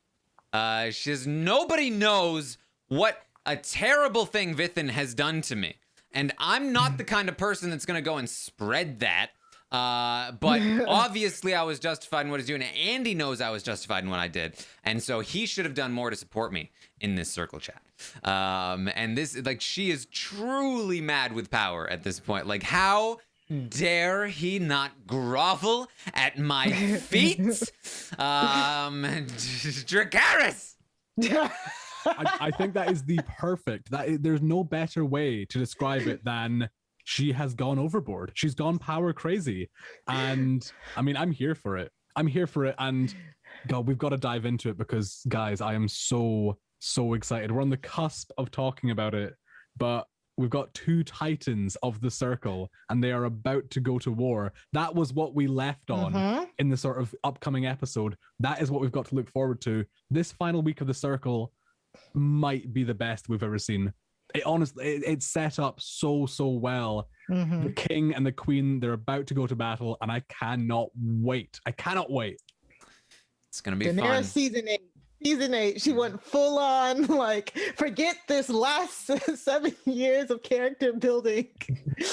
She says, nobody knows what a terrible thing Vithin has done to me. And I'm not the kind of person that's going to go and spread that. But obviously I was justified in what I was doing. And Andy knows I was justified in what I did. And so he should have done more to support me in this circle chat. And this, like, she is truly mad with power at this point. Like, how dare he not grovel at my feet? Dracarys! I think that is the perfect. There's no better way to describe it than she has gone overboard. She's gone power crazy, and I mean, I'm here for it. And God, we've got to dive into it because, guys, I am so excited. We're on the cusp of talking about it, but we've got two titans of the circle, and they are about to go to war. That was what we left on in the sort of upcoming episode. That is what we've got to look forward to. This final week of the circle might be the best we've ever seen. It honestly, it's set up so well. The king and the queen, they're about to go to battle, and I cannot wait. It's gonna be Daenerys fun. Season 8, she went full on, like, forget this last 7 years of character building.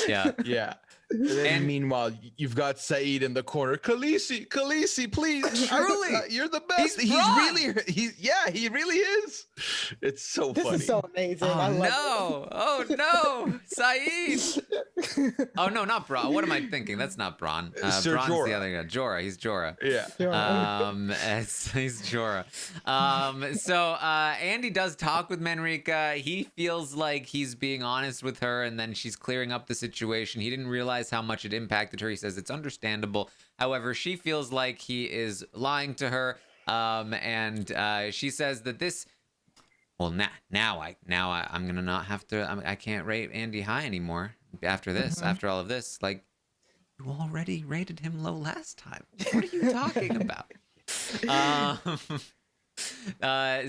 Yeah. And meanwhile, you've got Saeed in the corner. Khaleesi, please. Truly, you're the best. He really is. It's so funny. This is so amazing. Oh no, Saeed. Oh no, not Bronn. What am I thinking? That's not Bronn. Sir Bronn's Jorah. the other guy. Jorah. He's Jorah. Yeah. He's Jorah. So Andy does talk with Manrika. He feels like he's being honest with her, and then she's clearing up the situation. He didn't realize how much it impacted her. He says it's understandable. However, she feels like he is lying to her. And she says that this. Well, now I'm gonna not have to. I can't rate Andy high anymore after this. After all of this, like, you already rated him low last time. What are you talking about?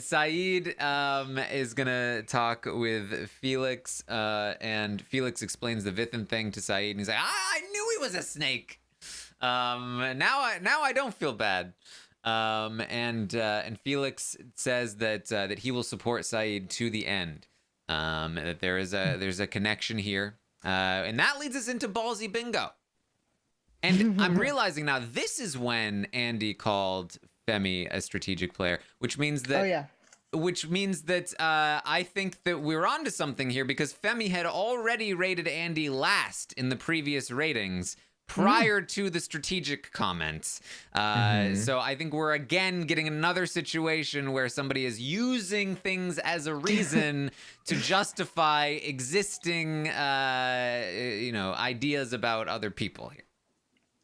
Saeed is gonna talk with Felix, and Felix explains the Vithin thing to Saeed, and he's like, I knew he was a snake. Now I don't feel bad. And Felix says that he will support Saeed to the end. That there's a connection here, and that leads us into Ballsy Bingo. And I'm realizing now this is when Andy called Femi a strategic player, which means that I think that we're onto something here, because Femi had already rated Andy last in the previous ratings prior to the strategic comments. So I think we're again getting another situation where somebody is using things as a reason to justify existing ideas about other people here.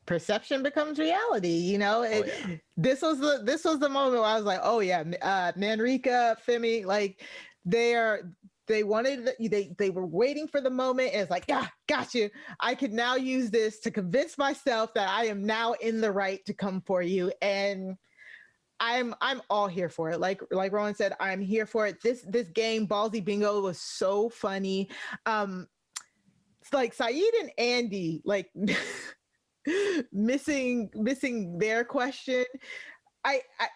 Perception becomes reality, This was the moment where I was like, oh yeah, Manrika, Femi, like they were waiting for the moment. And it's like, got you. I could now use this to convince myself that I am now in the right to come for you. And I'm all here for it. Like Rowan said, I'm here for it. This game, Ballsy Bingo, was so funny. It's like Saeed and Andy, like missing their question.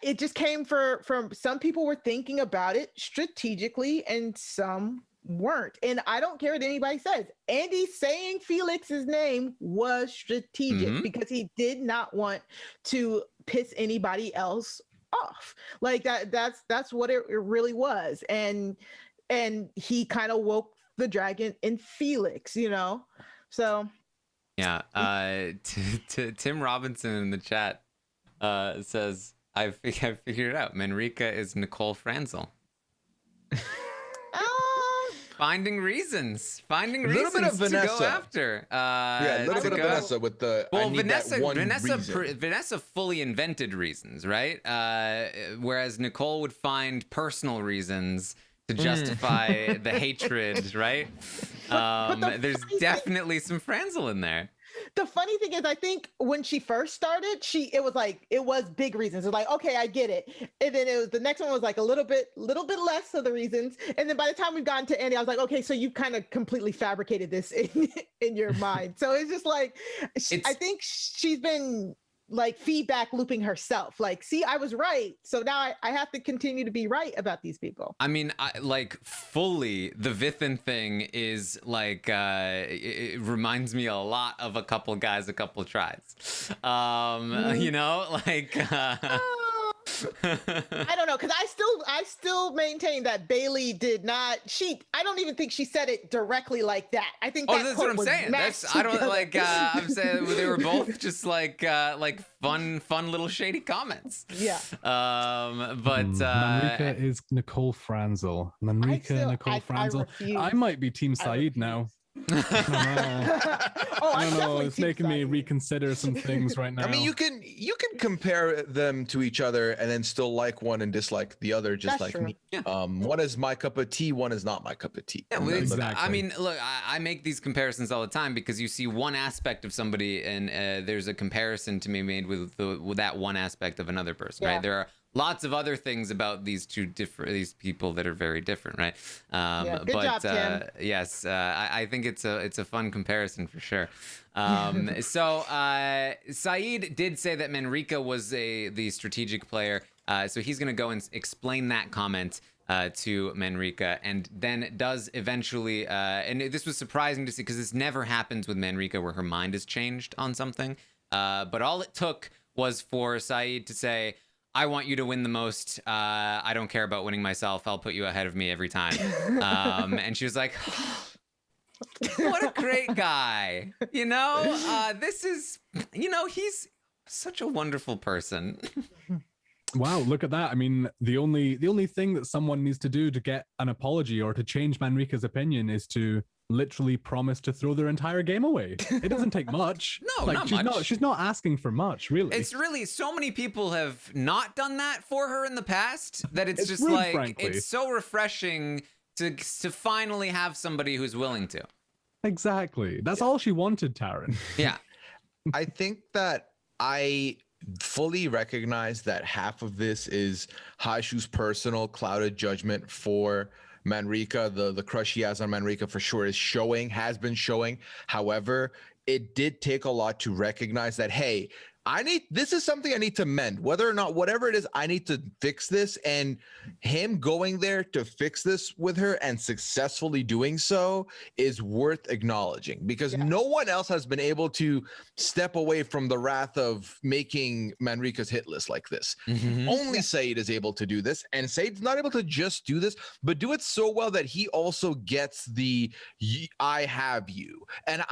It just came from some people were thinking about it strategically and some weren't. And I don't care what anybody says. Andy saying Felix's name was strategic because he did not want to piss anybody else off. Like that's what it really was. And he kind of woke the dragon in Felix, So yeah. Tim Robinson in the chat says, I figured it out. Manrika is Nicole Franzel. Finding reasons to go after. A little bit of Vanessa with the. Well, Vanessa fully invented reasons, right? Whereas Nicole would find personal reasons to justify the hatred, right? There's definitely some Franzel in there. the funny thing is, I think when she first started, it was big reasons. It's like, okay, I get it. And then the next one was like a little bit less of the reasons. And then by the time we've gotten to Andy, I was like, okay, so you kind of completely fabricated this in your mind. So it's just like, I think she's been like feedback looping herself. Like, see, I was right. So now I have to continue to be right about these people. I mean, fully, the Vithin thing is like, it reminds me a lot of a couple guys, a couple tries. You know, like... I don't know, because I still maintain that Bailey did not. I don't even think she said it directly like that. I think that's what I'm saying. I don't like. I'm saying they were both just like fun little shady comments. Yeah. But Manrika is Nicole Franzel. I might be Team Saeed now. I don't know. It's making me reconsider some things right now. I mean, you can compare them to each other and then still like one and dislike the other, just like me. Yeah. One is my cup of tea, one is not my cup of tea. Yeah, well, exactly. I mean, look, I make these comparisons all the time because you see one aspect of somebody and there's a comparison to be made with that one aspect of another person, right? There are lots of other things about these people that are very different, right? Good job, Tim. Yes, I think it's a fun comparison for sure. So Saeed did say that Manrika was the strategic player, so he's going to go and explain that comment to Manrika, and then does eventually, and this was surprising to see because this never happens with Manrika where her mind is changed on something, but all it took was for Saeed to say, I want you to win the most. I don't care about winning myself. I'll put you ahead of me every time. And she was like, what a great guy. You know, he's such a wonderful person. Wow, look at that. I mean, the only thing that someone needs to do to get an apology or to change Manrika's opinion is to literally promise to throw their entire game away. It doesn't take much. No, not much. She's not asking for much, really. It's really, so many people have not done that for her in the past that it's just rude, like, frankly. It's so refreshing to finally have somebody who's willing to. Exactly. That's all she wanted, Taran. Yeah. I think that I fully recognize that half of this is Hashu's personal clouded judgment for Manrika. The crush he has on Manrika for sure has been showing. However, it did take a lot to recognize that, hey, this is something I need to mend. Whether or not, whatever it is, I need to fix this. And him going there to fix this with her and successfully doing so is worth acknowledging, because no one else has been able to step away from the wrath of making Manrika's hit list like this. Mm-hmm. Only Saeed is able to do this, and Saeed's not able to just do this, but do it so well that he also gets the I have you. And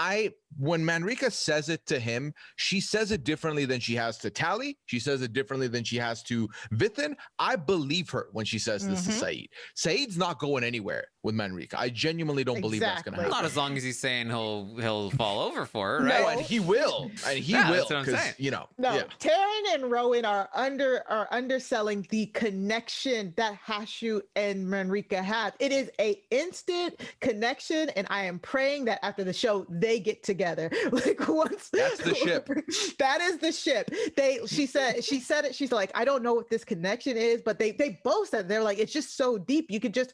when Manrika says it to him, she says it differently than she has to Tally. She says it differently than she has to Vithin. I believe her when she says this to Saeed. Saeed's not going anywhere with Manrika. I genuinely don't believe that's going to happen. Not as long as he's saying he'll fall over for her, right? No, and he will. And he will. That's what I'm saying. Taran and Rowan are underselling the connection that Hashu and Manrika have. It is a instant connection, and I am praying that after the show they get together. Like, once that's the ship. That is the ship. She said it. She's like, I don't know what this connection is, but they both said, they're like, it's just so deep. You could just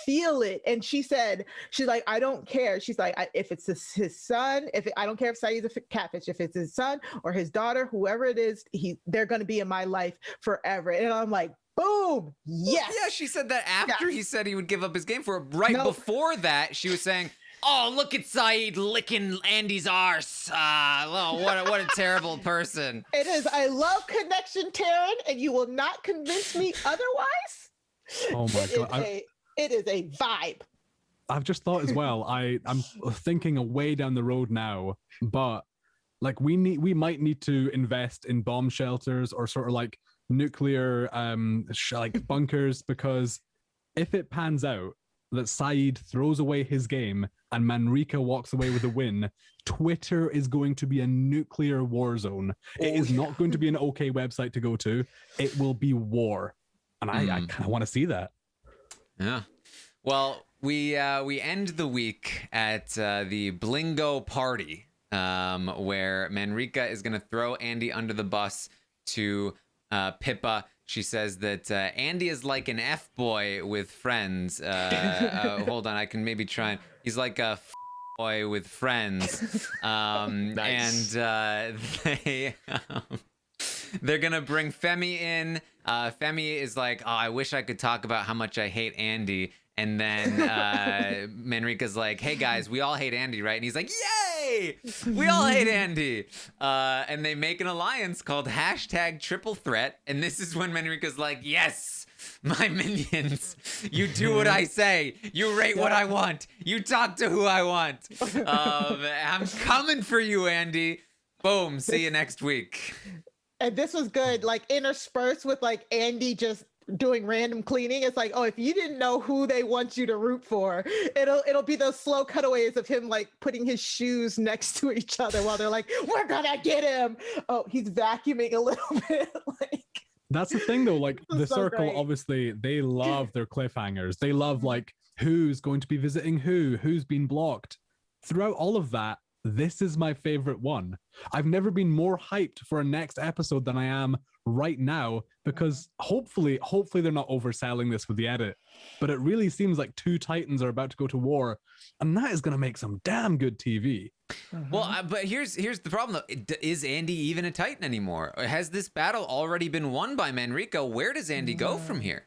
feel it. And she's like, I don't care. She's like, if it's his son, I don't care if Saeed's a catfish, if it's his son or his daughter, whoever it is, they're going to be in my life forever. And I'm like, boom. Yes. Yeah. She said that after he said he would give up his game for her. Before that, she was saying, oh, look at Saeed licking Andy's arse. What a terrible person. It is. I love connection, Taran, and you will not convince me otherwise. Oh my God. It is a vibe. I've just thought as well, I'm thinking a way down the road now, but like we might need to invest in bomb shelters or sort of like nuclear like bunkers, because if it pans out that Saeed throws away his game and Manrika walks away with a win, Twitter is going to be a nuclear war zone. It is not going to be an okay website to go to. It will be war. And I kind of want to see that. Yeah. Well, we end the week at the Blingo party. where Manrika is going to throw Andy under the bus to Pippa. She says that Andy is like an F-boy with friends. Hold on, I can maybe try and... He's like a boy with friends. Nice. And they're going to bring Femi in. Femi is like, oh, I wish I could talk about how much I hate Andy. And then Manrika's like, hey, guys, we all hate Andy, right? And he's like, yay! We all hate Andy. And they make an alliance called #TripleThreat. And this is when Manrika's like, yes, my minions. You do what I say. You rate what I want. You talk to who I want. I'm coming for you, Andy. Boom. See you next week. And this was good, like interspersed with like Andy just doing random cleaning. It's like, oh, if you didn't know who they want you to root for, it'll be those slow cutaways of him like putting his shoes next to each other while they're like, we're gonna get him. Oh, he's vacuuming a little bit. Like, that's the thing though, like the so Circle, great. obviously they love their cliffhangers. They love like who's going to be visiting who's been blocked. Throughout all of that, this is my favorite one. I've never been more hyped for a next episode than I am right now, because hopefully they're not overselling this with the edit, but it really seems like two titans are about to go to war, and that is going to make some damn good TV. Well, but here's the problem though. Is Andy even a Titan anymore? Or has this battle already been won by Manrika? Where does Andy go from here?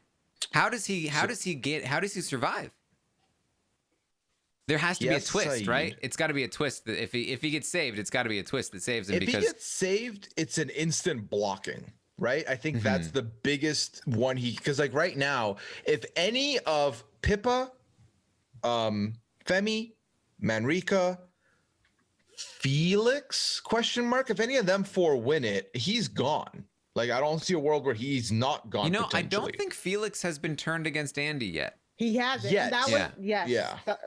How does he survive? There has to be a twist, Saeed. right? It's got to be a twist. That if he gets saved, it's got to be a twist that saves him. If he gets saved, it's an instant blocking, right? I think that's the biggest one. Because like right now, if any of Pippa, Femi, Manrika, Felix, if any of them four win it, he's gone. Like, I don't see a world where he's not gone. You know, I don't think Felix has been turned against Andy yet. he hasn't. Yes. That Yeah. was, yes. Yeah. That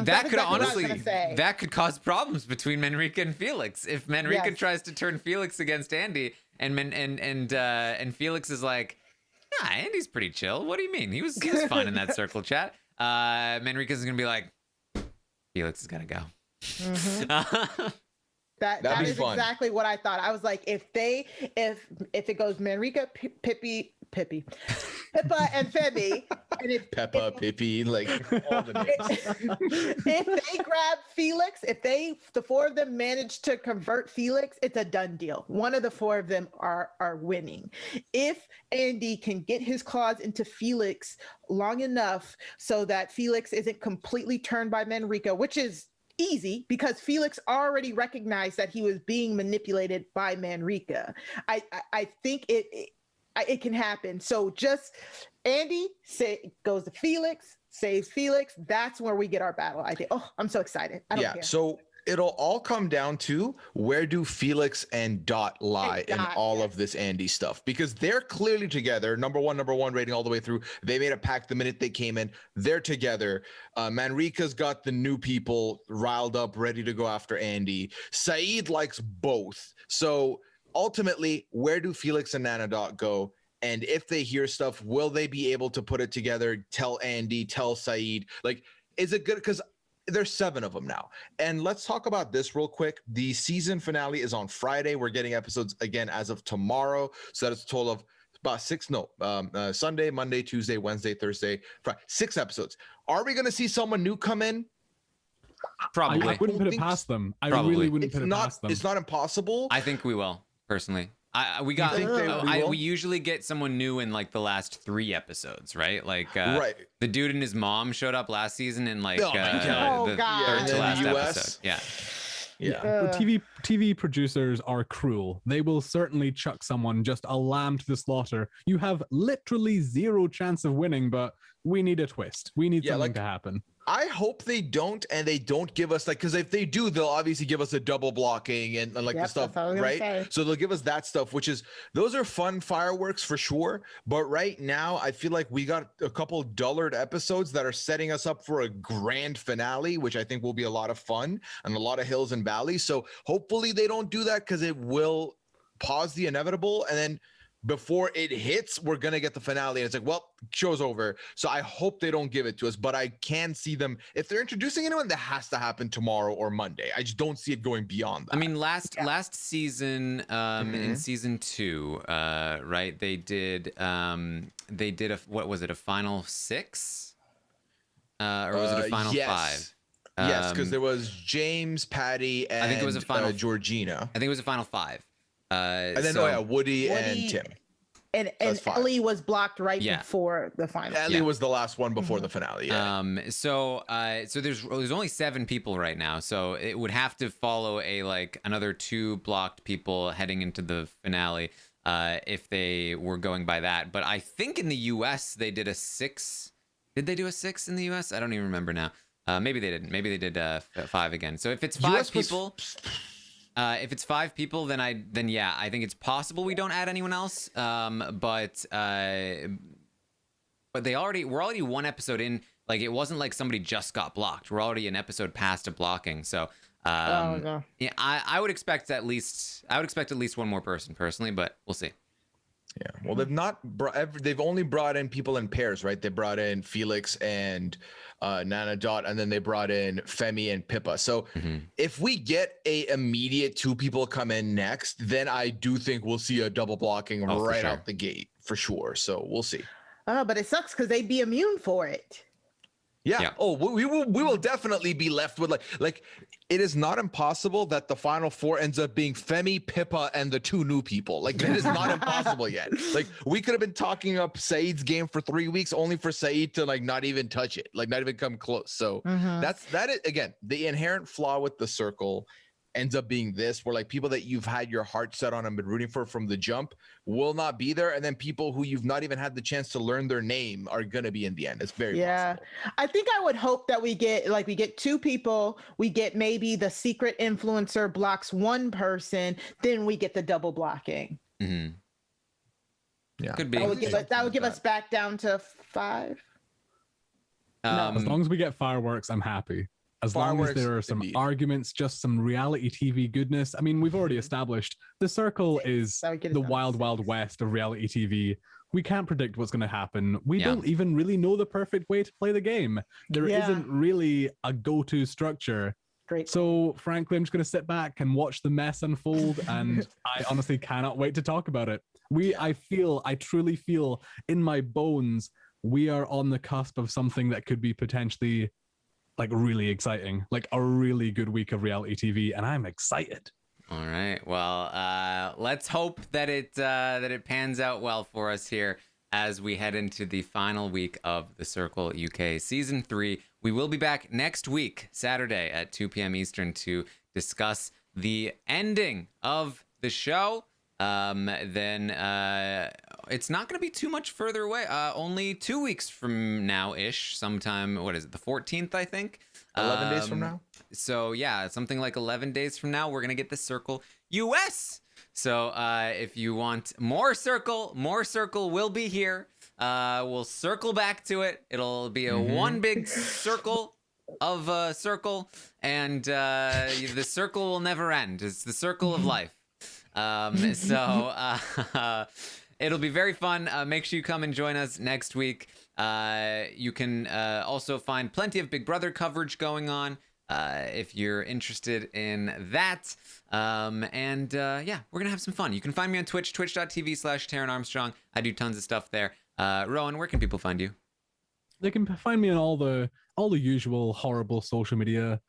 That's could exactly what I was honestly, gonna say. that could cause problems between Manrika and Felix. If Manrika Yes. tries to turn Felix against Andy, and Felix is like, nah, Andy's pretty chill. What do you mean? He was fine in that circle chat. Manrika's gonna be like, Felix is gonna go. That That'd be is fun. exactly what I thought. I was like, if it goes Manrika, Pippa, and Femi, and if Peppa, Pippi, like all the names. if they grab Felix, if the four of them manage to convert Felix, it's a done deal. One of the four of them are winning. If Andy can get his claws into Felix long enough so that Felix isn't completely turned by Manrika, which is easy because Felix already recognized that he was being manipulated by Manrika. I think it can happen. So just Andy goes to Felix, saves Felix. That's where we get our battle. I think. Oh, I'm so excited. I don't care. So it'll all come down to where do Felix and Dot lie in all of this Andy stuff, because they're clearly together. Number one rating all the way through. They made a pact the minute they came in. They're together. Manrika's got the new people riled up, ready to go after Andy. Saeed likes both. So ultimately, where do Felix and Nana Dot go? And if they hear stuff, will they be able to put it together? Tell Andy, tell Saeed. Like, is it good? Because there's 7 of them now. And let's talk about this real quick. The season finale is on Friday. We're getting episodes again as of tomorrow. So that's a total of about 6. Sunday, Monday, Tuesday, Wednesday, Thursday, Friday. 6 episodes. Are we going to see someone new come in? Probably. I wouldn't put it past them. I Probably. really wouldn't put it past them. It's not impossible. I think we will, personally. We usually get someone new in like the last 3 episodes, right? Like right. The dude and his mom showed up last season in like Oh my God. the God. third And to then last the US. episode. Yeah. Yeah. TV producers are cruel. They will certainly chuck someone just a lamb to the slaughter. You have literally 0 chance of winning, but we need a twist. We need something to happen. I hope they don't, and they don't give us like, because if they do, they'll obviously give us a double blocking and like the stuff, right? So they'll give us that stuff, which is, those are fun fireworks for sure. But right now, I feel like we got a couple dullard episodes that are setting us up for a grand finale, which I think will be a lot of fun and a lot of hills and valleys. So hopefully they don't do that, because it will pause the inevitable. And then before it hits, we're gonna get the finale. And it's like, well, show's over. So I hope they don't give it to us, but I can see them if they're introducing anyone, that has to happen tomorrow or Monday. I just don't see it going beyond that. I mean, last season, in season 2, right? They did a what was it? A final 6, or was it a final 5? Yes, because there was James, Patty, and I think it was a final Georgina. I think it was a final 5. And then Woody and Tim. And Ellie was blocked before the final. Ellie was the last one before the finale. Yeah. So there's only 7 people right now. So it would have to follow another 2 blocked people heading into the finale, if they were going by that. But I think in the US they did a 6. Did they do a 6 in the US? I don't even remember now. Maybe they didn't. Maybe they did 5 again. So if it's 5 people. If it's 5 people, then I think it's possible we don't add anyone else. But we're already 1 episode in. Like, it wasn't like somebody just got blocked. We're already an episode past a blocking. So yeah, I would expect at least 1 more person personally, but we'll see. Yeah. Well, they've only brought in people in pairs, right? They brought in Felix and Nana Dot, and then they brought in Femi and Pippa. So if we get a immediate 2 people come in next, then I do think we'll see a double blocking right out the gate for sure. So we'll see. But it sucks because they'd be immune for it. Yeah. Oh, we will definitely be left with like it is not impossible that the final 4 ends up being Femi, Pippa, and the 2 new people. Like, that is not impossible yet. Like, we could have been talking up Saeed's game for 3 weeks only for Saeed to not even touch it, not even come close. So that is, again, the inherent flaw with the circle ends up being this, where people that you've had your heart set on and been rooting for from the jump will not be there, and then people who you've not even had the chance to learn their name are gonna be in the end. It's very possible. I think I would hope that we get 2 people, we get maybe the secret influencer blocks 1 person, then we get the double blocking. Yeah, could be. That would give us back down to 5. As long as we get fireworks, I'm happy. As long as there are some arguments, just some reality TV goodness. I mean, we've already established the circle is the wild, wild west of reality TV. We can't predict what's going to happen. We don't even really know the perfect way to play the game. There isn't really a go-to structure. Great. So, frankly, I'm just going to sit back and watch the mess unfold, and I honestly cannot wait to talk about it. I truly feel in my bones we are on the cusp of something that could be potentially really exciting, a really good week of reality TV, and I'm excited. All right. Well, let's hope that it pans out well for us here as we head into the final week of the Circle UK Season 3. We will be back next week, Saturday at 2 p.m. Eastern, to discuss the ending of the show. Then it's not going to be too much further away. Only 2 weeks from now-ish, sometime, what is it, the 14th, I think? 11 days from now? So, yeah, something like 11 days from now, we're going to get the Circle US. So, if you want more Circle will be here. We'll circle back to it. It'll be a one big circle of Circle, and the circle will never end. It's the circle of life. It'll be very fun. Make sure you come and join us next week. You can also find plenty of Big Brother coverage going on if you're interested in that. Yeah, we're going to have some fun. You can find me on Twitch, twitch.tv/Taran Armstrong. I do tons of stuff there. Rowan, where can people find you? They can find me on all the usual horrible social media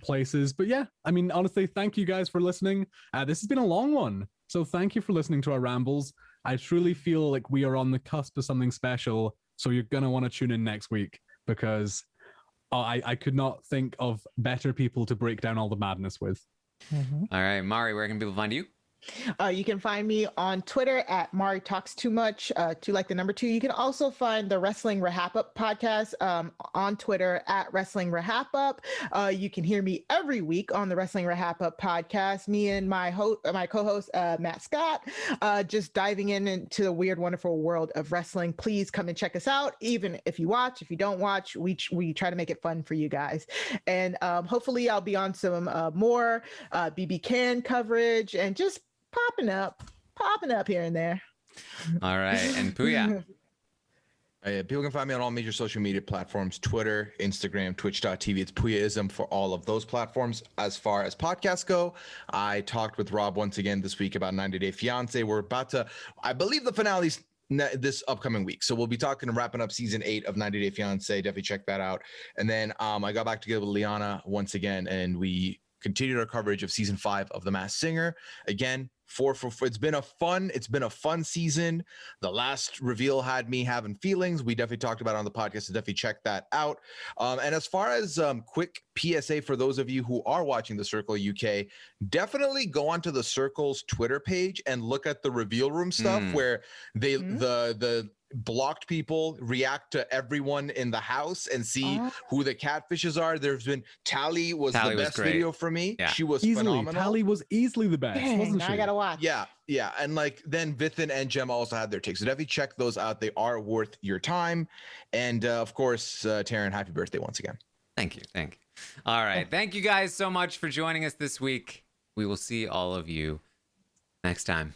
places. But yeah, I mean, honestly, thank you guys for listening. This has been a long one, so thank you for listening to our rambles. I truly feel like we are on the cusp of something special, so you're gonna want to tune in next week, because I could not think of better people to break down all the madness with. All right, Mari, where can people find you? You can find me on Twitter at Mari Talks Too Much, 2 like the number 2. You can also find the Wrestling RHAPup podcast on Twitter at Wrestling RHAPup. You can hear me every week on the Wrestling RHAPup podcast. Me and my co-host Matt Scott, just diving into the weird, wonderful world of wrestling. Please come and check us out. Even if you watch, if you don't watch, we try to make it fun for you guys. And hopefully, I'll be on some more BB Can coverage and just popping up. popping up here and there. All right. And Pooya. People can find me on all major social media platforms: Twitter, Instagram, Twitch.tv. It's Pooyaism for all of those platforms. As far as podcasts go, I talked with Rob once again this week about 90 Day Fiancé. We're about to, I believe the finale's this upcoming week. So we'll be talking and wrapping up season 8 of 90 Day Fiancé. Definitely check that out. And then I got back together with Liana once again, and we continued our coverage of season 5 of The Masked Singer. Again, it's been a fun season. The last reveal had me having feelings. We definitely talked about it on the podcast, so definitely check that out. And as far as quick PSA for those of you who are watching the Circle UK, definitely go onto the Circle's Twitter page and look at the reveal room stuff where they the blocked people react to everyone in the house and see who the catfishes are. There's been Tally was the best video for me. Yeah. She was Easily, phenomenal. Tally was easily the best, Dang, wasn't she? I gotta watch. Yeah, and like then Vithin and Gemma also had their takes. So definitely check those out. They are worth your time. And of course, Taran, happy birthday once again. Thank you. All right. Thank you guys so much for joining us this week. We will see all of you next time.